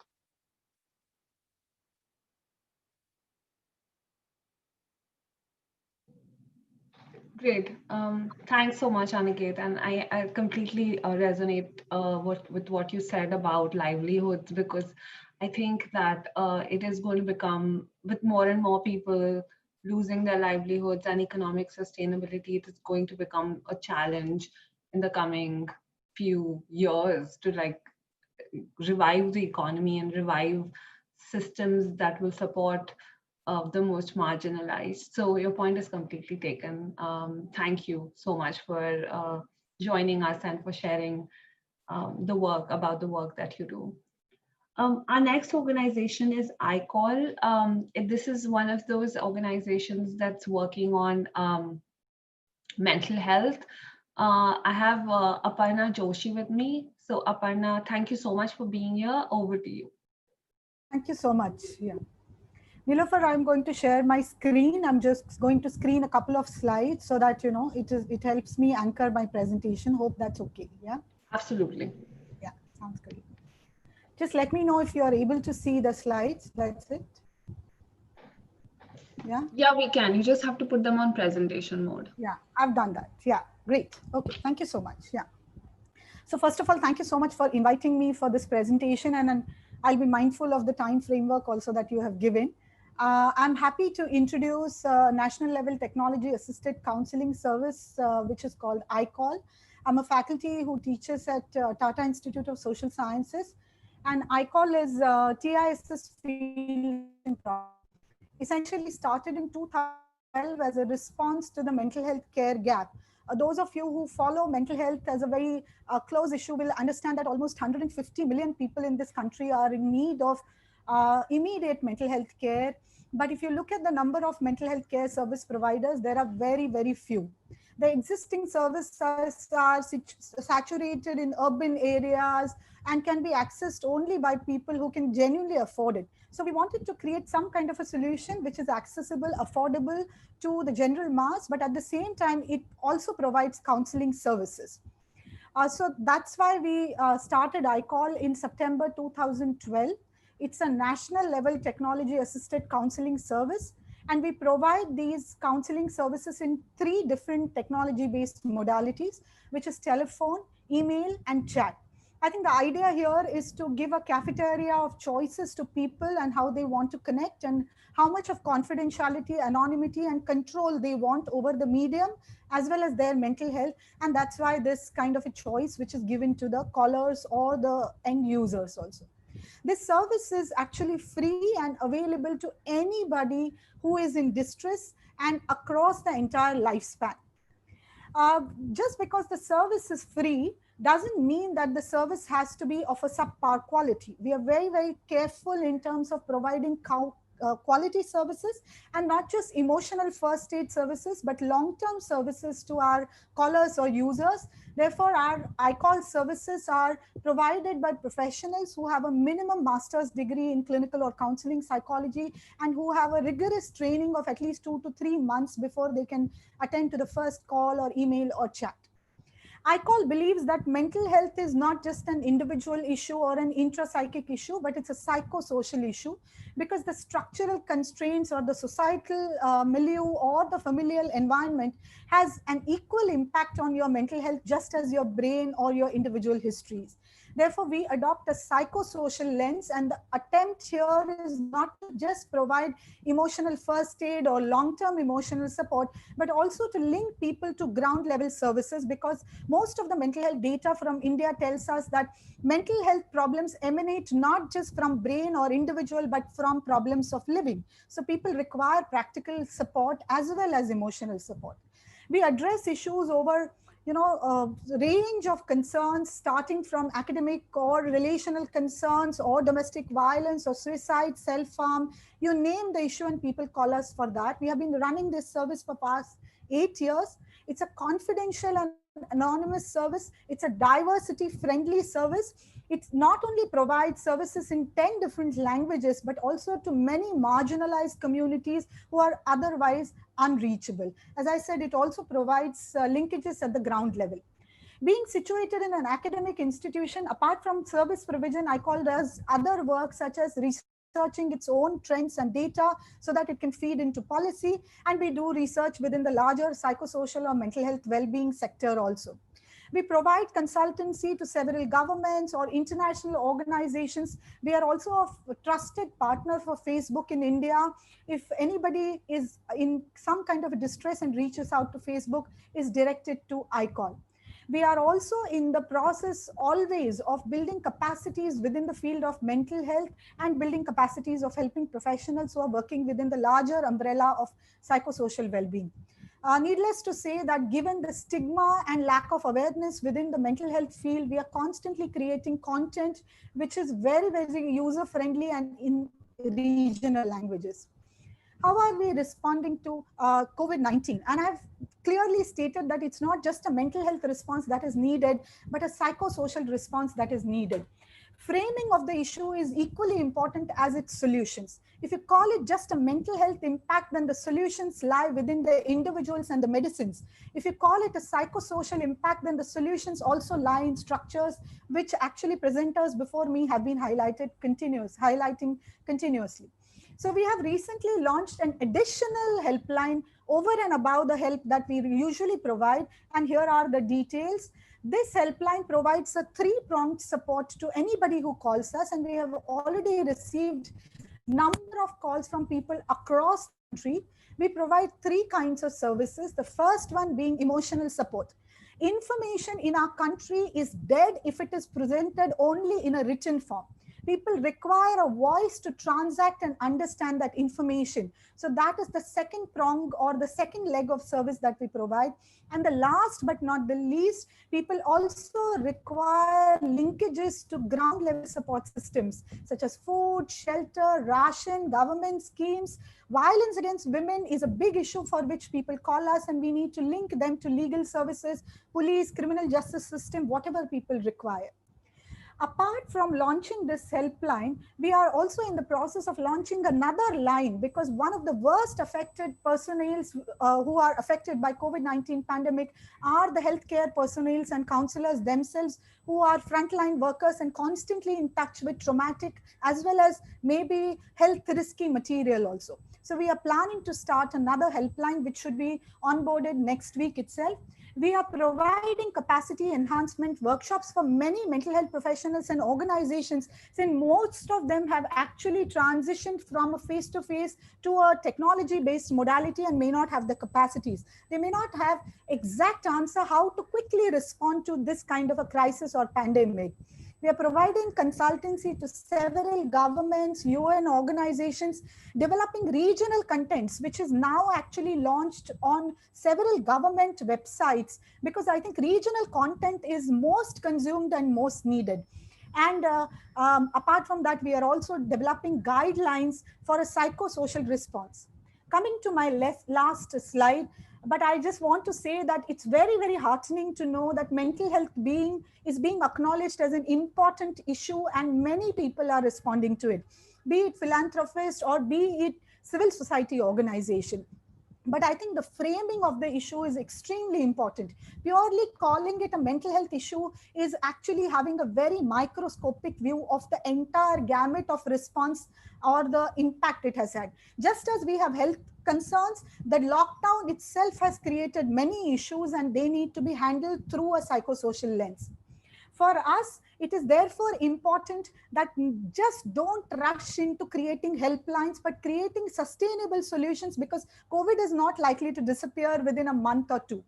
Great. Thanks so much, Aniket. And I completely resonate with what you said about livelihoods, because I think that it is going to become, with more and more people losing their livelihoods and economic sustainability, it is going to become a challenge in the coming few years to like revive the economy and revive systems that will support the most marginalized. So your point is completely taken. Thank you so much for joining us and for sharing the work that you do. Our next organization is iCall. This is one of those organizations that's working on mental health. I have Aparna Joshi with me. So Aparna, thank you so much for being here. Over to you. Thank you so much. Yeah. Nilofer, I'm going to share my screen. I'm just going to screen a couple of slides so that, it helps me anchor my presentation. Hope that's okay. Yeah. Absolutely. Yeah, sounds good. Just let me know if you are able to see the slides. That's it. Yeah. Yeah, we can. You just have to put them on presentation mode. Yeah, I've done that. Yeah, great. Okay, thank you so much. Yeah. So first of all, thank you so much for inviting me for this presentation, and I'll be mindful of the time framework also that you have given. I'm happy to introduce national level technology assisted counseling service, which is called iCall. I'm a faculty who teaches at Tata Institute of Social Sciences, and iCall is TISS field essentially started in 2012 as a response to the mental health care gap. Those of you who follow mental health as a very close issue will understand that almost 150 million people in this country are in need of immediate mental health care. But if you look at the number of mental health care service providers, there are very, very few. The existing services are saturated in urban areas and can be accessed only by people who can genuinely afford it. So we wanted to create some kind of a solution which is accessible, affordable to the general mass, but at the same time, it also provides counseling services. So that's why we started iCall in September 2012. It's a national level technology assisted counseling service. And we provide these counseling services in 3 different technology-based modalities, which is telephone, email, and chat. I think the idea here is to give a cafeteria of choices to people and how they want to connect and how much of confidentiality, anonymity, and control they want over the medium, as well as their mental health. And that's why this kind of a choice, which is given to the callers or the end users also. This service is actually free and available to anybody who is in distress and across the entire lifespan. Just because the service is free doesn't mean that the service has to be of a subpar quality. We are very, very careful in terms of providing quality services, and not just emotional first aid services, but long-term services to our callers or users. Therefore, our iCall services are provided by professionals who have a minimum master's degree in clinical or counseling psychology and who have a rigorous training of at least 2 to 3 months before they can attend to the first call or email or chat. iCall believes that mental health is not just an individual issue or an intrapsychic issue, but it's a psychosocial issue, because the structural constraints or the societal milieu or the familial environment has an equal impact on your mental health, just as your brain or your individual histories. Therefore, we adopt a psychosocial lens, and the attempt here is not to just provide emotional first aid or long-term emotional support, but also to link people to ground level services, because most of the mental health data from India tells us that mental health problems emanate not just from brain or individual, but from problems of living. So people require practical support as well as emotional support. We address issues over range of concerns, starting from academic or relational concerns or domestic violence or suicide, self-harm, you name the issue and people call us for that. We have been running this service for past 8 years. It's a confidential and anonymous service. It's a diversity friendly service. It not only provides services in 10 different languages, but also to many marginalized communities who are otherwise unreachable. As I said, it also provides linkages at the ground level. Being situated in an academic institution, apart from service provision, I call does other work such as researching its own trends and data so that it can feed into policy. And we do research within the larger psychosocial or mental health well-being sector also. We provide consultancy to several governments or international organizations. We are also a trusted partner for Facebook in India. If anybody is in some kind of a distress and reaches out to Facebook, is directed to ICOL. We are also in the process always of building capacities within the field of mental health and building capacities of helping professionals who are working within the larger umbrella of psychosocial well-being. Needless to say that given the stigma and lack of awareness within the mental health field, we are constantly creating content which is very, very user-friendly and in regional languages. How are we responding to COVID-19? And I've clearly stated that it's not just a mental health response that is needed, but a psychosocial response that is needed. Framing of the issue is equally important as its solutions. If you call it just a mental health impact, then the solutions lie within the individuals and the medicines. If you call it a psychosocial impact, then the solutions also lie in structures which actually presenters before me have been highlighting continuously. So we have recently launched an additional helpline over and above the help that we usually provide. And here are the details. This helpline provides a three-pronged support to anybody who calls us. And we have already received number of calls from people across the country. We provide three kinds of services. The first one being emotional support. Information in our country is dead if it is presented only in a written form. People require a voice to transact and understand that information. So that is the second prong or the second leg of service that we provide. And the last but not the least, people also require linkages to ground level support systems such as food, shelter, ration, government schemes. Violence against women is a big issue for which people call us, and we need to link them to legal services, police, criminal justice system, whatever people require. Apart from launching this helpline, we are also in the process of launching another line, because one of the worst affected personnel who are affected by COVID-19 pandemic are the healthcare personnel and counselors themselves, who are frontline workers and constantly in touch with traumatic as well as maybe health risky material also. So we are planning to start another helpline which should be onboarded next week itself. We are providing capacity enhancement workshops for many mental health professionals and organizations, since most of them have actually transitioned from a face-to-face to a technology-based modality and may not have the capacities. They may not have exact answer how to quickly respond to this kind of a crisis or pandemic. We are providing consultancy to several governments, UN organizations, developing regional contents, which is now actually launched on several government websites, because I think regional content is most consumed and most needed. And apart from that, we are also developing guidelines for a psychosocial response. Coming to my last slide, but I just want to say that it's very, very heartening to know that mental health is being acknowledged as an important issue, and many people are responding to it, be it philanthropists or be it civil society organization. But I think the framing of the issue is extremely important. Purely calling it a mental health issue is actually having a very microscopic view of the entire gamut of response or the impact it has had. Just as we have health concerns, the lockdown itself has created many issues and they need to be handled through a psychosocial lens. For us, it is therefore important that just don't rush into creating helplines, but creating sustainable solutions, because COVID is not likely to disappear within a month or two.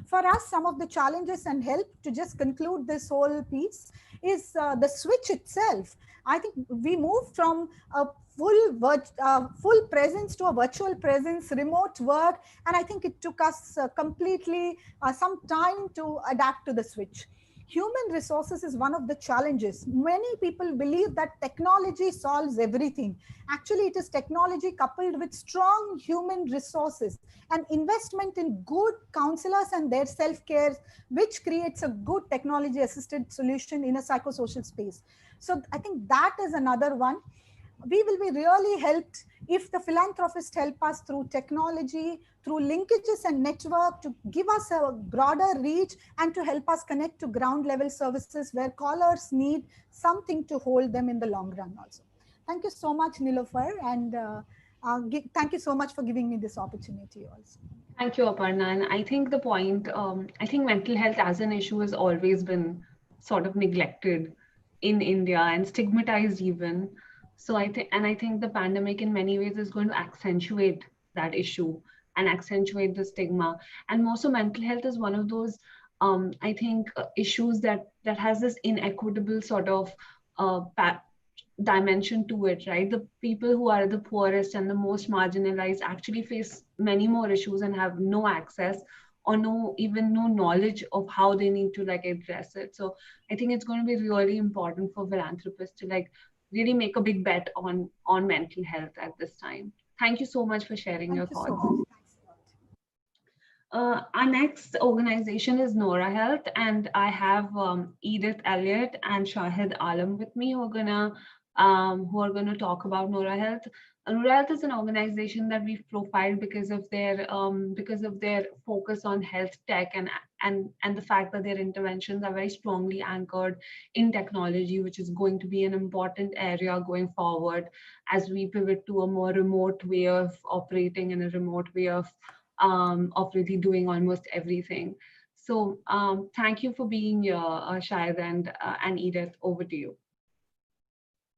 For us, some of the challenges and help to just conclude this whole piece is the switch itself. I think we moved from a full presence to a virtual presence, remote work, and I think it took us completely some time to adapt to the switch. Human resources is one of the challenges. Many people believe that technology solves everything. Actually, it is technology coupled with strong human resources and investment in good counselors and their self-care, which creates a good technology-assisted solution in a psychosocial space. So I think that is another one. We will be really helped if the philanthropists help us through technology, through linkages and network, to give us a broader reach and to help us connect to ground level services where callers need something to hold them in the long run also. Thank you so much, Nilofer, and thank you so much for giving me this opportunity also. Thank you, Aparna. And I think the point, I think mental health as an issue has always been sort of neglected in India and stigmatized even. So I think the pandemic in many ways is going to accentuate that issue and accentuate the stigma. And also mental health is one of those, I think, issues that has this inequitable sort of dimension to it, right? The people who are the poorest and the most marginalized actually face many more issues and have no access or no knowledge of how they need to like address it. So I think it's going to be really important for philanthropists to like really make a big bet on mental health at this time. Thank you so much for sharing your thoughts. Our next organization is Nora Health, and I have Edith Elliott and Shahid Alam with me who are gonna talk about Nora Health. Nora Health is an organization that we've profiled because of their focus on health tech and the fact that their interventions are very strongly anchored in technology, which is going to be an important area going forward as we pivot to a more remote way of operating and a remote way of really doing almost everything. So thank you for being here, Shahid and Edith. Over to you.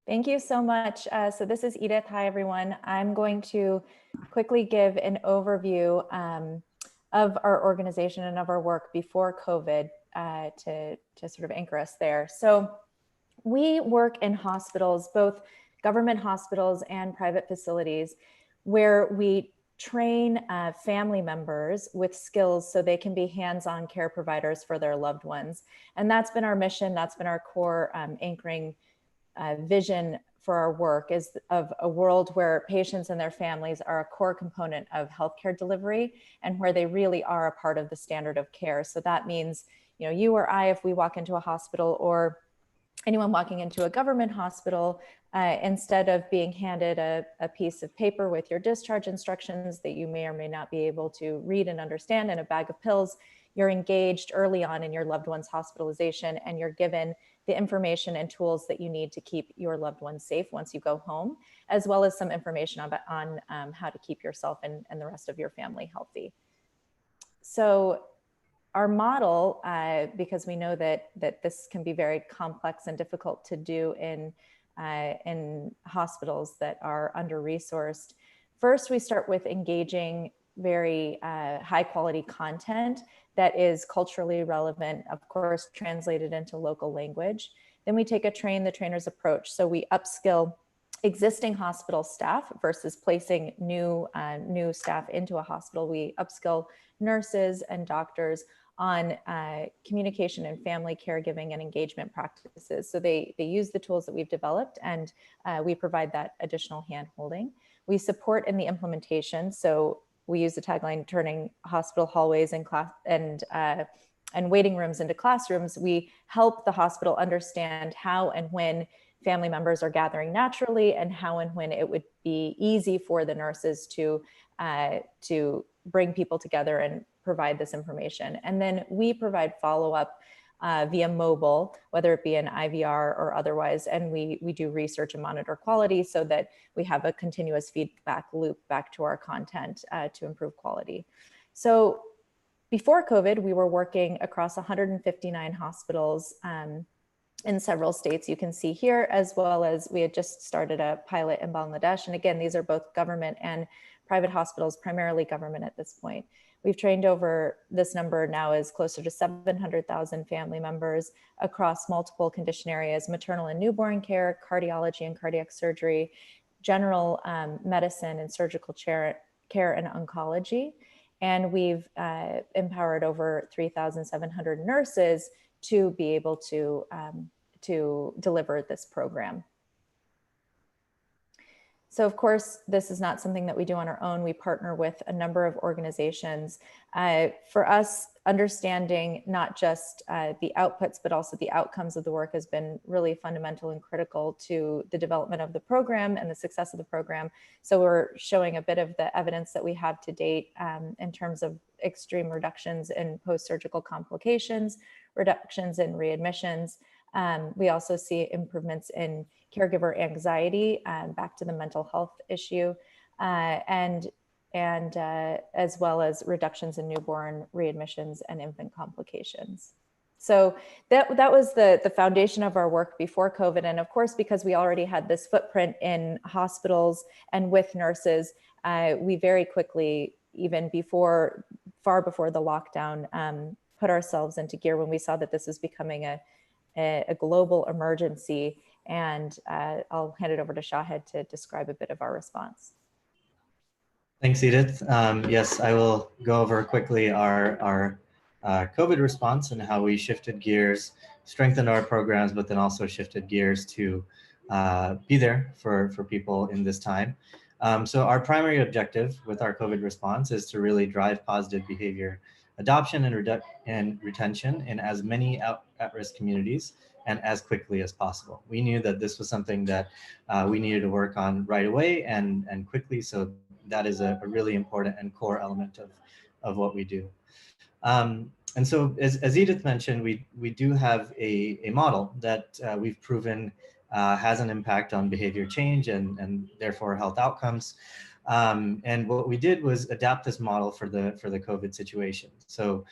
Thank you so much. So this is Edith. Hi, everyone. I'm going to quickly give an overview of our organization and of our work before COVID to sort of anchor us there. So we work in hospitals, both government hospitals and private facilities, where we train family members with skills so they can be hands-on care providers for their loved ones. And that's been our mission. That's been our core anchoring vision for our work, is of a world where patients and their families are a core component of healthcare delivery and where they really are a part of the standard of care. So that means, you know, you or I, if we walk into a hospital, or anyone walking into a government hospital, instead of being handed a piece of paper with your discharge instructions that you may or may not be able to read and understand, and a bag of pills, you're engaged early on in your loved one's hospitalization, and you're given the information and tools that you need to keep your loved one safe once you go home, as well as some information on how to keep yourself and the rest of your family healthy. So our model, because we know that this can be very complex and difficult to do in hospitals that are under-resourced, first we start with engaging very high quality content that is culturally relevant, of course, translated into local language. Then we take a train the trainer's approach. So we upskill existing hospital staff versus placing new staff into a hospital. We upskill nurses and doctors on communication and family caregiving and engagement practices. So they use the tools that we've developed, and we provide that additional hand-holding. We support in the implementation. So we use the tagline, turning hospital hallways and waiting rooms into classrooms. We help the hospital understand how and when family members are gathering naturally, and how and when it would be easy for the nurses to bring people together and provide this information. And then we provide follow-up via mobile, whether it be an IVR or otherwise. And we do research and monitor quality so that we have a continuous feedback loop back to our content to improve quality. So before COVID, we were working across 159 hospitals in several states you can see here, as well as we had just started a pilot in Bangladesh. And again, these are both government and private hospitals, primarily government at this point. We've trained over, this number now is closer to 700,000 family members across multiple condition areas: maternal and newborn care, cardiology and cardiac surgery, general medicine and surgical care and oncology. And we've empowered over 3,700 nurses to be able to deliver this program. So of course, this is not something that we do on our own. We partner with a number of organizations. For us, understanding not just the outputs, but also the outcomes of the work has been really fundamental and critical to the development of the program and the success of the program. So we're showing a bit of the evidence that we have to date in terms of extreme reductions in post-surgical complications, reductions in readmissions. We also see improvements in caregiver anxiety, back to the mental health issue, and as well as reductions in newborn readmissions and infant complications. So that was the foundation of our work before COVID. And of course, because we already had this footprint in hospitals and with nurses, we very quickly, even far before the lockdown, put ourselves into gear when we saw that this was becoming a global emergency. And I'll hand it over to Shahid to describe a bit of our response. Thanks, Edith. Yes, I will go over quickly our COVID response and how we shifted gears, strengthened our programs, but then also shifted gears to be there for people in this time. So our primary objective with our COVID response is to really drive positive behavior adoption and retention in as many at-risk communities and as quickly as possible. We knew that this was something that we needed to work on right away and quickly. So that is a really important and core element of what we do. And so as Edith mentioned, we do have a model that we've proven has an impact on behavior change and therefore health outcomes. And what we did was adapt this model for the COVID situation. So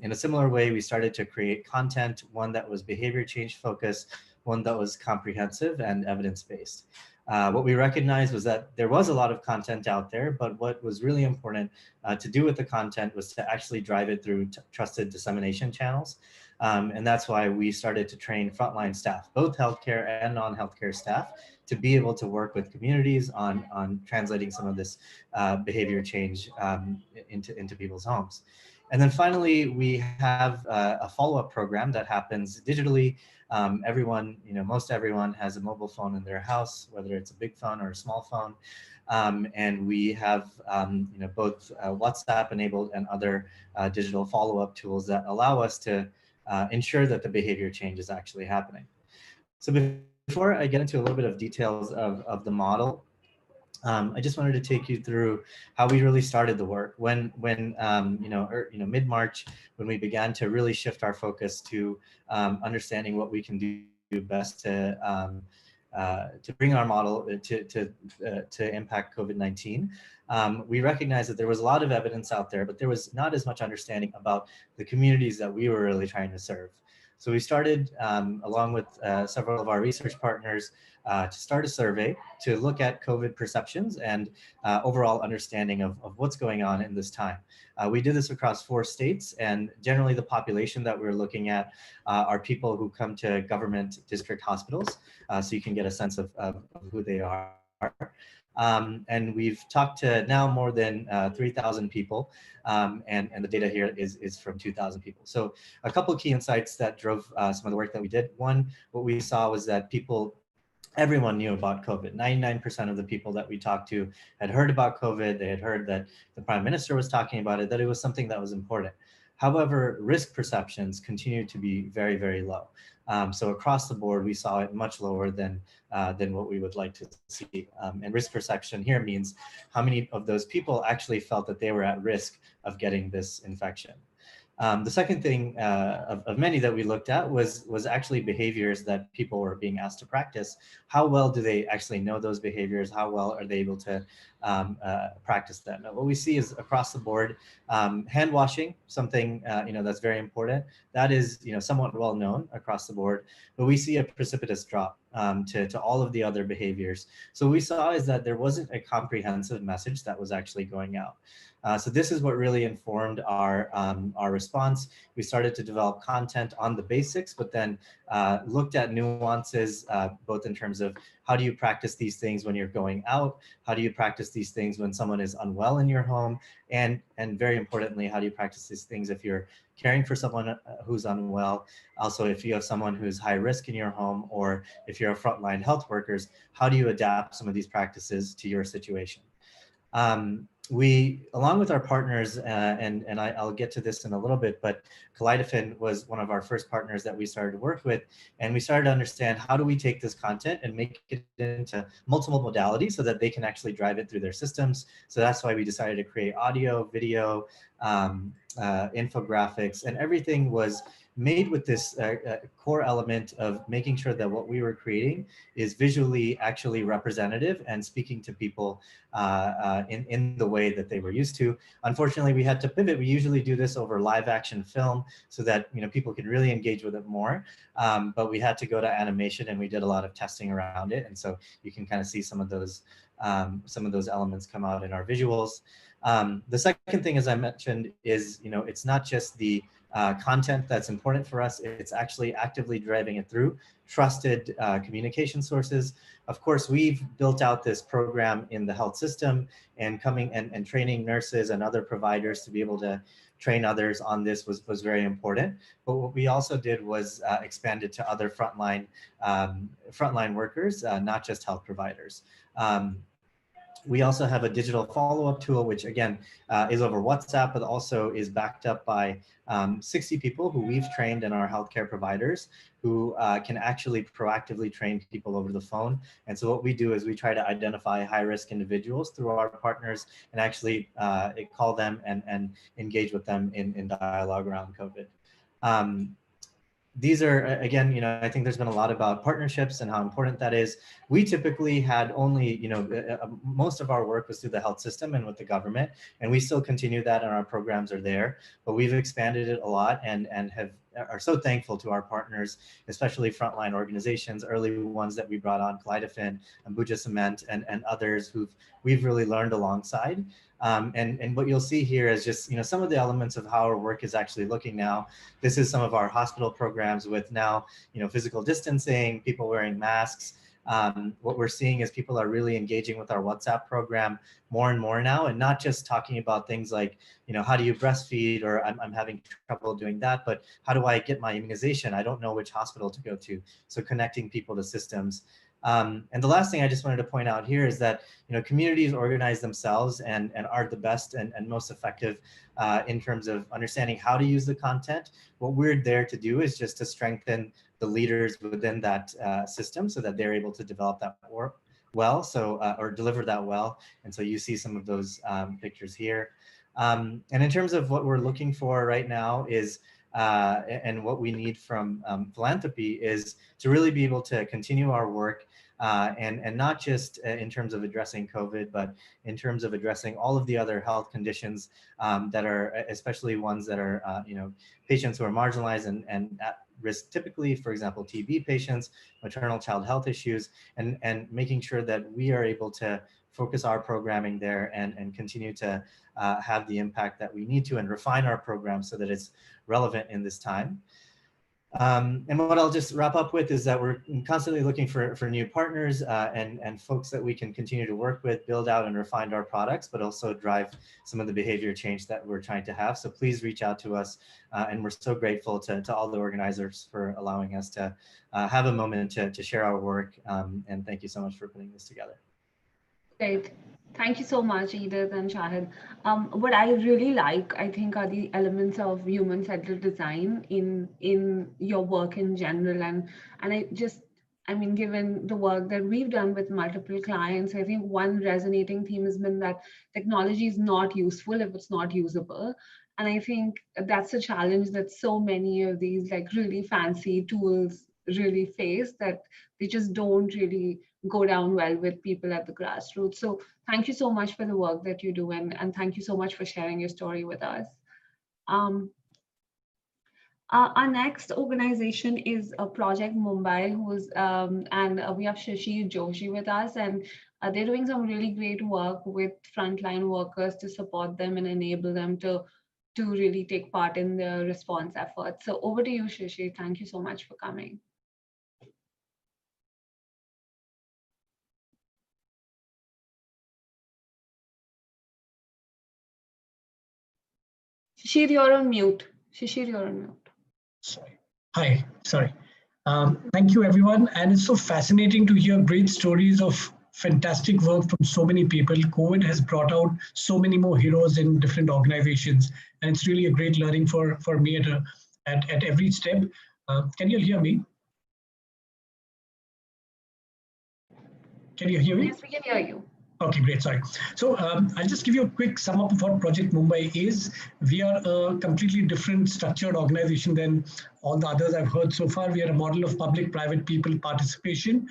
in a similar way, we started to create content, one that was behavior change focused, one that was comprehensive and evidence-based. What we recognized was that there was a lot of content out there, but what was really important to do with the content was to actually drive it through trusted dissemination channels. And that's why we started to train frontline staff, both healthcare and non-healthcare staff, to be able to work with communities on translating some of this behavior change into people's homes. And then finally, we have a follow-up program that happens digitally. Everyone, most everyone has a mobile phone in their house, whether it's a big phone or a small phone. And we have both WhatsApp enabled and other digital follow-up tools that allow us to ensure that the behavior change is actually happening. So before I get into a little bit of details of the model, I just wanted to take you through how we really started the work. When mid-March, when we began to really shift our focus to understanding what we can do best to bring our model to impact COVID-19, we recognized that there was a lot of evidence out there, but there was not as much understanding about the communities that we were really trying to serve. So we started, along with several of our research partners, to start a survey to look at COVID perceptions and overall understanding of what's going on in this time. We did this across 4 states, and generally the population that we're looking at are people who come to government district hospitals, so you can get a sense of who they are. And we've talked to now more than 3,000 people, and the data here is from 2,000 people. So a couple of key insights that drove some of the work that we did. One, what we saw was that everyone knew about COVID. 99% of the people that we talked to had heard about COVID. They had heard that the Prime Minister was talking about it, that it was something that was important. However, risk perceptions continued to be very, very low. So across the board, we saw it much lower than what we would like to see. And risk perception here means how many of those people actually felt that they were at risk of getting this infection. The second thing of many that we looked at was actually behaviors that people were being asked to practice. How well do they actually know those behaviors? How well are they able to practice them. And what we see is across the board, hand washing, something that's very important. That is somewhat well known across the board, but we see a precipitous drop to all of the other behaviors. So what we saw is that there wasn't a comprehensive message that was actually going out. So this is what really informed our response. We started to develop content on the basics, but then looked at nuances, both in terms of how do you practice these things when you're going out? How do you practice these things when someone is unwell in your home? And very importantly, how do you practice these things if you're caring for someone who's unwell? Also, if you have someone who's high risk in your home, or if you're a frontline health workers, how do you adapt some of these practices to your situation? We, along with our partners, and I'll get to this in a little bit, but Kaleidofin was one of our first partners that we started to work with, and we started to understand how do we take this content and make it into multiple modalities so that they can actually drive it through their systems. So that's why we decided to create audio, video, infographics, and everything was made with this core element of making sure that what we were creating is visually actually representative and speaking to people in the way that they were used to. Unfortunately, we had to pivot. We usually do this over live action film so that people can really engage with it more. But we had to go to animation, and we did a lot of testing around it. And so you can kind of see some of those elements come out in our visuals. The second thing, as I mentioned, is it's not just the content that's important for us, it's actually actively driving it through trusted communication sources. Of course, we've built out this program in the health system, and coming and training nurses and other providers to be able to train others on this was very important. But what we also did was expand it to other frontline workers, not just health providers. We also have a digital follow-up tool, which again is over WhatsApp, but also is backed up by 60 people who we've trained in our healthcare providers who can actually proactively train people over the phone. And so what we do is we try to identify high-risk individuals through our partners and actually call them and engage with them in dialogue around COVID. These are, again, I think there's been a lot about partnerships and how important that is. We typically had only, most of our work was through the health system and with the government, and we still continue that, and our programs are there, but we've expanded it a lot and are so thankful to our partners, especially frontline organizations, early ones that we brought on, Kaleidofin, Ambuja Cement, and others we've really learned alongside. And what you'll see here is just some of the elements of how our work is actually looking now. This is some of our hospital programs with now physical distancing, people wearing masks. What we're seeing is people are really engaging with our WhatsApp program more and more now, and not just talking about things like how do you breastfeed, or I'm having trouble doing that, but how do I get my immunization? I don't know which hospital to go to. So connecting people to systems. And the last thing I just wanted to point out here is that communities organize themselves and are the best and most effective in terms of understanding how to use the content. What we're there to do is just to strengthen the leaders within that system so that they're able to develop that well, or deliver that well. And so you see some of those pictures here. And in terms of what we're looking for right now is and what we need from philanthropy is to really be able to continue our work and not just in terms of addressing COVID, but in terms of addressing all of the other health conditions that are, especially ones that are, patients who are marginalized and at risk, typically, for example, TB patients, maternal child health issues, and making sure that we are able to focus our programming there and continue to have the impact that we need to and refine our program so that it's relevant in this time. And what I'll just wrap up with is that we're constantly looking for new partners and folks that we can continue to work with, build out and refine our products, but also drive some of the behavior change that we're trying to have. So please reach out to us. And we're so grateful to all the organizers for allowing us to have a moment to share our work. And thank you so much for putting this together. Great. Thank you so much, Edith and Shahid. What I really like, I think, are the elements of human-centered design in your work in general. And I mean, given the work that we've done with multiple clients, I think one resonating theme has been that technology is not useful if it's not usable. And I think that's a challenge that so many of these like really fancy tools really face, that they just don't really go down well with people at the grassroots. So thank you so much for the work that you do, and thank you so much for sharing your story with us. Our next organization is Project Mumbai, and we have Shashi Joshi with us, and they're doing some really great work with frontline workers to support them and enable them to really take part in the response efforts. So over to you, Shashi. Thank you so much for coming. Shishir, you're on mute. Shishir, you're on mute. Sorry. Hi, sorry. Thank you, everyone. And it's so fascinating to hear great stories of fantastic work from so many people. COVID has brought out so many more heroes in different organizations. And it's really a great learning for me at every step. Can you hear me? Can you hear me? Yes, we can hear you. Okay, great. Sorry. So I'll just give you a quick sum up of what Project Mumbai is. We are a completely different structured organization than all the others I've heard so far. We are a model of public-private people participation.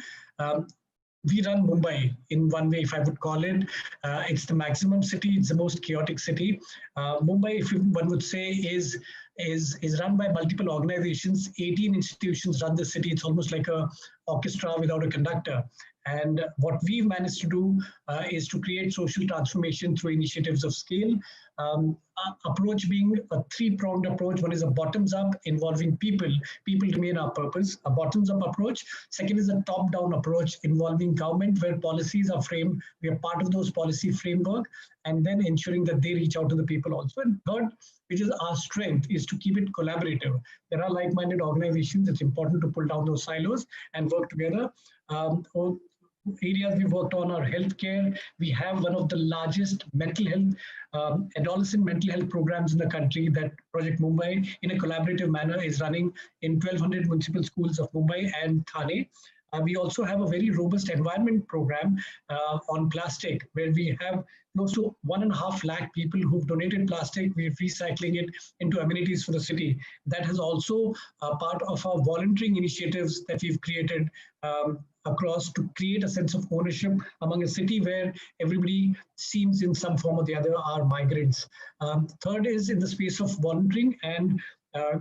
We run Mumbai in one way, if I would call it. It's the maximum city. It's the most chaotic city. Mumbai, if one would say, is run by multiple organizations. 18 institutions run the city. It's almost like an orchestra without a conductor. And what we've managed to do is to create social transformation through initiatives of scale. Approach being a three-pronged approach. One is a bottoms-up involving people. People remain our purpose, a bottoms-up approach. Second is a top-down approach involving government where policies are framed. We are part of those policy framework, and then ensuring that they reach out to the people also. And third, which is our strength, is to keep it collaborative. There are like-minded organizations. It's important to pull down those silos and work together. Areas we worked on are healthcare. We have one of the largest mental health, adolescent mental health programs in the country that Project Mumbai, in a collaborative manner, is running in 1,200 municipal schools of Mumbai and Thane. We also have a very robust environment program on plastic, where we have close to 1.5 lakh people who've donated plastic. We're recycling it into amenities for the city. That has also part of our volunteering initiatives that we've created across to create a sense of ownership among a city where everybody seems in some form or the other are migrants. Third is in the space of volunteering and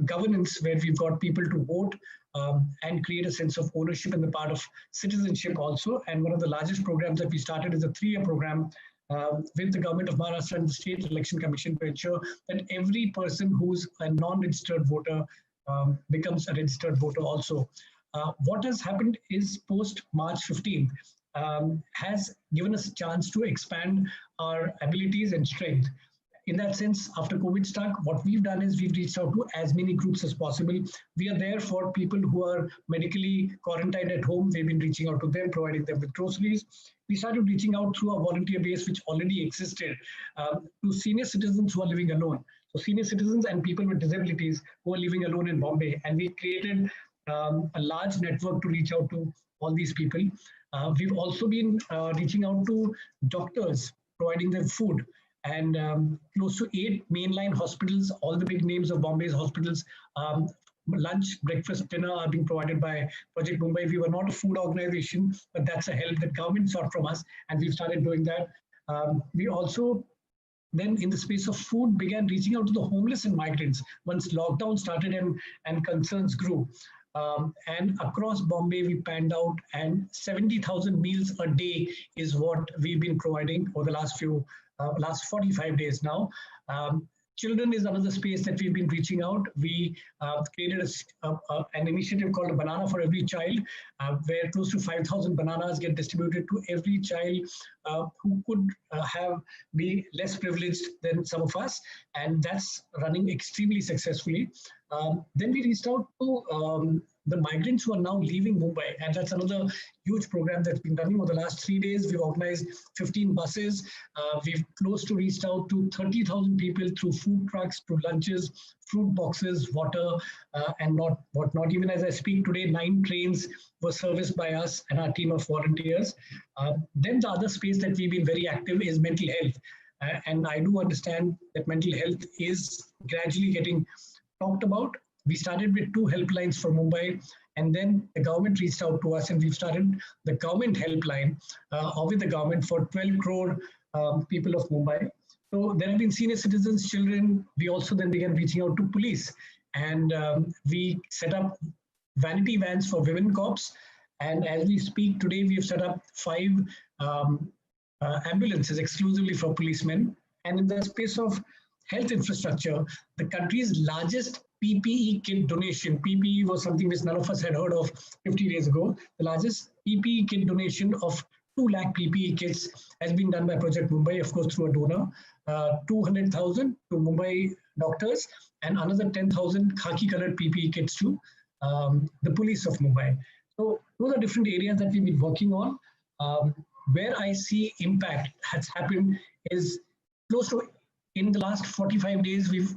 governance, where we've got people to vote and create a sense of ownership in the part of citizenship also. And one of the largest programs that we started is a 3-year program with the government of Maharashtra and the State Election Commission to ensure that every person who's a non-registered voter becomes a registered voter also. What has happened is post-March 15th has given us a chance to expand our abilities and strength. In that sense, after COVID struck, what we've done is we've reached out to as many groups as possible. We are there for people who are medically quarantined at home. We've been reaching out to them, providing them with groceries. We started reaching out through a volunteer base which already existed to senior citizens who are living alone. So senior citizens and people with disabilities who are living alone in Bombay. And we created a large network to reach out to all these people. We've also been reaching out to doctors, providing them food. And close to 8 mainline hospitals, all the big names of Bombay's hospitals, lunch, breakfast, dinner are being provided by Project Mumbai. We were not a food organization, but that's a help that government sought from us, and we've started doing that. We also then in the space of food began reaching out to the homeless and migrants once lockdown started and concerns grew. And across Bombay, we panned out, and 70,000 meals a day is what we've been providing over the last 45 days now. Children is another space that we've been reaching out. We created an initiative called a Banana for Every Child, where close to 5,000 bananas get distributed to every child who could be less privileged than some of us. And that's running extremely successfully. Then we reached out to the migrants who are now leaving Mumbai. And that's another huge program that's been running over the last 3 days. We've organized 15 buses. We've close to reached out to 30,000 people through food trucks, through lunches, fruit boxes, water, and whatnot. Even as I speak today, 9 trains were serviced by us and our team of volunteers. Then the other space that we've been very active is mental health. And I do understand that mental health is gradually getting talked about. We started with 2 helplines for Mumbai, And then the government reached out to us and we've started the government helpline with the government for 12 crore people of Mumbai. So there have been senior citizens, children. We also then began reaching out to police, and we set up vanity vans for women cops. And as we speak today, we have set up 5 ambulances exclusively for policemen. And in the space of health infrastructure, the country's largest PPE kit donation. PPE was something which none of us had heard of 50 days ago. The largest PPE kit donation of 2 lakh PPE kits has been done by Project Mumbai, of course, through a donor. 200,000 to Mumbai doctors and another 10,000 khaki-colored PPE kits to the police of Mumbai. So those are different areas that we've been working on. Where I see impact has happened is close to, in the last 45 days, we've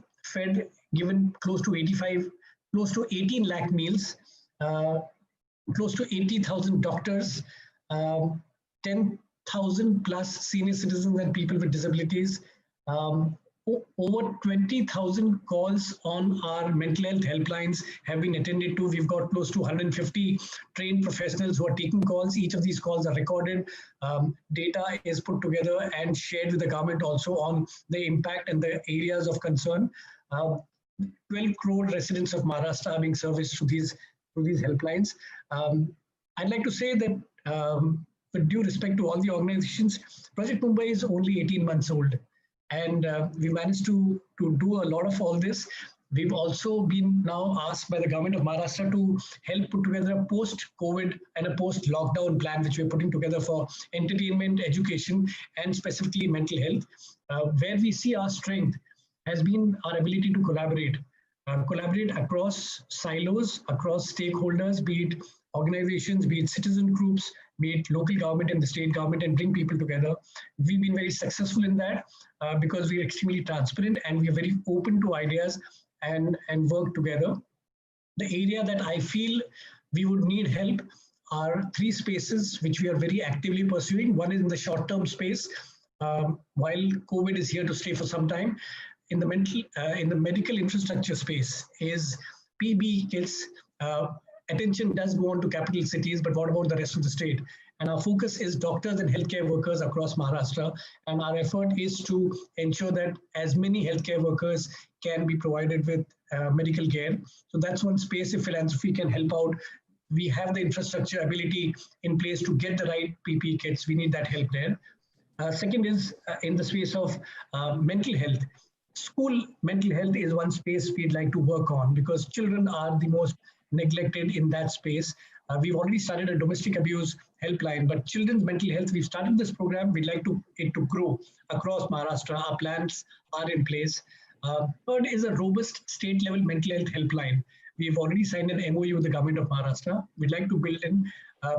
given close to 18 lakh meals, close to 80,000 doctors, 10,000 plus senior citizens and people with disabilities, over 20,000 calls on our mental health helplines have been attended to. We've got close to 150 trained professionals who are taking calls. Each of these calls are recorded. Data is put together and shared with the government also on the impact and the areas of concern. 12 crore residents of Maharashtra are being serviced through these helplines. I'd like to say that with due respect to all the organizations, Project Mumbai is only 18 months old. And we managed to do a lot of all this. We've also been now asked by the government of Maharashtra to help put together a post-COVID and a post-lockdown plan, which we're putting together for entertainment, education, and specifically mental health. Where we see our strength has been our ability to collaborate across silos, across stakeholders, be it organizations, be it citizen groups, be it local government and the state government, and bring people together. We've been very successful in that because we are extremely transparent and we are very open to ideas and work together. The area that I feel we would need help are 3 spaces which we are very actively pursuing. One is in the short-term space. While COVID is here to stay for some time, in the medical infrastructure space is PB kits. Attention does go on to capital cities, but what about the rest of the state? And our focus is doctors and healthcare workers across Maharashtra. And our effort is to ensure that as many healthcare workers can be provided with medical care. So that's one space if philanthropy can help out. We have the infrastructure ability in place to get the right PPE kits. We need that help there. Second is in the space of mental health. School mental health is one space we'd like to work on because children are the most neglected in that space. We've already started a domestic abuse helpline, but children's mental health, we've started this program. We'd like it to grow across Maharashtra. Our plans are in place. Third is a robust state level mental health helpline. We've already signed an MOU with the government of Maharashtra. We'd like to build in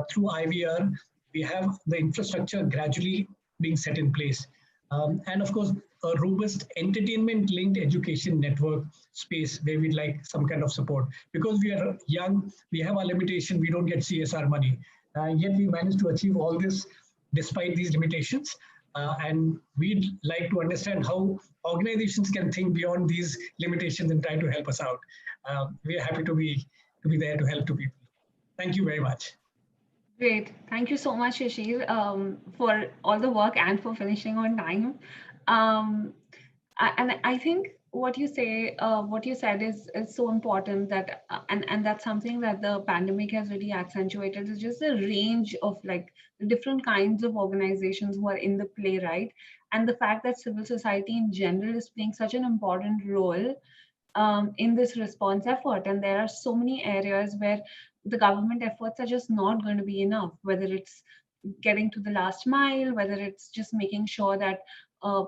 through IVR. We have the infrastructure gradually being set in place. And of course, a robust entertainment-linked education network space where we'd like some kind of support. Because we are young, we have our limitation, we don't get CSR money. Yet we managed to achieve all this despite these limitations. And we'd like to understand how organizations can think beyond these limitations and try to help us out. We are happy to be there to help to people. Thank you very much. Great. Thank you so much, Shishir, for all the work and for finishing on time. And I think what you said is so important that, and that's something that the pandemic has really accentuated, is just the range of like different kinds of organizations who are in the play, right? And the fact that civil society in general is playing such an important role in this response effort. And there are so many areas where the government efforts are just not going to be enough, whether it's getting to the last mile, whether it's just making sure that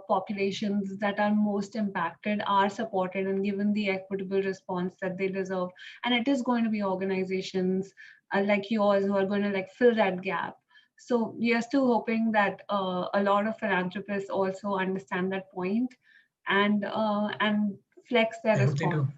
populations that are most impacted are supported and given the equitable response that they deserve. And it is going to be organizations like yours who are going to like fill that gap. So we are still hoping that a lot of philanthropists also understand that point and flex their response.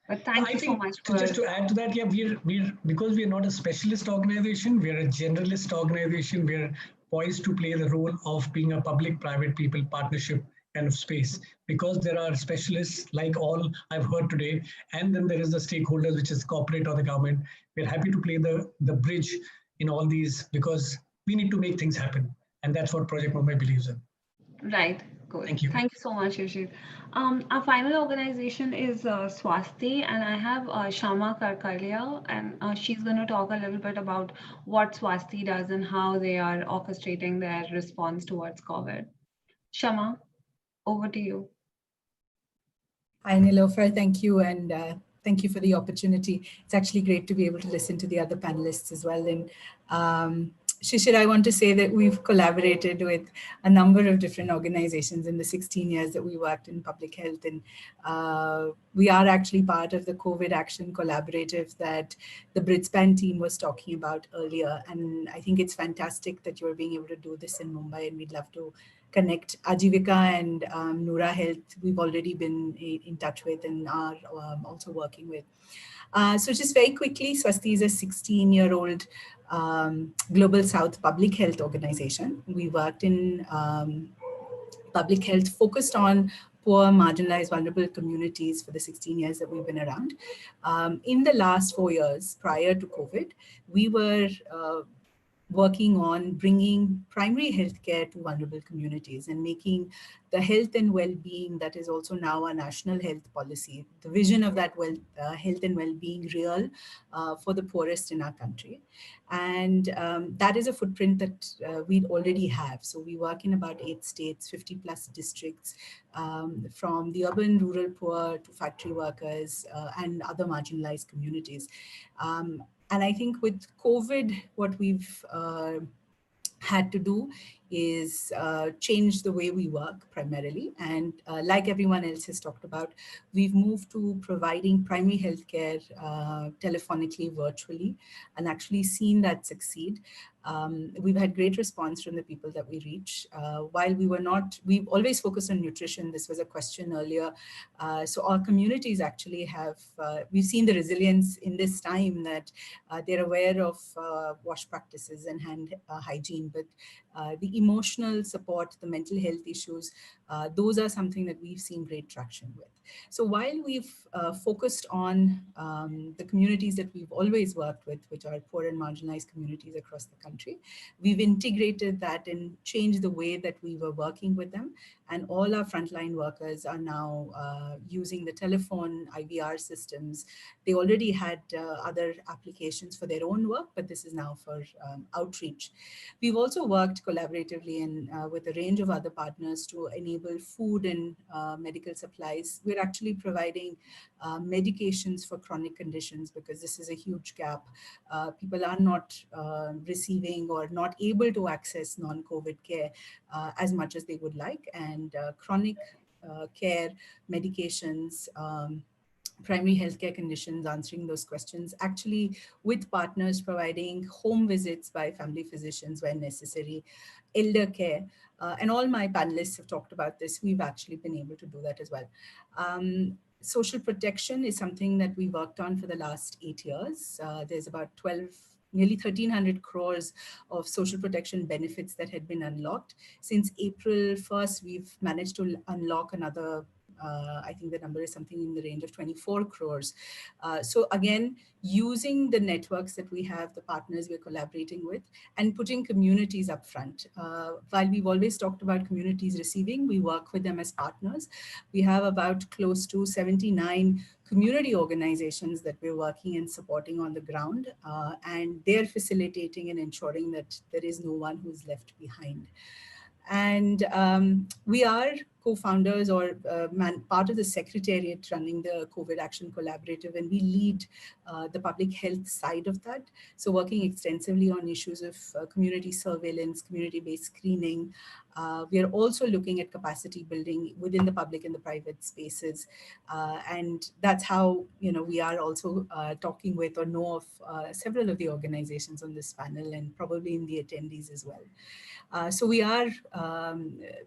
But thank you so much. Just to add to that, yeah, we're because we're not a specialist organization, we're a generalist organization. We're poised to play the role of being a public-private people partnership kind of space, because there are specialists like all I've heard today, and then there is the stakeholders, which is corporate or the government. We're happy to play the bridge in all these because we need to make things happen. And that's what Project Mumbai believes in. Right. Good. Thank you. Thank you so much, Yashir. Our final organization is Swasti, and I have Shama Karkalia, and she's going to talk a little bit about what Swasti does and how they are orchestrating their response towards COVID. Shama, over to you. Hi, Nilofer. Thank you. And thank you for the opportunity. It's actually great to be able to listen to the other panelists as well. And Shishir, I want to say that we've collaborated with a number of different organizations in the 16 years that we worked in public health. And we are actually part of the COVID Action Collaborative that the Brisbane team was talking about earlier. And I think it's fantastic that you're being able to do this in Mumbai, and we'd love to connect. Ajivika and Noora Health, we've already been in touch with and are also working with. So just very quickly, Swasti is a 16-year-old Global South public health organization. We worked in public health focused on poor, marginalized, vulnerable communities for the 16 years that we've been around. In the last 4 years prior to COVID, we were working on bringing primary healthcare to vulnerable communities and making the health and well-being that is also now a national health policy, the vision of that health and well-being real for the poorest in our country. And that is a footprint that we already have. So we work in about 8 states, 50 plus districts, from the urban, rural poor to factory workers and other marginalized communities. And I think with COVID, what we've had to do is change the way we work primarily. And like everyone else has talked about, we've moved to providing primary healthcare telephonically, virtually, and actually seen that succeed. We've had great response from the people that we reach. While we've always focused on nutrition. This was a question earlier. So our communities actually have, we've seen the resilience in this time that they're aware of wash practices and hand hygiene, but the emotional support, the mental health issues, those are something that we've seen great traction with. So while we've focused on the communities that we've always worked with, which are poor and marginalized communities across the country, we've integrated that and changed the way that we were working with them. And all our frontline workers are now using the telephone IVR systems. They already had other applications for their own work, but this is now for outreach. We've also worked collaboratively and with a range of other partners to enable food and medical supplies. We're actually providing medications for chronic conditions because this is a huge gap. People are not receiving or not able to access non-COVID care as much as they would like. And chronic care, medications, primary healthcare conditions, answering those questions, actually with partners providing home visits by family physicians when necessary, elder care. And all my panelists have talked about this. We've actually been able to do that as well. Social protection is something that we worked on for the last 8 years. There's about nearly 1,300 crores of social protection benefits that had been unlocked. Since April 1st, we've managed to unlock another I think the number is something in the range of 24 crores. So again, using the networks that we have, the partners we're collaborating with, and putting communities up front. While we've always talked about communities receiving, we work with them as partners. We have about close to 79 community organizations that we're working and supporting on the ground, and they're facilitating and ensuring that there is no one who's left behind. And we are co-founders or part of the secretariat running the COVID Action Collaborative, and we lead the public health side of that. So working extensively on issues of community surveillance, community-based screening. We are also looking at capacity building within the public and the private spaces. And that's how, we are also talking with or know of several of the organizations on this panel and probably in the attendees as well. So we are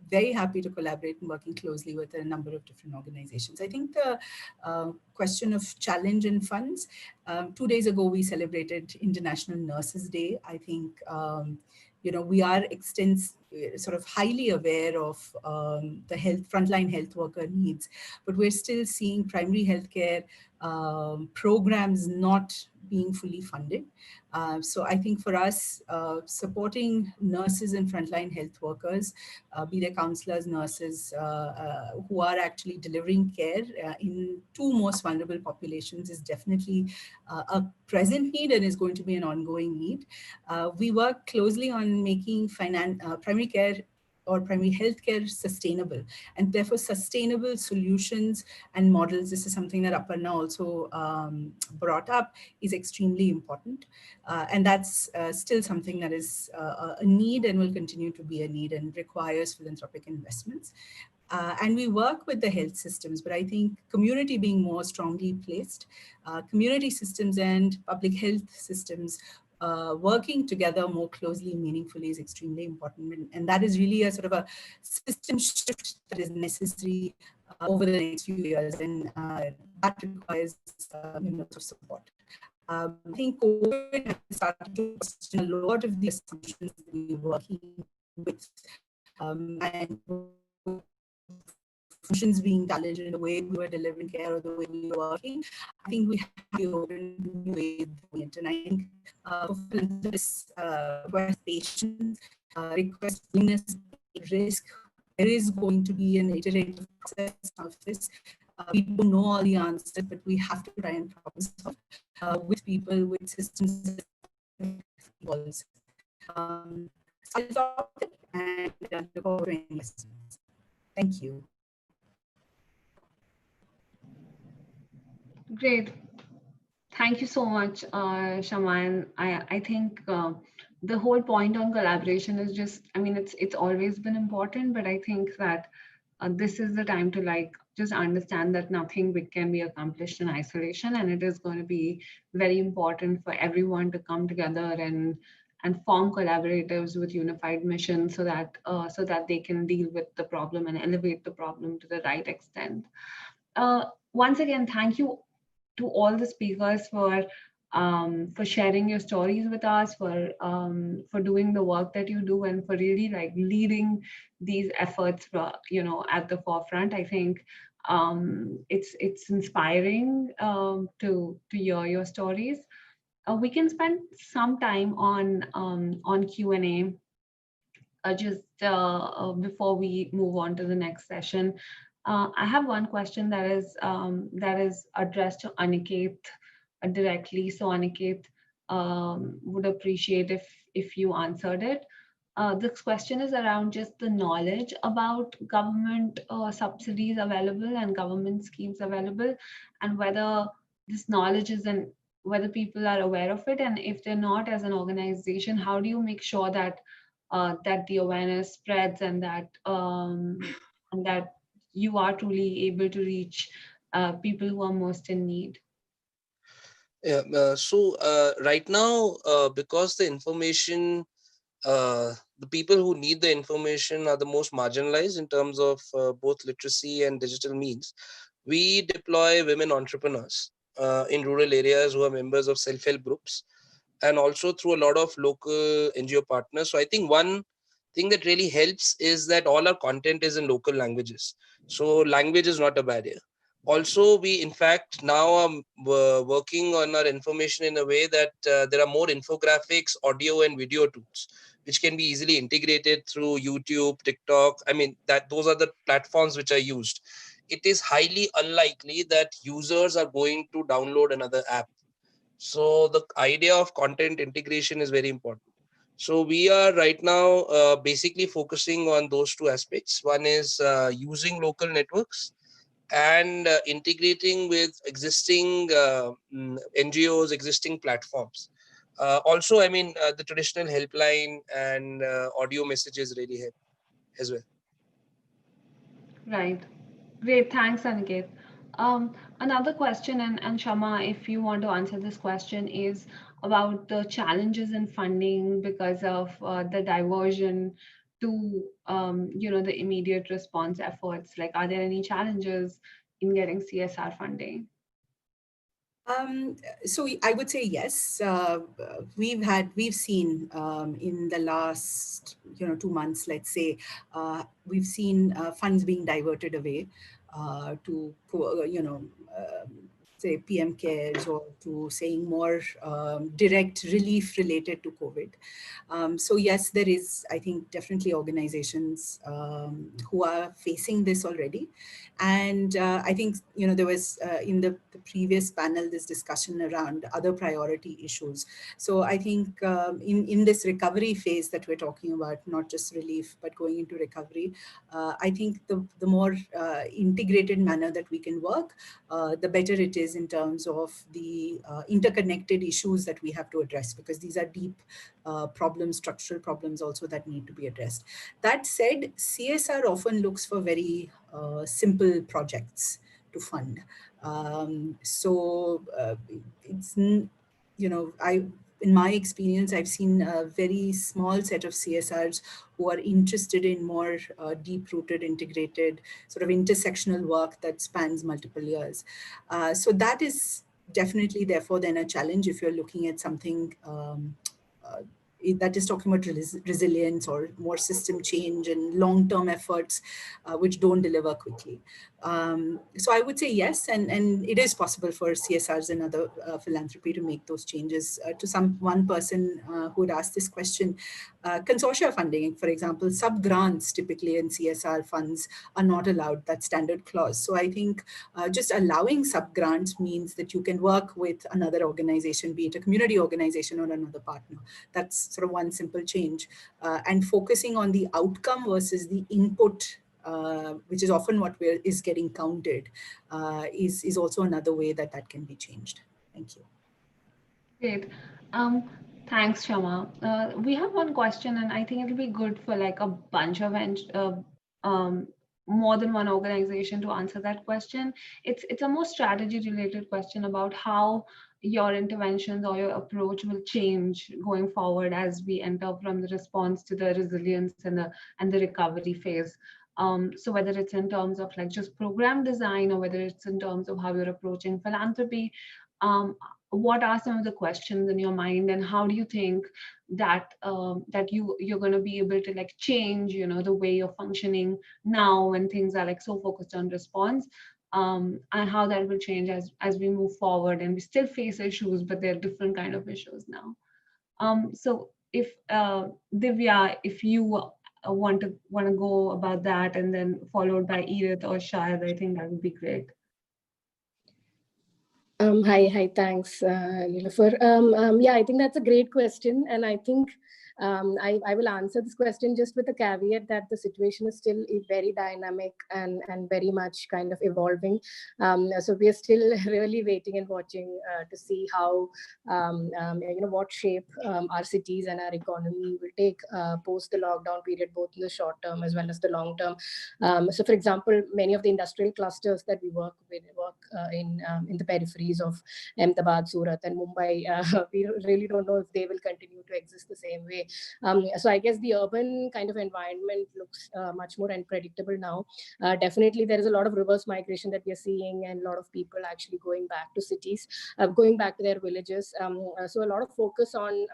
very happy to collaborate working closely with a number of different organizations. I think the question of challenge and funds, 2 days ago, we celebrated International Nurses Day. I think, we are sort of highly aware of the frontline health worker needs, but we're still seeing primary healthcare programs not being fully funded. So I think for us, supporting nurses and frontline health workers, be they counselors, nurses, who are actually delivering care in two most vulnerable populations is definitely a present need and is going to be an ongoing need. We work closely on making primary care or primary healthcare sustainable, and therefore sustainable solutions and models. This is something that Aparna also brought up, is extremely important. And that's still something that is a need and will continue to be a need and requires philanthropic investments. And we work with the health systems, but I think community being more strongly placed, community systems and public health systems working together more closely, meaningfully is extremely important. And that is really a sort of a system shift that is necessary over the next few years. And that requires of support. I think COVID has started to question a lot of the assumptions that we're working with, and functions being challenged in the way we were delivering care or the way we were working. I think we have to be open to new ways of doing it. And I think for philanthropists, request patience, request willingness, risk, there is going to be an iterative process of this. We don't know all the answers, but we have to try and problem solve with people, with systems. I'll stop it and look forward to any questions. Thank you. Great. Thank you so much, Shaman. I think the whole point on collaboration is just, it's always been important, but I think that this is the time to just understand that nothing big can be accomplished in isolation, and it is going to be very important for everyone to come together and form collaboratives with unified missions so that they can deal with the problem and elevate the problem to the right extent. Once again, thank you to all the speakers for sharing your stories with us, for doing the work that you do, and for really leading these efforts, at the forefront. I think it's inspiring to hear your stories. We can spend some time on Q&A just before we move on to the next session. I have one question that is addressed to Aniket directly. So Aniket, would appreciate if you answered it. This question is around just the knowledge about government subsidies available and government schemes available, and whether this knowledge is whether people are aware of it, and if they're not, as an organization, how do you make sure that that the awareness spreads and that you are truly able to reach people who are most in need? Yeah, so right now, because the information, the people who need the information are the most marginalized in terms of both literacy and digital means, we deploy women entrepreneurs in rural areas who are members of self-help groups, and also through a lot of local NGO partners. So I think one thing that really helps is that all our content is in local languages. So language is not a barrier. Also, we in fact now are working on our information in a way that there are more infographics, audio and video tools, which can be easily integrated through YouTube, TikTok. Those are the platforms which are used. It is highly unlikely that users are going to download another app. So the idea of content integration is very important. So we are right now basically focusing on those two aspects. One is using local networks and integrating with existing NGOs, existing platforms. Also, the traditional helpline and audio messages really help as well. Right. Great. Thanks, Aniket. Another question, and Shama, if you want to answer this question, is about the challenges in funding because of the diversion to the immediate response efforts? Like, are there any challenges in getting CSR funding? So I would say yes. We've seen in the last 2 months, let's say, we've seen funds being diverted away to say PM cares, or to saying more direct relief related to COVID. So yes, there is, I think, definitely organizations who are facing this already. And I think, there was in the previous panel, this discussion around other priority issues. So I think in this recovery phase that we're talking about, not just relief, but going into recovery, I think the more integrated manner that we can work, the better it is in terms of the interconnected issues that we have to address, because these are deep problems, structural problems also that need to be addressed. That said, CSR often looks for very simple projects to fund. It's, in my experience, I've seen a very small set of CSRs who are interested in more deep-rooted, integrated, sort of intersectional work that spans multiple years. So that is definitely, therefore, then a challenge if you're looking at something that is talking about resilience or more system change and long-term efforts which don't deliver quickly. So I would say yes, and it is possible for CSRs and other philanthropy to make those changes. One person who had asked this question, consortia funding, for example, sub-grants typically in CSR funds are not allowed, that standard clause. So I think just allowing sub-grants means that you can work with another organization, be it a community organization or another partner. That's sort of one simple change. And focusing on the outcome versus the input, which is often what is getting counted, is also another way that can be changed. Thank you. Great. Thanks, Shama. We have one question, and I think it'll be good for like a bunch of more than one organization to answer that question. It's a more strategy-related question about how your interventions or your approach will change going forward as we enter from the response to the resilience and the recovery phase. So whether it's in terms of like just program design, or whether it's in terms of how you're approaching philanthropy, what are some of the questions in your mind, and how do you think that you're going to be able to like change the way you're functioning now when things are like so focused on response, and how that will change as we move forward and we still face issues, but they're different kind of issues now. So if Divya, if you want to go about that, and then followed by Edith or Shahid, I think that would be great. Hi, thanks, Nilofer. Yeah, I think that's a great question, and I think I will answer this question just with a caveat that the situation is still very dynamic and very much kind of evolving. So we are still really waiting and watching to see how what shape our cities and our economy will take post the lockdown period, both in the short term as well as the long term. So, for example, many of the industrial clusters that we work in the peripheries of Ahmedabad, Surat, and Mumbai, we really don't know if they will continue to exist the same way. So I guess the urban kind of environment looks much more unpredictable now. Definitely, there is a lot of reverse migration that we are seeing, and a lot of people actually going back to cities, going back to their villages. So a lot of focus on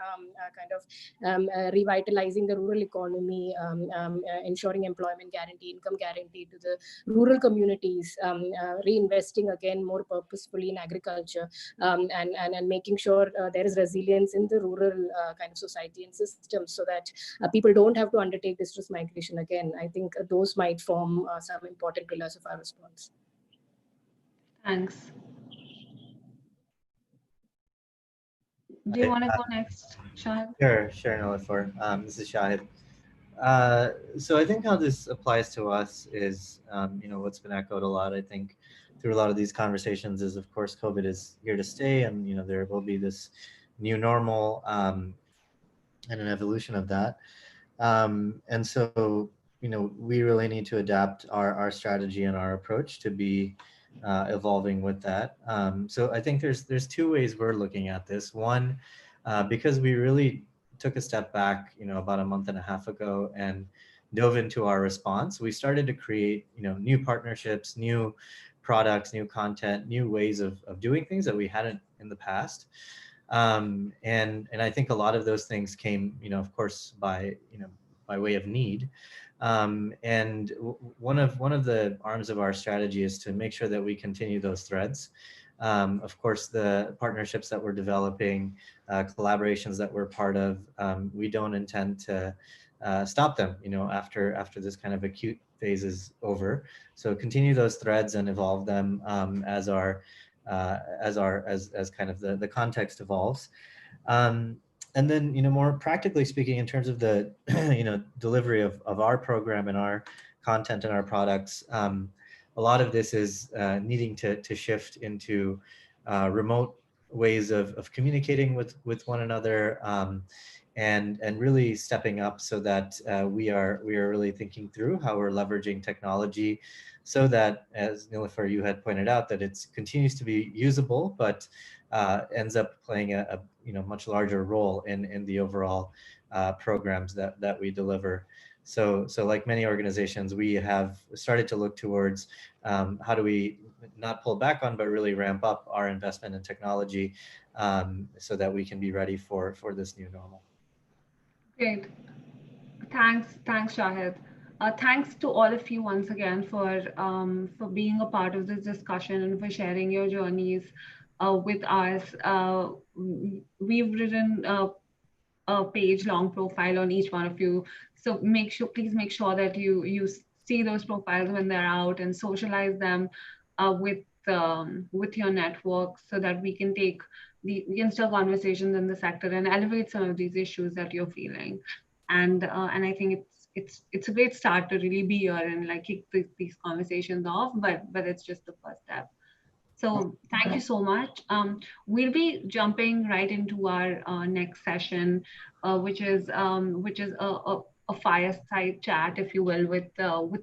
revitalizing the rural economy, ensuring employment guarantee, income guarantee to the rural communities, reinvesting again more purposefully in agriculture, and making sure there is resilience in the rural kind of society and system, so that people don't have to undertake distress migration again. I think those might form some important pillars of our response. Thanks. Do you want to go next, Shahid? Sure, Nilofer. This is Shahid. So I think how this applies to us is, what's been echoed a lot, I think, through a lot of these conversations is, of course, COVID is here to stay, and there will be this new normal and an evolution of that. And so, we really need to adapt our strategy and our approach to be evolving with that. So I think there's two ways we're looking at this. One, because we really took a step back, about a month and a half ago, and dove into our response, we started to create, new partnerships, new products, new content, new ways of doing things that we hadn't in the past. And I think a lot of those things came, of course, by way of need. And one of the arms of our strategy is to make sure that we continue those threads. Of course, the partnerships that we're developing, collaborations that we're part of, we don't intend to stop them, after this kind of acute phase is over. So continue those threads and evolve them as kind of the context evolves. And then, more practically speaking, in terms of the, delivery of our program and our content and our products, a lot of this is needing to shift into remote ways of communicating with one another, and really stepping up so that we are really thinking through how we're leveraging technology, so that, as Nilofer, you had pointed out, that it continues to be usable, but ends up playing a much larger role in the overall programs that we deliver. So like many organizations, we have started to look towards how do we not pull back on, but really ramp up our investment in technology, so that we can be ready for this new normal. Great. Thanks, Shahid. Thanks to all of you once again for being a part of this discussion and for sharing your journeys with us. We've written a page-long profile on each one of you, so please make sure that you see those profiles when they're out and socialize them with your network, so that we can start conversations in the sector and elevate some of these issues that you're feeling. And I think it's a great start to really be here and like kick these conversations off, but it's just the first step. So thank you so much. We'll be jumping right into our next session, which is a fireside chat, if you will, with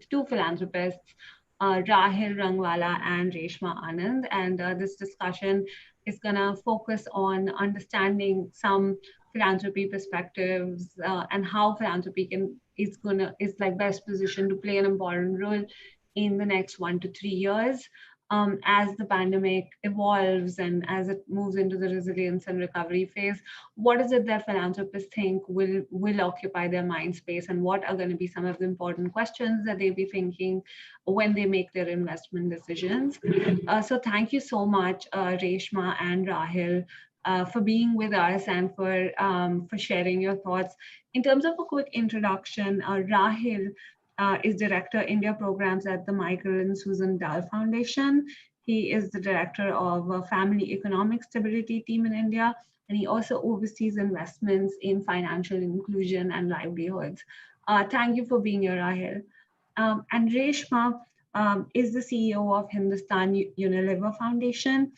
two philanthropists, Rahil Rangwala and Reshma Anand. And this discussion is gonna focus on understanding some philanthropy perspectives and how philanthropy is best positioned to play an important role in the next 1 to 3 years. As the pandemic evolves and as it moves into the resilience and recovery phase, what is it that philanthropists think will occupy their mind space, and what are going to be some of the important questions that they'll be thinking when they make their investment decisions? So thank you so much, Reshma and Rahil, for being with us and for sharing your thoughts. In terms of a quick introduction, Rahil is Director India Programs at the Michael and Susan Dahl Foundation. He is the Director of a Family Economic Stability Team in India, and he also oversees investments in financial inclusion and livelihoods. Thank you for being here, Rahil. And Reshma is the CEO of Hindustan Unilever Foundation.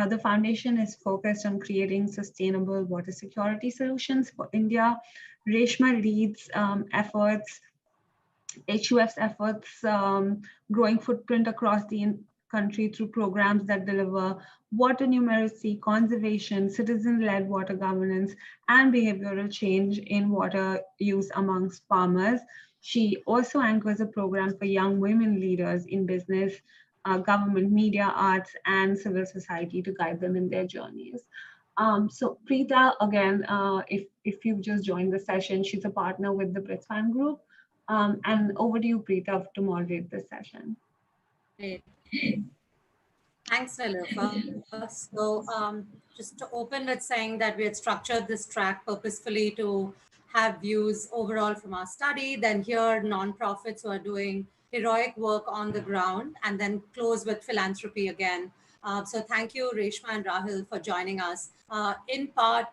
The foundation is focused on creating sustainable water security solutions for India. Reshma leads HUF's efforts, growing footprint across the country through programs that deliver water numeracy, conservation, citizen-led water governance, and behavioral change in water use amongst farmers. She also anchors a program for young women leaders in business, government, media, arts, and civil society to guide them in their journeys. So Preeta, again, if you've just joined the session, she's a partner with the Brisbane Group. And over to you, Preeta, to moderate this session. Great. Thanks, Nilofer. So just to open with saying that we had structured this track purposefully to have views overall from our study, then hear nonprofits who are doing heroic work on the ground, and then close with philanthropy again. So thank you, Reshma and Rahil, for joining us. In part,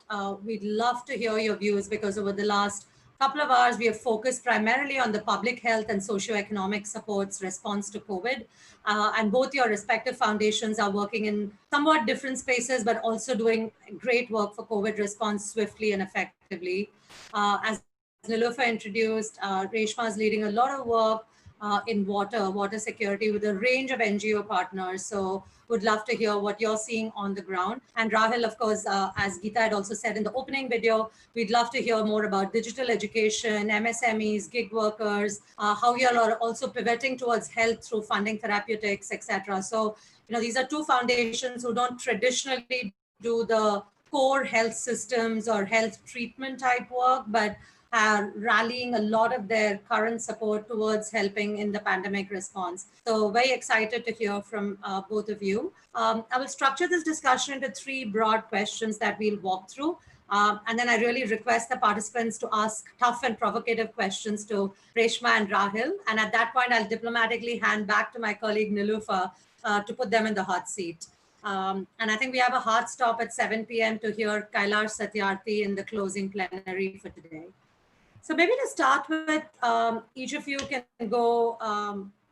we'd love to hear your views, because over the last couple of hours, we have focused primarily on the public health and socioeconomic supports response to COVID. And both your respective foundations are working in somewhat different spaces, but also doing great work for COVID response swiftly and effectively. As Nilofer introduced, Reshma is leading a lot of work in water security with a range of NGO partners. So would love to hear what you're seeing on the ground. And Rahul, of course, as Geeta had also said in the opening video, we'd love to hear more about digital education, MSMEs, gig workers, how you all are also pivoting towards health through funding therapeutics, etc. So, these are two foundations who don't traditionally do the core health systems or health treatment type work, but are rallying a lot of their current support towards helping in the pandemic response. So very excited to hear from both of you. I will structure this discussion into three broad questions that we'll walk through. And then I really request the participants to ask tough and provocative questions to Reshma and Rahul. And at that point, I'll diplomatically hand back to my colleague Nilufa to put them in the hot seat. And I think we have a hard stop at 7 p.m. to hear Kailash Satyarthi in the closing plenary for today. So maybe to start with, each of you can go,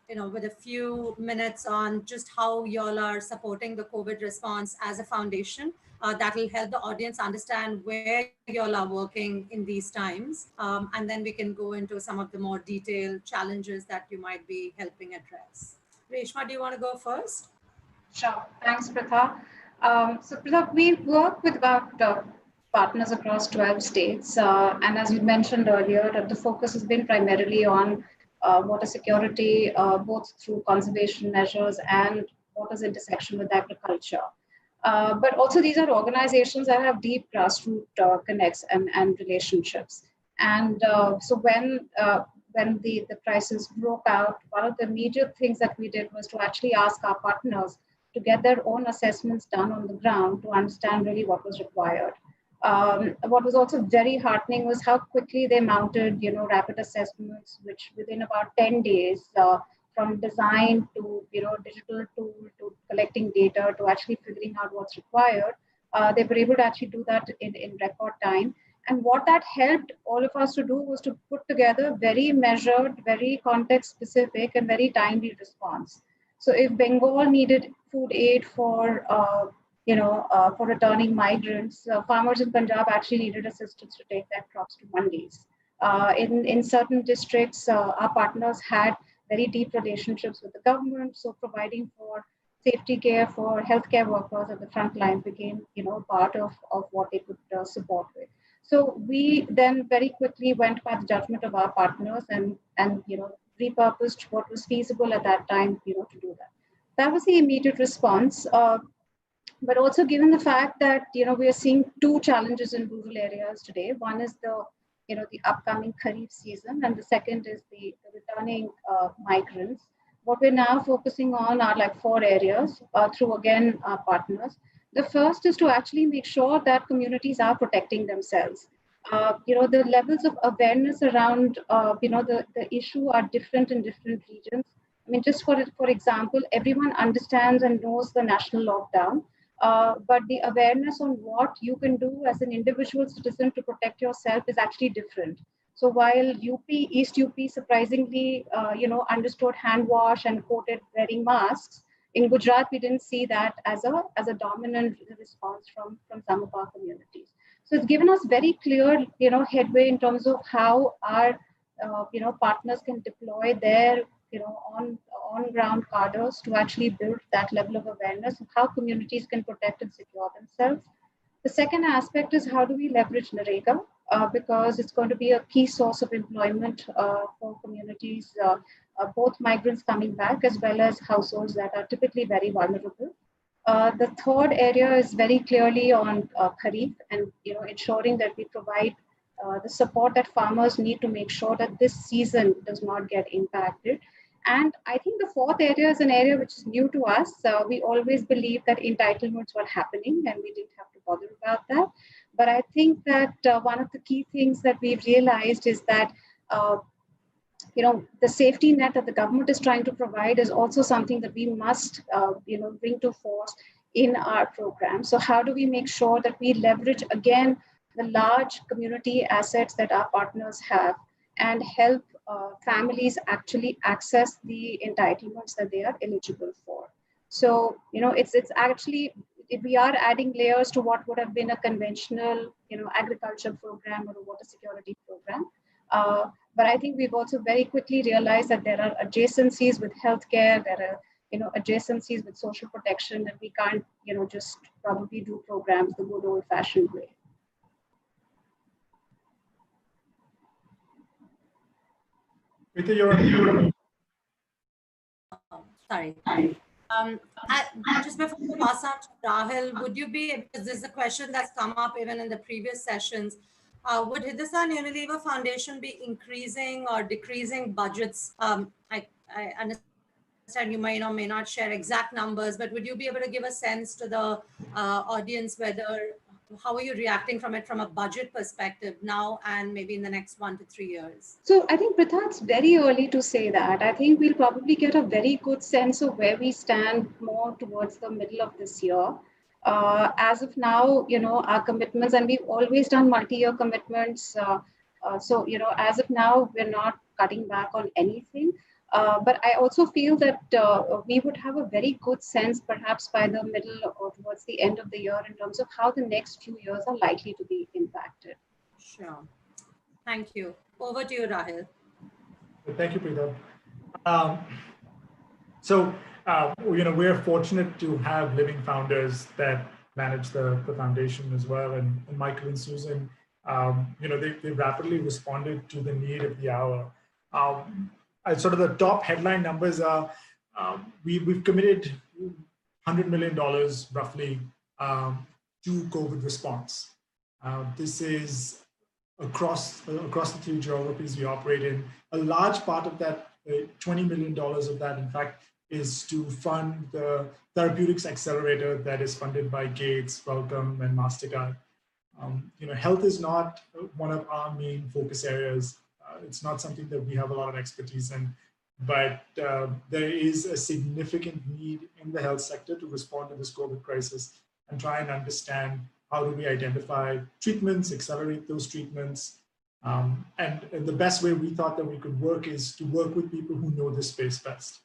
with a few minutes on just how y'all are supporting the COVID response as a foundation. That will help the audience understand where y'all are working in these times. And then we can go into some of the more detailed challenges that you might be helping address. Reshma, do you want to go first? Sure. Thanks, Pritha. So Pritha, we work with about partners across 12 states. And as you mentioned earlier, the focus has been primarily on water security, both through conservation measures and water's intersection with agriculture. But also these are organizations that have deep grassroots connects and relationships. And so when the crisis broke out, one of the immediate things that we did was to actually ask our partners to get their own assessments done on the ground to understand really what was required. What was also very heartening was how quickly they mounted, rapid assessments, which within about 10 days, from design to, digital tool to collecting data to actually figuring out what's required, they were able to actually do that in record time. And what that helped all of us to do was to put together very measured, very context specific and very timely response. So if Bengal needed food aid for returning migrants, farmers in Punjab actually needed assistance to take their crops to mandis. In certain districts, our partners had very deep relationships with the government, so providing for safety care for healthcare workers at the front line became, part of what they could support with. So we then very quickly went by the judgment of our partners and repurposed what was feasible at that time, to do that. That was the immediate response. But also given the fact that, we are seeing two challenges in rural areas today. One is the upcoming Kharif season, and the second is the returning migrants. What we're now focusing on are like 4 areas through, again, our partners. The first is to actually make sure that communities are protecting themselves. The levels of awareness around, the issue are different in different regions. I mean, just for example, everyone understands and knows the national lockdown. But the awareness on what you can do as an individual citizen to protect yourself is actually different. So while East UP surprisingly, understood hand wash and quoted wearing masks, in Gujarat, we didn't see that as a dominant response from some of our communities. So it's given us very clear, headway in terms of how our, partners can deploy their, on-ground cadres to actually build that level of awareness of how communities can protect and secure themselves. The second aspect is how do we leverage NREGA, because it's going to be a key source of employment for communities, both migrants coming back as well as households that are typically very vulnerable. The third area is very clearly on Kharif and ensuring that we provide the support that farmers need to make sure that this season does not get impacted. And I think the fourth area is an area which is new to us. We always believed that entitlements were happening and we didn't have to bother about that. But I think that one of the key things that we've realized is that the safety net that the government is trying to provide is also something that we must, bring to force in our program. So how do we make sure that we leverage, again, the large community assets that our partners have and help families actually access the entitlements that they are eligible for? So, it's actually, we are adding layers to what would have been a conventional, agriculture program or a water security program. But I think we've also very quickly realized that there are adjacencies with healthcare, there adjacencies with social protection that we can't, just probably do programs the good old-fashioned way. Sorry. Just before we pass on to Rahul, would you be, because this is a question that's come up even in the previous sessions, would Hindustan Unilever Foundation be increasing or decreasing budgets? I understand you may or may not share exact numbers, but would you be able to give a sense to the audience how are you reacting from a budget perspective now and maybe in the next 1 to 3 years? So I think, Pritha, it's very early to say that. I think we'll probably get a very good sense of where we stand more towards the middle of this year. As of now, our commitments, and we've always done multi-year commitments. So, as of now, we're not cutting back on anything. But I also feel that we would have a very good sense, perhaps by the middle or towards the end of the year, in terms of how the next few years are likely to be impacted. Sure. Thank you. Over to you, Rahul. Thank you, Preeta. We're fortunate to have living founders that manage the foundation as well. And Michael and Susan, they rapidly responded to the need of the hour. Sort of the top headline numbers are, we've committed $100 million roughly to COVID response. This is across the 3 geographies we operate in. A large part of that, $20 million of that, in fact, is to fund the therapeutics accelerator that is funded by Gates, Wellcome, and MasterCard. Health is not one of our main focus areas. It's not something that we have a lot of expertise in, but there is a significant need in the health sector to respond to this COVID crisis and try and understand how do we identify treatments, accelerate those treatments. And the best way we thought that we could work is to work with people who know this space best.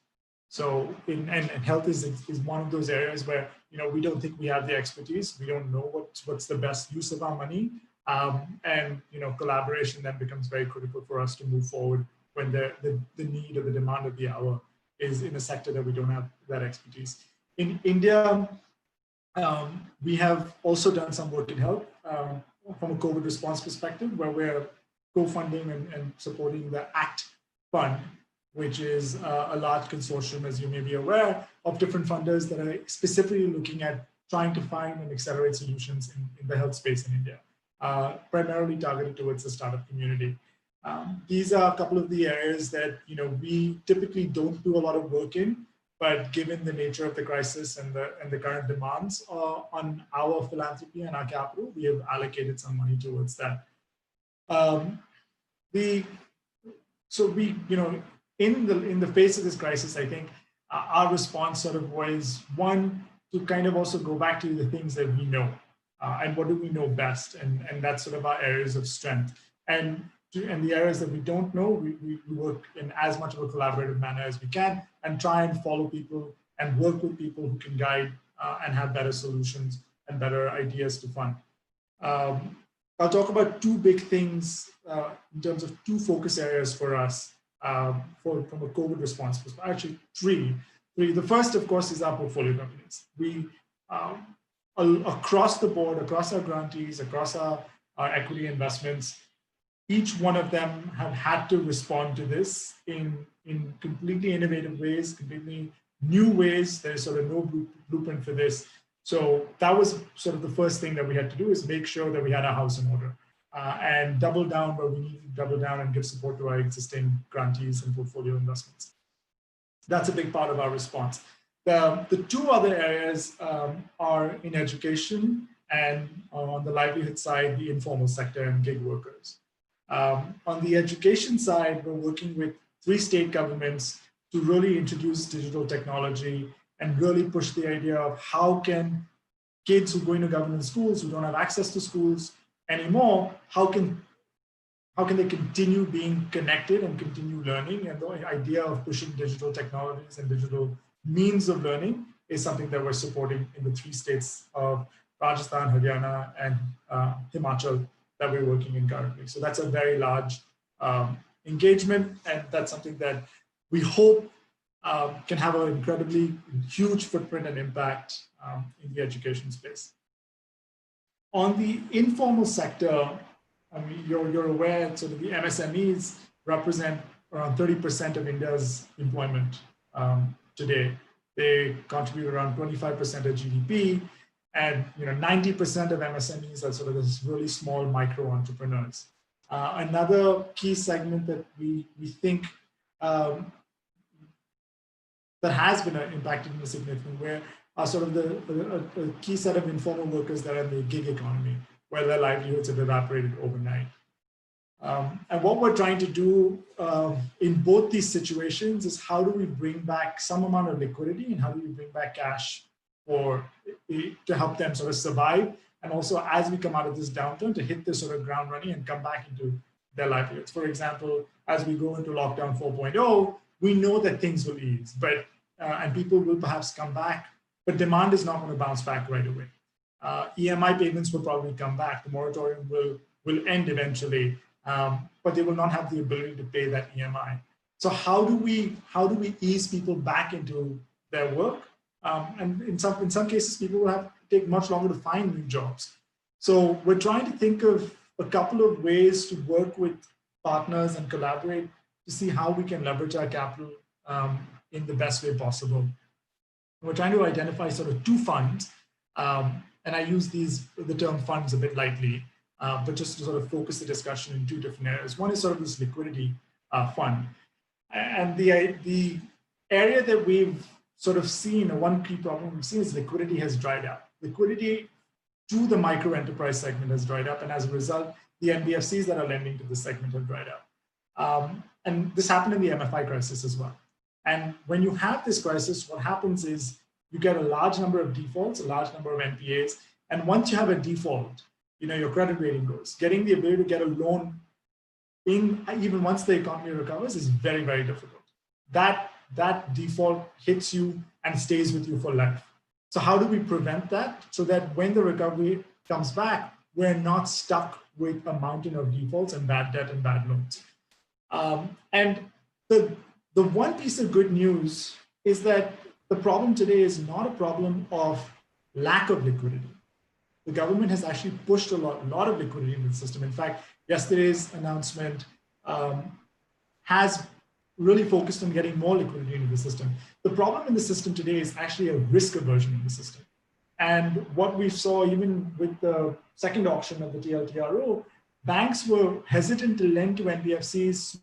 So, and health is one of those areas where, we don't think we have the expertise. We don't know what's the best use of our money. And collaboration then becomes very critical for us to move forward when the need or the demand of the hour is in a sector that we don't have that expertise. In India, we have also done some work in health from a COVID response perspective, where we're co-funding and supporting the ACT Fund, which is a large consortium, as you may be aware, of different funders that are specifically looking at trying to find and accelerate solutions in the health space in India. Primarily targeted towards the startup community. These are a couple of the areas that we typically don't do a lot of work in, but given the nature of the crisis and the current demands on our philanthropy and our capital, we have allocated some money towards that. In the face of this crisis, I think our response sort of was, one, to kind of also go back to the things that we know. And what do we know best? And that's sort of our areas of strength. And the areas that we don't know, we work in as much of a collaborative manner as we can and try and follow people and work with people who can guide and have better solutions and better ideas to fund. I'll talk about 2 big things in terms of 2 focus areas for us from a COVID response perspective. Actually, 3. The first, of course, is our portfolio companies. We across the board, across our grantees, across our equity investments, each one of them have had to respond to this in completely innovative ways, completely new ways. There's sort of no blueprint for this. So that was sort of the first thing that we had to do, is make sure that we had our house in order and double down where we need to double down and give support to our existing grantees and portfolio investments. That's a big part of our response. The 2 other areas are in education and on the livelihood side, the informal sector and gig workers. On the education side, we're working with 3 state governments to really introduce digital technology and really push the idea of how can kids who go into government schools who don't have access to schools anymore, how can they continue being connected and continue learning? And the idea of pushing digital technologies and digital means of learning is something that we're supporting in the 3 states of Rajasthan, Haryana, and Himachal that we're working in currently. So that's a very large engagement, and that's something that we hope can have an incredibly huge footprint and impact in the education space. On the informal sector, I mean, you're aware, sort of the MSMEs represent around 30% of India's employment today. They contribute around 25% of GDP, and 90% of MSMEs are sort of this really small micro entrepreneurs. Another key segment that we think that has been impacted in a significant way are sort of a key set of informal workers that are in the gig economy, where their livelihoods have evaporated overnight. And what we're trying to do in both these situations is how do we bring back some amount of liquidity and how do we bring back cash to help them sort of survive, and also as we come out of this downturn to hit this sort of ground running and come back into their livelihoods. For example, as we go into lockdown 4.0, we know that things will ease, but and people will perhaps come back, but demand is not going to bounce back right away. EMI payments will probably come back. The moratorium will end eventually, but they will not have the ability to pay that EMI. So how do we ease people back into their work? And in some cases, people will have to take much longer to find new jobs. So we're trying to think of a couple of ways to work with partners and collaborate to see how we can leverage our capital in the best way possible. We're trying to identify sort of two funds, and I use the term funds a bit lightly, but just to sort of focus the discussion in two different areas. One is sort of this liquidity fund. And the area that we've sort of seen, one key problem we've seen is liquidity has dried up. Liquidity to the micro enterprise segment has dried up, and as a result, the NBFCs that are lending to this segment have dried up. And this happened in the MFI crisis as well. And when you have this crisis, what happens is you get a large number of defaults, a large number of NPAs, and once you have a default, your credit rating goes. Getting the ability to get a loan in, even once the economy recovers, is very, very difficult. That default hits you and stays with you for life. So how do we prevent that so that when the recovery comes back, we're not stuck with a mountain of defaults and bad debt and bad loans? And the one piece of good news is that the problem today is not a problem of lack of liquidity. The government has actually pushed a lot of liquidity into the system. In fact, yesterday's announcement has really focused on getting more liquidity into the system. The problem in the system today is actually a risk aversion in the system. And what we saw even with the second auction of the TLTRO, banks were hesitant to lend to NBFCs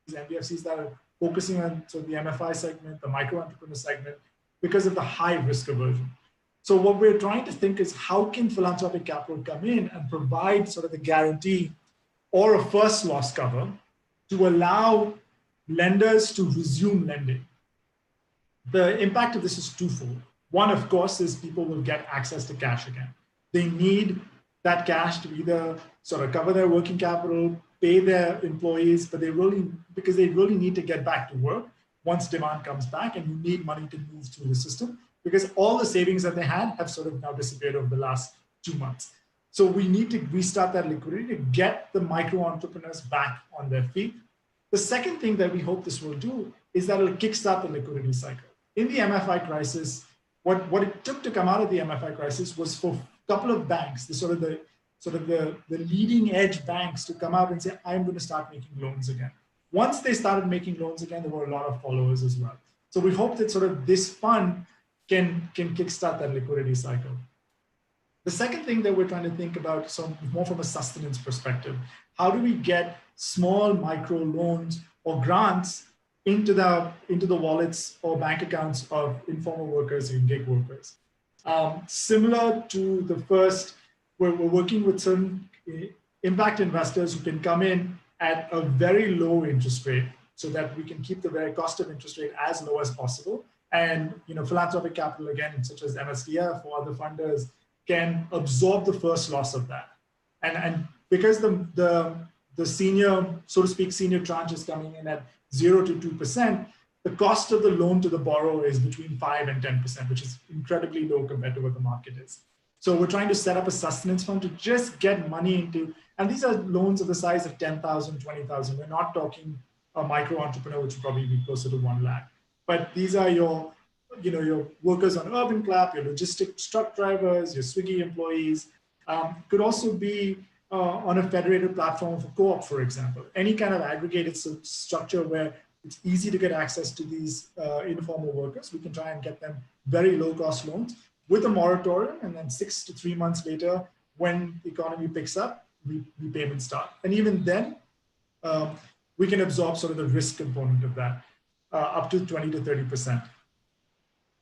that are focusing on sort of the MFI segment, the micro entrepreneur segment, because of the high risk aversion. So what we're trying to think is how can philanthropic capital come in and provide sort of the guarantee or a first loss cover to allow lenders to resume lending. The impact of this is twofold. One, of course, is people will get access to cash again. They need that cash to either sort of cover their working capital, pay their employees, but because they really need to get back to work once demand comes back, and you need money to move through the system because all the savings that they had have sort of now disappeared over the last 2 months. So we need to restart that liquidity to get the micro entrepreneurs back on their feet. The second thing that we hope this will do is that it'll kickstart the liquidity cycle. In the MFI crisis, what it took to come out of the MFI crisis was for a couple of banks, the leading edge banks, to come out and say, I'm going to start making loans again. Once they started making loans again, there were a lot of followers as well. So we hope that sort of this fund can kickstart that liquidity cycle. The second thing that we're trying to think about, so more from a sustenance perspective, how do we get small micro loans or grants into the wallets or bank accounts of informal workers and gig workers? Similar to the first, we're working with some impact investors who can come in at a very low interest rate so that we can keep the very cost of interest rate as low as possible. And philanthropic capital, again, such as MSDF or other funders, can absorb the first loss of that. And because the senior, so to speak, senior tranche is coming in at 0 to 2%, the cost of the loan to the borrower is between 5 and 10%, which is incredibly low compared to what the market is. So we're trying to set up a sustenance fund to just get money into, and these are loans of the size of 10,000, 20,000. We're not talking a micro entrepreneur, which would probably be closer to 1 lakh. but these are your, your workers on Urban Clap, your logistics truck drivers, your Swiggy employees. Could also be on a federated platform of a co-op, for example. Any kind of aggregated structure where it's easy to get access to these informal workers. We can try and get them very low-cost loans with a moratorium, and then 6 to 3 months later, when the economy picks up, repayments start. And even then, we can absorb sort of the risk component of that, up to 20 to 30%.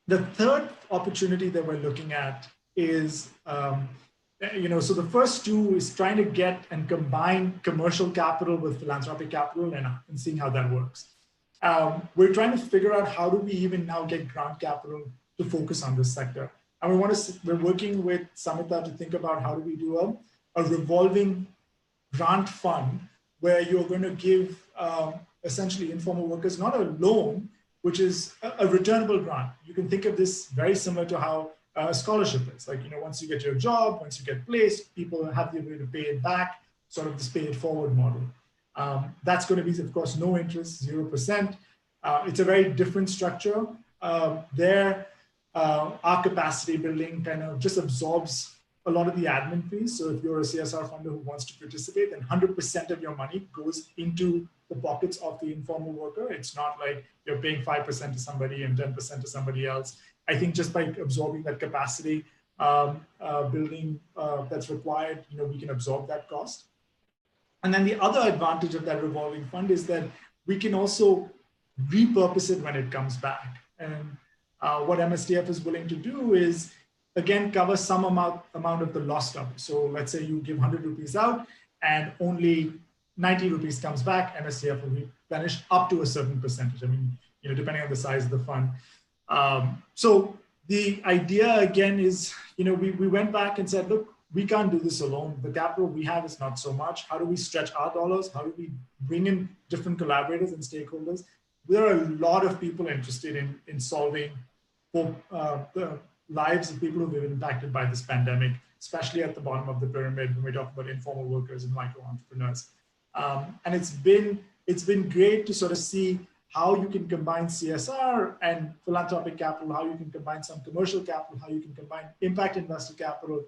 The third opportunity that we're looking at is, so the first two is trying to get and combine commercial capital with philanthropic capital and seeing how that works. We're trying to figure out how do we even now get grant capital to focus on this sector. And we're working with Samita to think about how do we do a revolving grant fund where you're going to give essentially informal workers not a loan, which is a returnable grant. You can think of this very similar to how a scholarship is. Like, once you get your job, once you get placed, people have the ability to pay it back, sort of this pay it forward model. That's going to be, of course, no interest, 0%. It's a very different structure. Our capacity building kind of just absorbs a lot of the admin fees. So if you're a CSR funder who wants to participate, then 100% of your money goes into the pockets of the informal worker. It's not like you're paying 5% to somebody and 10% to somebody else. I think just by absorbing that capacity building that's required, we can absorb that cost. And then the other advantage of that revolving fund is that we can also repurpose it when it comes back. And what MSDF is willing to do is, again, cover some amount of the lost of it. So let's say you give 100 rupees out and only 90 rupees comes back, MSDF will replenish up to a certain percentage. I mean, depending on the size of the fund. So the idea again is, we went back and said, look, we can't do this alone. The capital we have is not so much. How do we stretch our dollars? How do we bring in different collaborators and stakeholders? There are a lot of people interested in solving for the lives of people who've been impacted by this pandemic, especially at the bottom of the pyramid when we talk about informal workers and micro entrepreneurs. And it's been great to sort of see how you can combine CSR and philanthropic capital, how you can combine some commercial capital, how you can combine impact investor capital,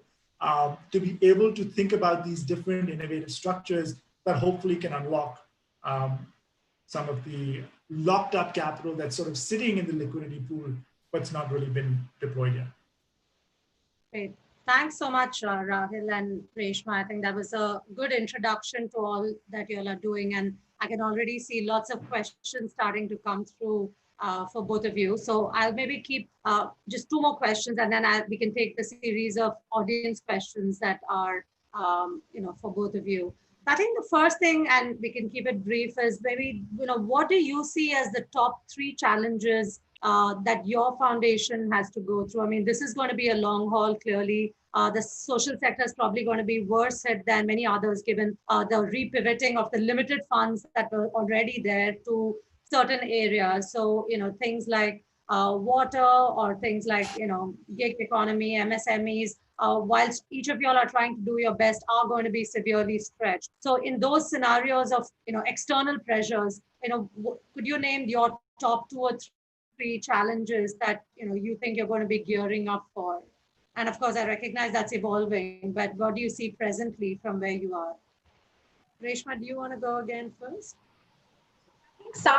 to be able to think about these different innovative structures that hopefully can unlock some of the locked up capital that's sort of sitting in the liquidity pool, but it's not really been deployed yet. Great. Thanks so much, Rahil and Reshma. I think that was a good introduction to all that you all are doing. And I can already see lots of questions starting to come through for both of you. So I'll maybe keep just 2 more questions, and then we can take the series of audience questions that are, for both of you. I think the first thing, and we can keep it brief, is maybe, what do you see as the top 3 challenges that your foundation has to go through? I mean, this is going to be a long haul, clearly. The social sector is probably going to be worse hit than many others, given the repivoting of the limited funds that were already there to certain areas. So, things like water or things like, gig economy, MSMEs, whilst each of y'all are trying to do your best, are going to be severely stretched. So in those scenarios of, external pressures, could you name your top 2 or 3 challenges that, you think you're going to be gearing up for? And of course, I recognize that's evolving, but what do you see presently from where you are? Reshma, do you want to go again first? So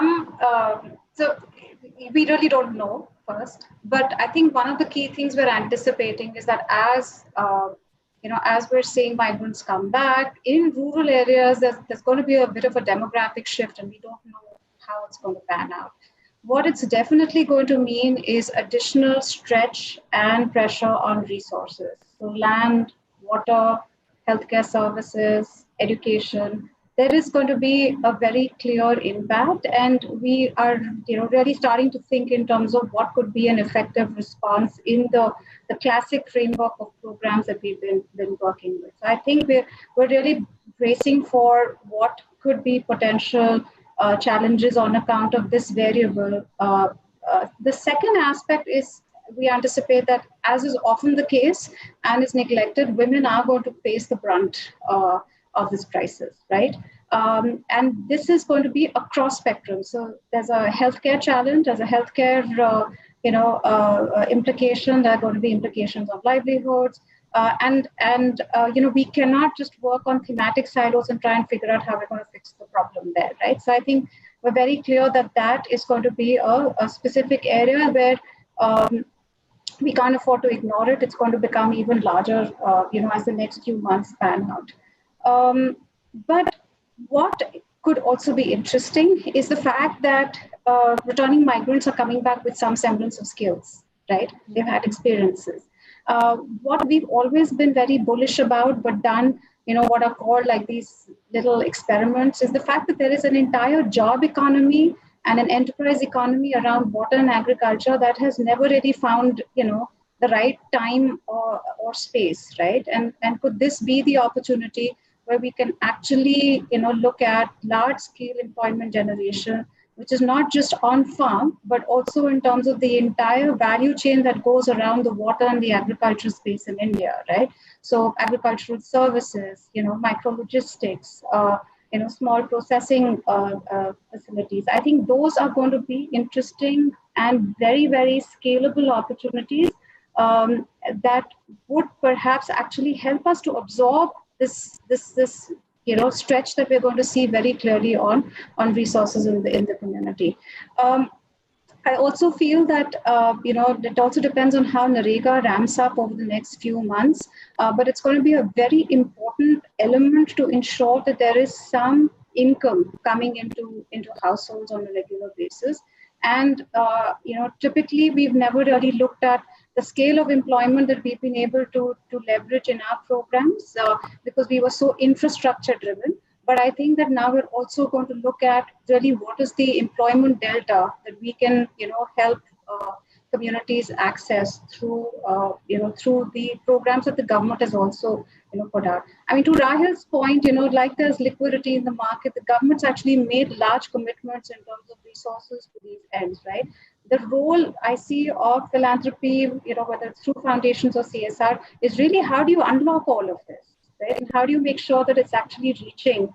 we really don't know first, but I think one of the key things we're anticipating is that as we're seeing migrants come back in rural areas, there's going to be a bit of a demographic shift, and we don't know how it's going to pan out. What it's definitely going to mean is additional stretch and pressure on resources. So land, water, healthcare services, education, there is going to be a very clear impact. And we are really starting to think in terms of what could be an effective response in the classic framework of programs that we've been working with. So I think we're really bracing for what could be potential challenges on account of this variable. The second aspect is we anticipate that, as is often the case and is neglected, women are going to face the brunt of this crisis, right? And this is going to be across spectrum. So there's a healthcare challenge, there's a healthcare implication, there are going to be implications on livelihoods. We cannot just work on thematic silos and try and figure out how we're going to fix the problem there, right? So I think we're very clear that that is going to be a specific area where we can't afford to ignore it. It's going to become even larger, as the next few months pan out. But what could also be interesting is the fact that returning migrants are coming back with some semblance of skills, right? They've had experiences. What we've always been very bullish about, but done, what are called like these little experiments, is the fact that there is an entire job economy and an enterprise economy around water and agriculture that has never really found, the right time or space, right? And could this be the opportunity where we can actually, look at large-scale employment generation, which is not just on farm, but also in terms of the entire value chain that goes around the water and the agriculture space in India, right? So agricultural services, micro logistics, small processing facilities. I think those are going to be interesting and very, very scalable opportunities that would perhaps actually help us to absorb this stretch that we're going to see very clearly on resources in the community. I also feel that it also depends on how NREGA ramps up over the next few months, but it's going to be a very important element to ensure that there is some income coming into households on a regular basis. And typically we've never really looked at the scale of employment that we've been able to leverage in our programs because we were so infrastructure driven. But I think that now we're also going to look at really what is the employment delta that we can, help communities access through, through the programs that the government has also, put out. I mean, to Rahil's point, like there's liquidity in the market, the government's actually made large commitments in terms of resources to these ends, right? The role I see of philanthropy, whether it's through foundations or CSR, is really how do you unlock all of this? Right? And how do you make sure that it's actually reaching,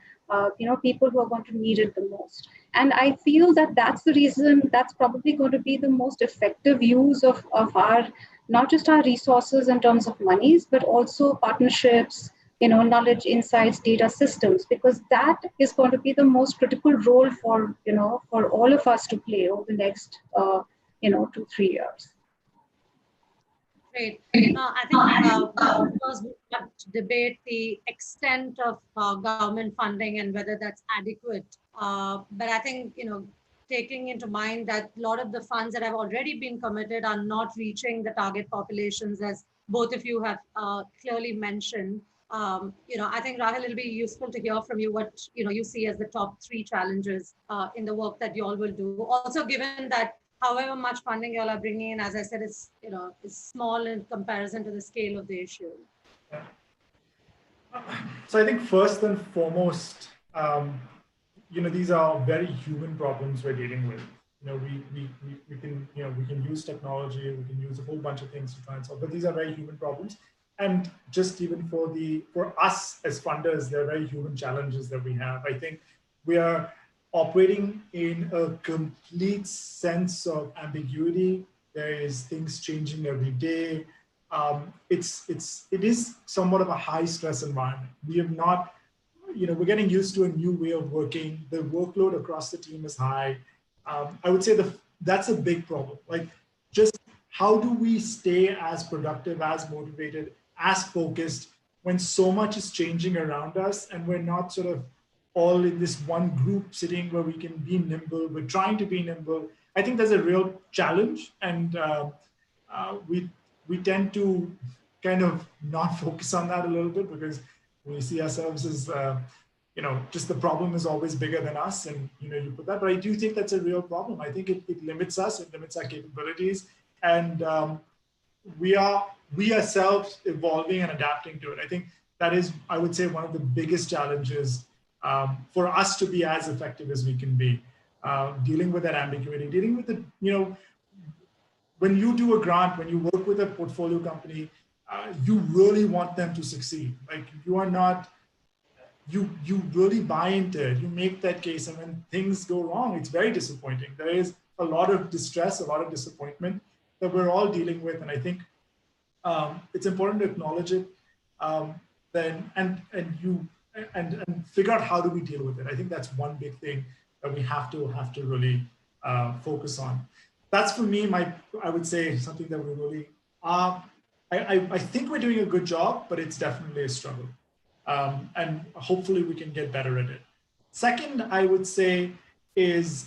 people who are going to need it the most? And I feel that that's the reason, that's probably going to be the most effective use of our, not just our resources in terms of monies, but also partnerships, knowledge, insights, data systems, because that is going to be the most critical role for, for all of us to play over the next, 2-3 years. Great. I think of course we have to debate the extent of government funding and whether that's adequate. But I think, taking into mind that a lot of the funds that have already been committed are not reaching the target populations, as both of you have clearly mentioned. I think, Rahil, it'll be useful to hear from you what, you see as the top 3 challenges in the work that you all will do. Also, given that however much funding you all are bringing in, as I said, it's small in comparison to the scale of the issue. Yeah. So I think first and foremost, these are very human problems we're dealing with. We can use technology, we can use a whole bunch of things to try and solve, but these are very human problems. And just even for us as funders, there are very human challenges that we have. I think we are operating in a complete sense of ambiguity. There is things changing every day. It is somewhat of a high stress environment. We have not, we're getting used to a new way of working. The workload across the team is high. I would say that's a big problem. Like, just how do we stay as productive, as motivated, as focused when so much is changing around us and we're not sort of all in this one group sitting where we can be nimble. We're trying to be nimble. I think there's a real challenge, and we tend to kind of not focus on that a little bit because we see ourselves as, just the problem is always bigger than us, and you put that. But I do think that's a real problem. I think it limits us, it limits our capabilities, and we are ourselves evolving and adapting to it. I think that is, I would say, one of the biggest challenges for us to be as effective as we can be, dealing with that ambiguity, dealing with the, when you do a grant, when you work with a portfolio company, you really want them to succeed. Like, you really buy into it, you make that case, and when things go wrong, it's very disappointing. There is a lot of distress, a lot of disappointment that we're all dealing with, and I think it's important to acknowledge it, then and figure out how do we deal with it. I think that's one big thing that we have to really focus on. That's for me, I would say something that we really I think we're doing a good job, but it's definitely a struggle. And hopefully we can get better at it. Second, I would say is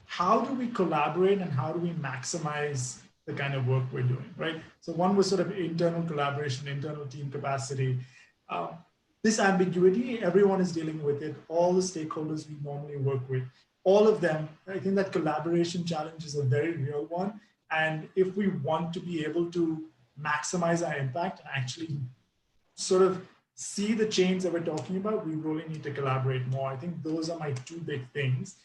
how do we collaborate and how do we maximize the kind of work we're doing, right? So one was sort of internal collaboration, internal team capacity. This ambiguity, everyone is dealing with it. All the stakeholders we normally work with, all of them, I think that collaboration challenge is a very real one. And if we want to be able to maximize our impact and actually sort of see the change that we're talking about, we really need to collaborate more. I think those are my two big things.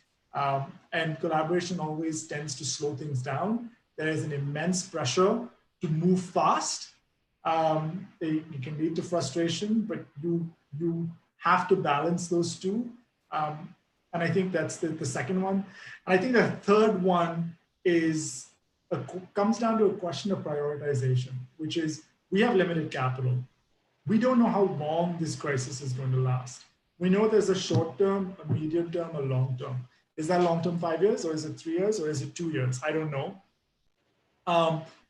And collaboration always tends to slow things down. There is an immense pressure to move fast. It can lead to frustration, but you have to balance those two. And I think that's the second one. And I think the third one is comes down to a question of prioritization, which is we have limited capital. We don't know how long this crisis is going to last. We know there's a short term, a medium term, a long term. Is that long term 5 years, or is it 3 years, or is it 2 years? I don't know.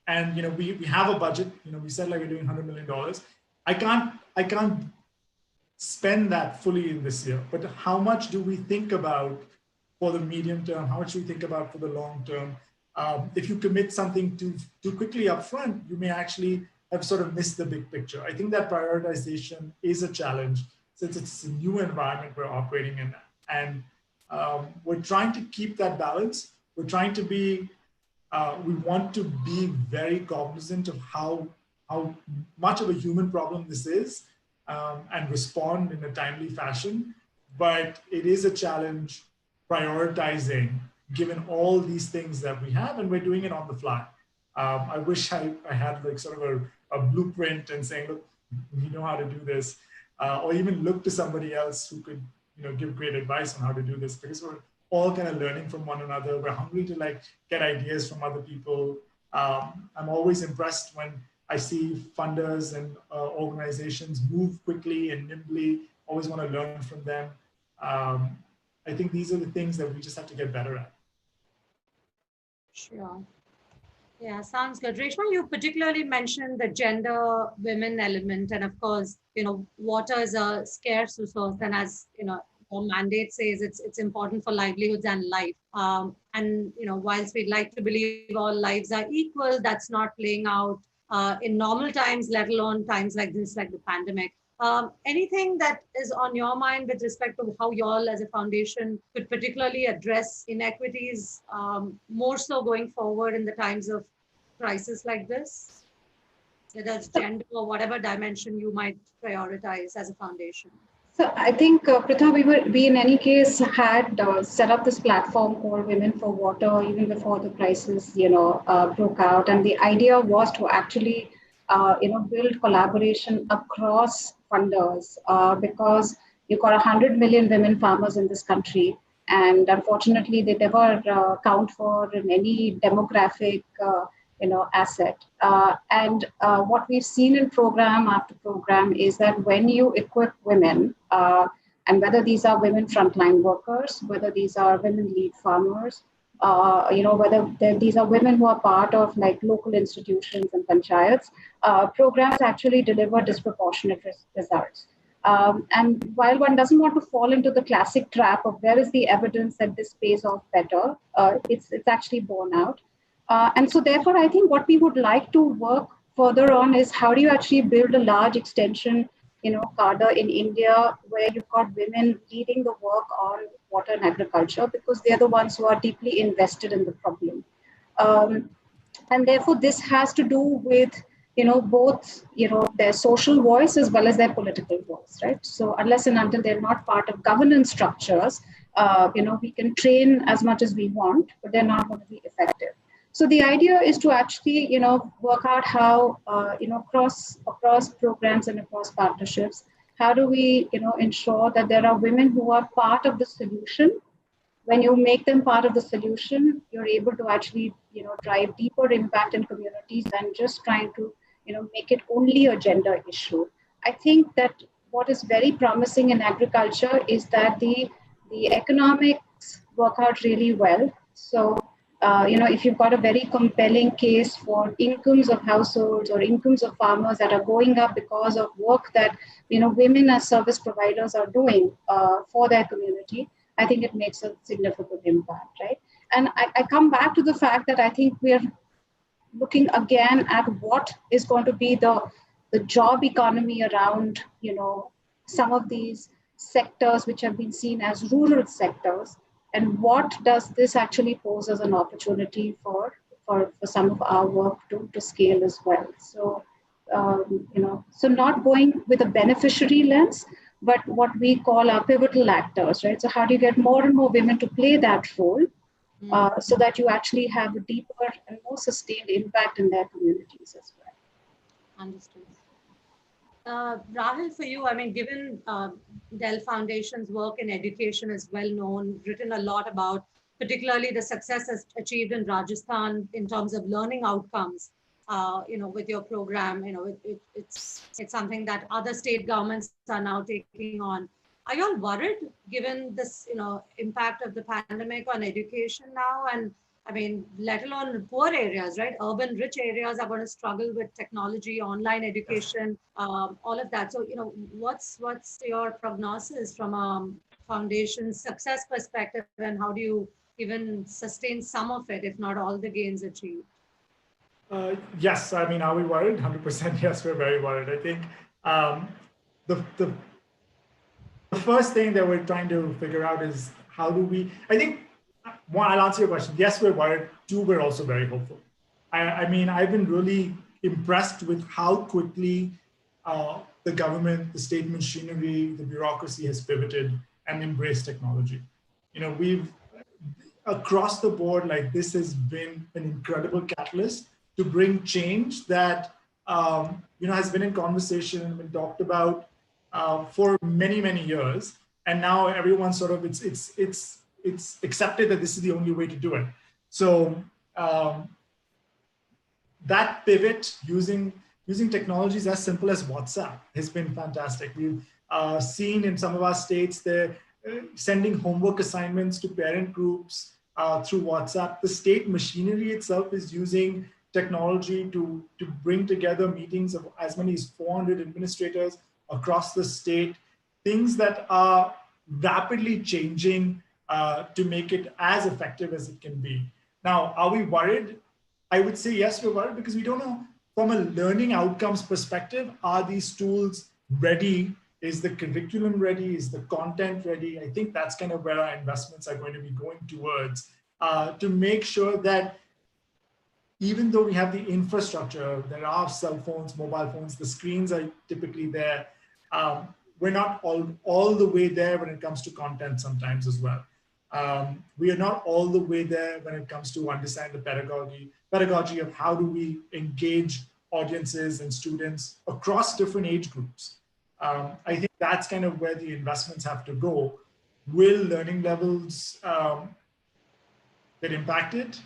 And we have a budget. We said like we're doing $100 million. I can't spend that fully in this year. But how much do we think about for the medium term? How much do we think about for the long term? If you commit something too quickly up front, you may actually have sort of missed the big picture. I think that prioritization is a challenge since it's a new environment we're operating in. And we're trying to keep that balance. We're trying to be, we want to be very cognizant of how much of a human problem this is and respond in a timely fashion. But it is a challenge prioritizing given all these things that we have, and we're doing it on the fly. I wish I had like sort of a blueprint and saying, look, we know how to do this, or even look to somebody else who could give great advice on how to do this, because we're all kind of learning from one another. We're hungry to like get ideas from other people. I'm always impressed when I see funders and organizations move quickly and nimbly, always want to learn from them. I think these are the things that we just have to get better at. Sure. Yeah, sounds good. Reshma, you particularly mentioned the gender women element. And of course, water is a scarce resource. And as, our mandate says, it's important for livelihoods and life. And, whilst we'd like to believe all lives are equal, that's not playing out in normal times, let alone times like this, like the pandemic. Anything that is on your mind with respect to how y'all as a foundation could particularly address inequities more so going forward in the times of crisis like this? Whether it's gender or whatever dimension you might prioritize as a foundation. So I think, Pritha, we in any case had set up this platform called Women for Water even before the crisis, broke out. And the idea was to actually, build collaboration across funders because you've got 100 million women farmers in this country. And unfortunately, they never count for in any demographic asset. And what we've seen in program after program is that when you equip women, and whether these are women frontline workers, whether these are women lead farmers, whether these are women who are part of like local institutions and panchayats, programs actually deliver disproportionate results. And while one doesn't want to fall into the classic trap of where is the evidence that this pays off better, it's actually borne out. And so therefore, I think what we would like to work further on is how do you actually build a large extension, cadre in India where you've got women leading the work on water and agriculture because they're the ones who are deeply invested in the problem. And therefore, this has to do with, both, their social voice as well as their political voice, right? So unless and until they're not part of governance structures, we can train as much as we want, but they're not going to be effective. So the idea is to actually, work out how, across programs and across partnerships, how do we, ensure that there are women who are part of the solution? When you make them part of the solution, you're able to actually, drive deeper impact in communities than just trying to, make it only a gender issue. I think that what is very promising in agriculture is that the economics work out really well. So, if you've got a very compelling case for incomes of households or incomes of farmers that are going up because of work that, women as service providers are doing for their community, I think it makes a significant impact, right? And I come back to the fact that I think we're looking again at what is going to be the job economy around, some of these sectors which have been seen as rural sectors, and what does this actually pose as an opportunity for some of our work to scale as well. So, so not going with a beneficiary lens, but what we call our pivotal actors, right? So how do you get more and more women to play that role so that you actually have a deeper and more sustained impact in their communities as well? Understood. Rahul, for you, I mean, given Dell Foundation's work in education is well known, written a lot about, particularly the success achieved in Rajasthan in terms of learning outcomes. With your program, it's something that other state governments are now taking on. Are you all worried given this, impact of the pandemic on education now? And I mean, let alone poor areas, right? Urban rich areas are going to struggle with technology, online education, all of that. So, what's your prognosis from a foundation success perspective, and how do you even sustain some of it, if not all the gains achieved? Yes, I mean, are we worried? 100% yes, we're very worried. I think the first thing that we're trying to figure out is how do we, I think, one, I'll answer your question. Yes, we're worried. Two, we're also very hopeful. I mean, I've been really impressed with how quickly the government, the state machinery, the bureaucracy has pivoted and embraced technology. We've, across the board, like this has been an incredible catalyst to bring change that has been in conversation and been talked about for many, many years, and now everyone sort of it's accepted that this is the only way to do it. So that pivot using technologies as simple as WhatsApp has been fantastic. We've seen in some of our states they're sending homework assignments to parent groups through WhatsApp. The state machinery itself is using technology to bring together meetings of as many as 400 administrators across the state, things that are rapidly changing to make it as effective as it can be. Now, are we worried? I would say yes, we're worried because we don't know from a learning outcomes perspective, are these tools ready? Is the curriculum ready? Is the content ready? I think that's kind of where our investments are going to be going towards to make sure that even though we have the infrastructure, there are cell phones, mobile phones, the screens are typically there. We're not all the way there when it comes to content sometimes as well. We are not all the way there when it comes to understand the pedagogy of how do we engage audiences and students across different age groups. I think that's kind of where the investments have to go. Will learning levels get impacted?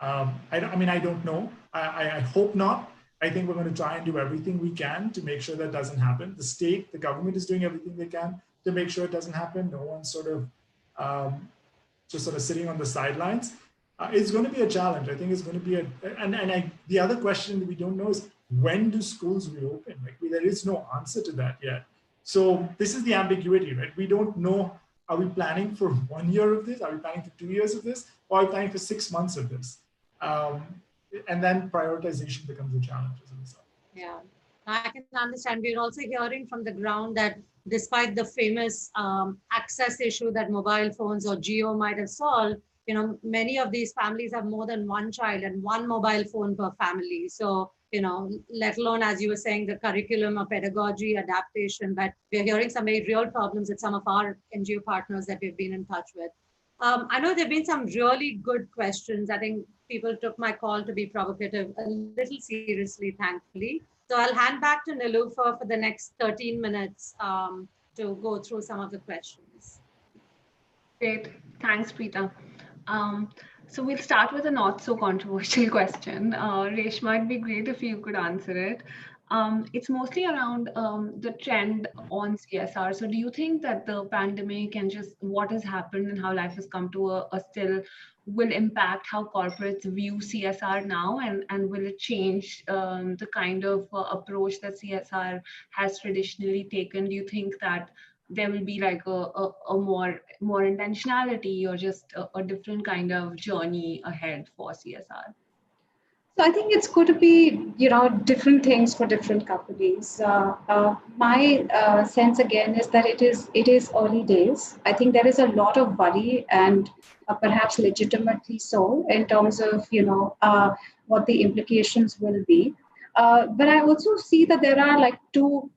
I don't know. I hope not. I think we're going to try and do everything we can to make sure that doesn't happen. The government is doing everything they can to make sure it doesn't happen. No one's sort of just sort of sitting on the sidelines. It's going to be a challenge. I think it's going to be the other question that we don't know is when do schools reopen? Like there is no answer to that yet. So this is the ambiguity, right? We don't know. Are we planning for 1 year of this? Are we planning for 2 years of this? Or are we planning for 6 months of this? And then prioritization becomes a challenge as a result. Yeah, I can understand. We're also hearing from the ground that despite the famous access issue that mobile phones or Geo might have solved, many of these families have more than one child and one mobile phone per family. So, let alone, as you were saying, the curriculum or pedagogy adaptation, but we're hearing some very real problems with some of our NGO partners that we've been in touch with. I know there've been some really good questions. I think people took my call to be provocative a little seriously, thankfully. So I'll hand back to Niloofar for the next 13 minutes to go through some of the questions. Great. Thanks, Preeta. So we'll start with a not so controversial question. Reshma, it'd be great if you could answer it. It's mostly around the trend on CSR. So do you think that the pandemic and just what has happened and how life has come to a still will impact how corporates view CSR now, and will it change the kind of approach that CSR has traditionally taken? Do you think that there will be like a more intentionality or just a different kind of journey ahead for CSR? So I think it's going to be, different things for different companies. My sense again is that it is early days. I think there is a lot of worry, and perhaps legitimately so, in terms of what the implications will be. But I also see that there are like two,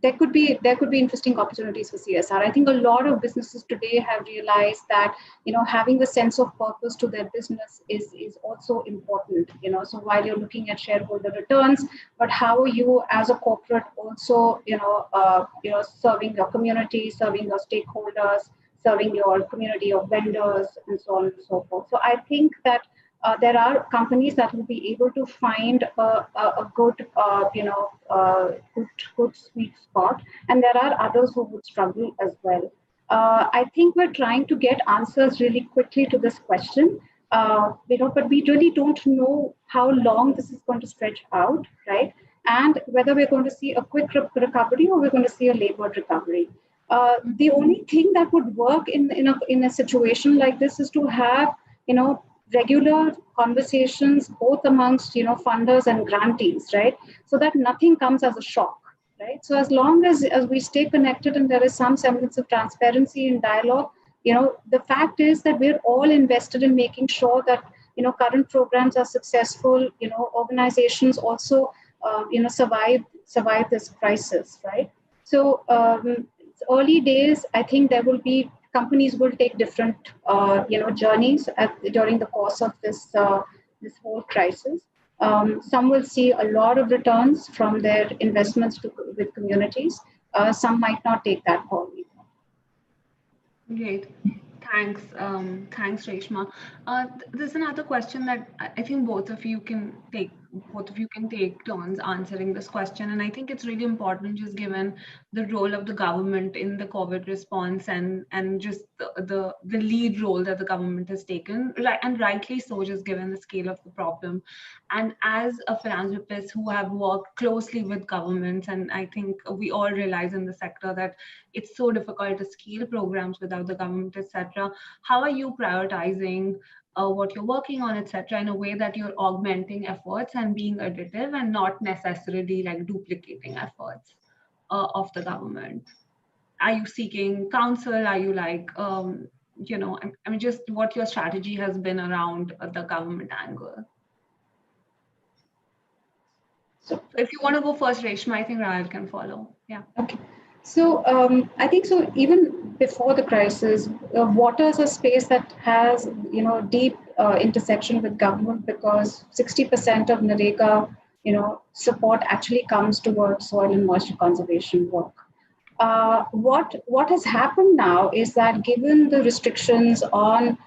there could be interesting opportunities for CSR. I think a lot of businesses today have realized that having a sense of purpose to their business is also important. So while you're looking at shareholder returns, but how are you as a corporate also serving your community, serving your stakeholders, serving your community of vendors, and so on and so forth. So I think that there are companies that will be able to find a good, good sweet spot, and there are others who would struggle as well. I think we're trying to get answers really quickly to this question, but we really don't know how long this is going to stretch out, right? And whether we're going to see a quick recovery or we're going to see a labored recovery. The only thing that would work in a situation like this is to have, regular conversations both amongst funders and grantees, right? So that nothing comes as a shock, right? So as long as we stay connected and there is some semblance of transparency and dialogue, the fact is that we're all invested in making sure that current programs are successful. Organizations also survive this crisis, right? So it's early days. I think there will be companies will take different, journeys during the course of this whole crisis. Some will see a lot of returns from their investments with communities. Some might not take that call. Great. Thanks. Thanks, Reshma. There's another question that I think both of you can take turns answering this question. And I think it's really important, just given the role of the government in the COVID response and just the lead role that the government has taken, right, and rightly so, just given the scale of the problem. And as a philanthropist who have worked closely with governments, and I think we all realize in the sector that it's so difficult to scale programs without the government, etc. How are you prioritizing what you're working on, etc., in a way that you're augmenting efforts and being additive and not necessarily like duplicating efforts of the government? Are you seeking counsel? Are you like, just what your strategy has been around the government angle? So if you want to go first, Reshma, I think Rahul can follow. Yeah. Okay. So I think so. Even before the crisis, water is a space that has deep intersection with government, because 60% of NREGA support actually comes towards soil and moisture conservation work. What has happened now is that given the restrictions on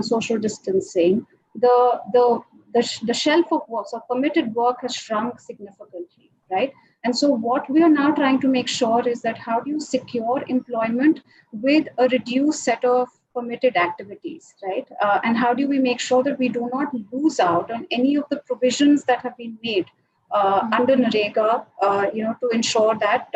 social distancing, the shelf of work, so permitted work, has shrunk significantly, right? And so what we are now trying to make sure is that how do you secure employment with a reduced set of permitted activities, right? And how do we make sure that we do not lose out on any of the provisions that have been made under NREGA, to ensure that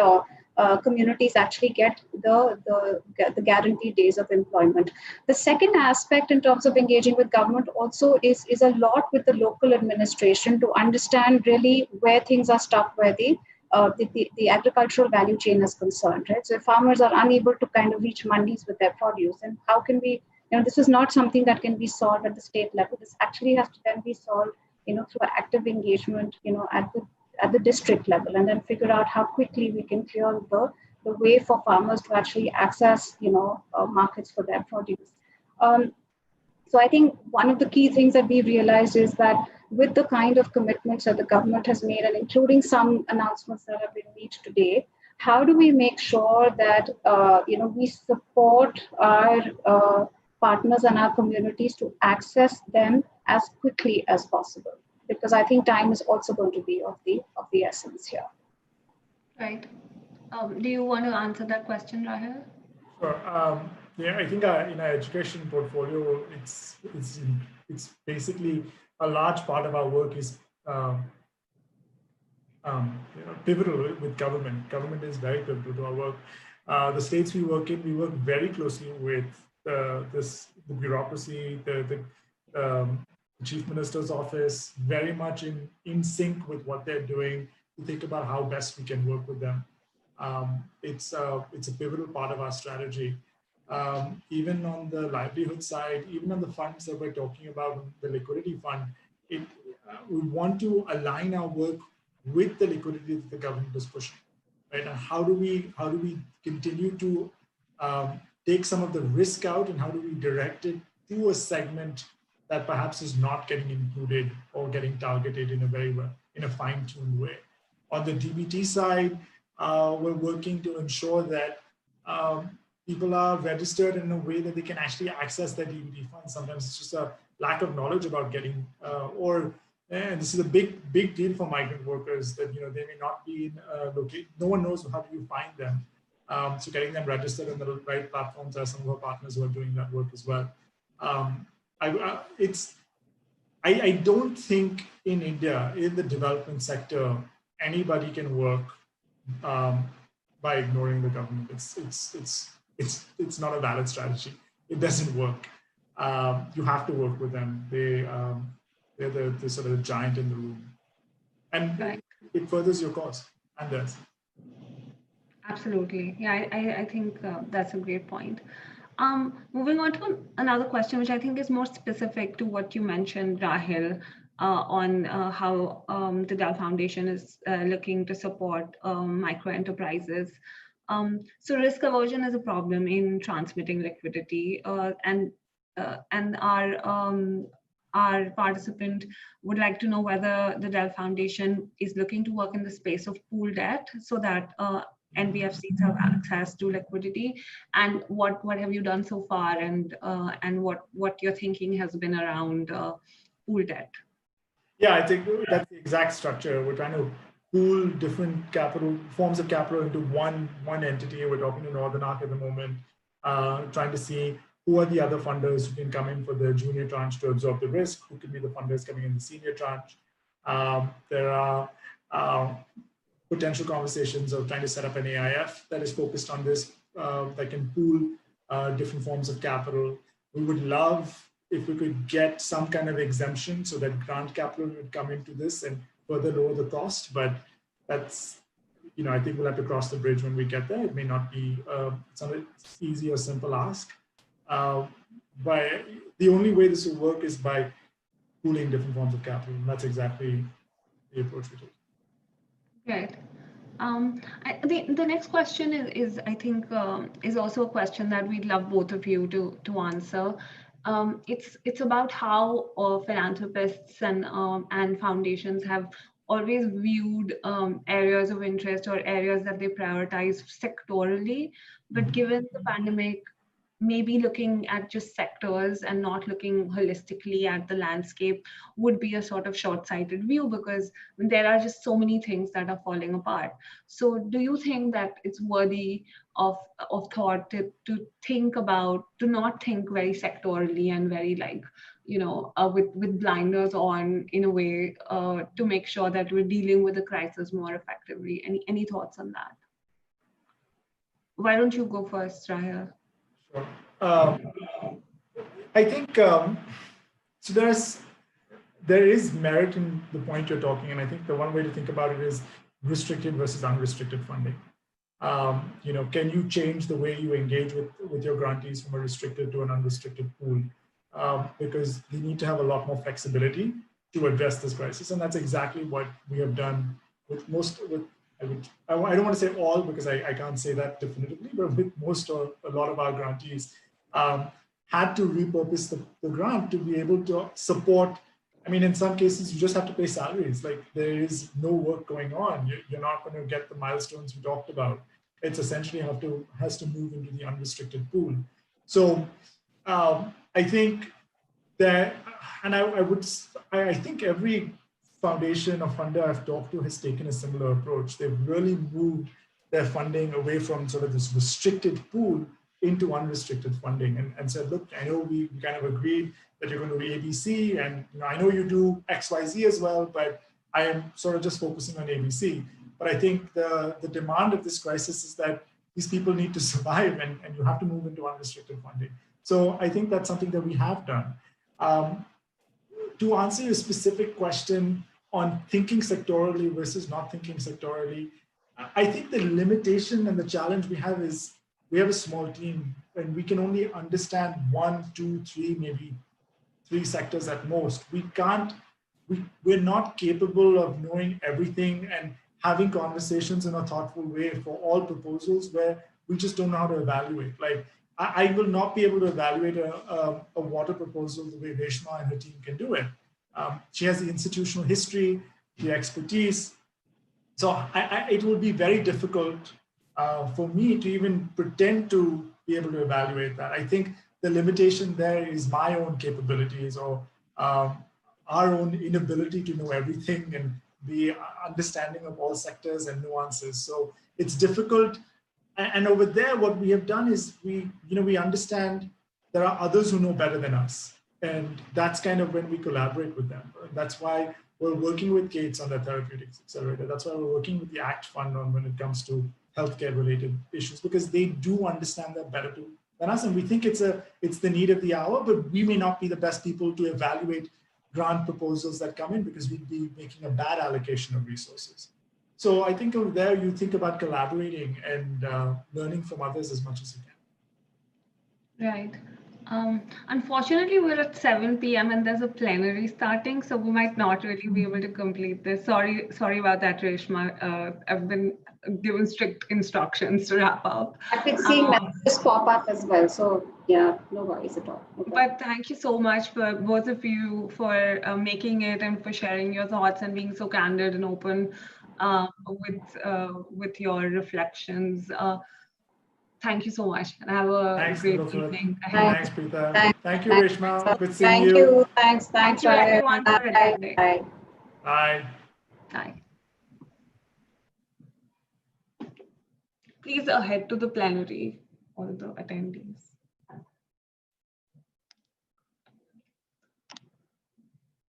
communities actually get the guaranteed days of employment. The second aspect in terms of engaging with government also is a lot with the local administration to understand really where things are stuck, where the agricultural value chain is concerned, right? So if farmers are unable to kind of reach mandis with their produce, and how can we, this is not something that can be solved at the state level. This actually has to then be solved, through active engagement, at the district level, and then figure out how quickly we can clear the way for farmers to actually access, markets for their produce. So I think one of the key things that we realized is that with the kind of commitments that the government has made, and including some announcements that have been made today, how do we make sure that we support our partners and our communities to access them as quickly as possible? Because I think time is also going to be of the essence here. Right. Do you want to answer that question, Rahul? Sure. Yeah, I think in our education portfolio, it's basically a large part of our work is pivotal with government. Government is very pivotal to our work. The states we work in, we work very closely with the bureaucracy, the chief minister's office, very much in sync with what they're doing to think about how best we can work with them. It's a pivotal part of our strategy. Even on the livelihood side, even on the funds that we're talking about, the liquidity fund, we want to align our work with the liquidity that the government is pushing, right? And how do we continue to take some of the risk out, and how do we direct it to a segment that perhaps is not getting included or getting targeted in a fine-tuned way? On the DBT side, we're working to ensure that people are registered in a way that they can actually access their DBT funds. Sometimes it's just a lack of knowledge about getting, and this is a big deal for migrant workers, that they may not be in location. No one knows how do you find them. So getting them registered on the right platforms are some of our partners who are doing that work as well. I don't think in India, in the development sector, anybody can work by ignoring the government. It's not a valid strategy. It doesn't work. You have to work with them. They're the sort of giant in the room, and it furthers your cause and theirs. Absolutely. Yeah, I think that's a great point. Moving on to another question, which I think is more specific to what you mentioned, Rahil, on how the Dell Foundation is looking to support micro enterprises. So risk aversion is a problem in transmitting liquidity, and our participant would like to know whether the Dell Foundation is looking to work in the space of pool debt so that NBFCs have access to liquidity, and what have you done so far, and what your thinking has been around pool debt? Yeah, I think that's the exact structure. We're trying to pool different forms of capital into one entity. We're talking to Northern Arc at the moment, trying to see who are the other funders who can come in for the junior tranche to absorb the risk, who can be the funders coming in the senior tranche. There are potential conversations of trying to set up an AIF that is focused on this, that can pool different forms of capital. We would love if we could get some kind of exemption so that grant capital would come into this and further lower the cost, but that's, I think we'll have to cross the bridge when we get there. It may not be it's not an easy or simple ask. But the only way this will work is by pooling different forms of capital, and that's exactly the approach we take. Right. The next question is I think is also a question that we'd love both of you to answer. It's about how philanthropists and foundations have always viewed areas of interest or areas that they prioritize sectorally, but given the pandemic, maybe looking at just sectors and not looking holistically at the landscape would be a sort of short-sighted view, because there are just so many things that are falling apart. So do you think that it's worthy of thought to think about, to not think very sectorally and very with blinders on in a way to make sure that we're dealing with the crisis more effectively? Any thoughts on that? Why don't you go first, Rahil? Sure. I think so. There is merit in the point you're talking, and I think the one way to think about it is restricted versus unrestricted funding. Can you change the way you engage with your grantees from a restricted to an unrestricted pool? Because they need to have a lot more flexibility to address this crisis, and that's exactly what we have done with most. I don't want to say all, because I can't say that definitively, but with most or a lot of our grantees, had to repurpose the grant to be able to support. I mean, in some cases, you just have to pay salaries. Like there is no work going on. You're not going to get the milestones we talked about. It's essentially has to move into the unrestricted pool. So I think that, and I think every foundation or funder I've talked to has taken a similar approach. They've really moved their funding away from sort of this restricted pool into unrestricted funding and said, look, I know we kind of agreed that you're going to do ABC, and I know you do XYZ as well, but I am sort of just focusing on ABC. But I think the demand of this crisis is that these people need to survive, and you have to move into unrestricted funding. So I think that's something that we have done. To answer your specific question on thinking sectorally versus not thinking sectorally, I think the limitation and the challenge we have is we have a small team and we can only understand 1, 2, 3, maybe 3 sectors at most. We're not capable of knowing everything and having conversations in a thoughtful way for all proposals where we just don't know how to evaluate. Like I will not be able to evaluate a water proposal the way Reshma and her team can do it. She has the institutional history, the expertise. So it will be very difficult for me to even pretend to be able to evaluate that. I think the limitation there is my own capabilities or our own inability to know everything and be understanding of all sectors and nuances. So it's difficult. And over there, what we have done is we understand there are others who know better than us. And that's kind of when we collaborate with them. That's why we're working with Gates on the Therapeutics Accelerator. That's why we're working with the ACT Fund on when it comes to healthcare related issues, because they do understand that better than us. And we think it's the need of the hour, but we may not be the best people to evaluate grant proposals that come in because we'd be making a bad allocation of resources. So I think over there, you think about collaborating and learning from others as much as you can. Right. Unfortunately, we're at 7 p.m. and there's a plenary starting, so we might not really be able to complete this. Sorry about that, Reshma. I've been given strict instructions to wrap up. I've been seeing messages pop up as well, so yeah, no worries at all. Okay. But thank you so much for both of you for making it and for sharing your thoughts and being so candid and open with your reflections. Thank you so much, and have a great evening. Thanks, Preeta. Thank you, Reshma. Good seeing Thank you. you. Thanks, Thank you, everyone, for attending. Bye. Bye. Bye. Please head to the plenary, all the attendees.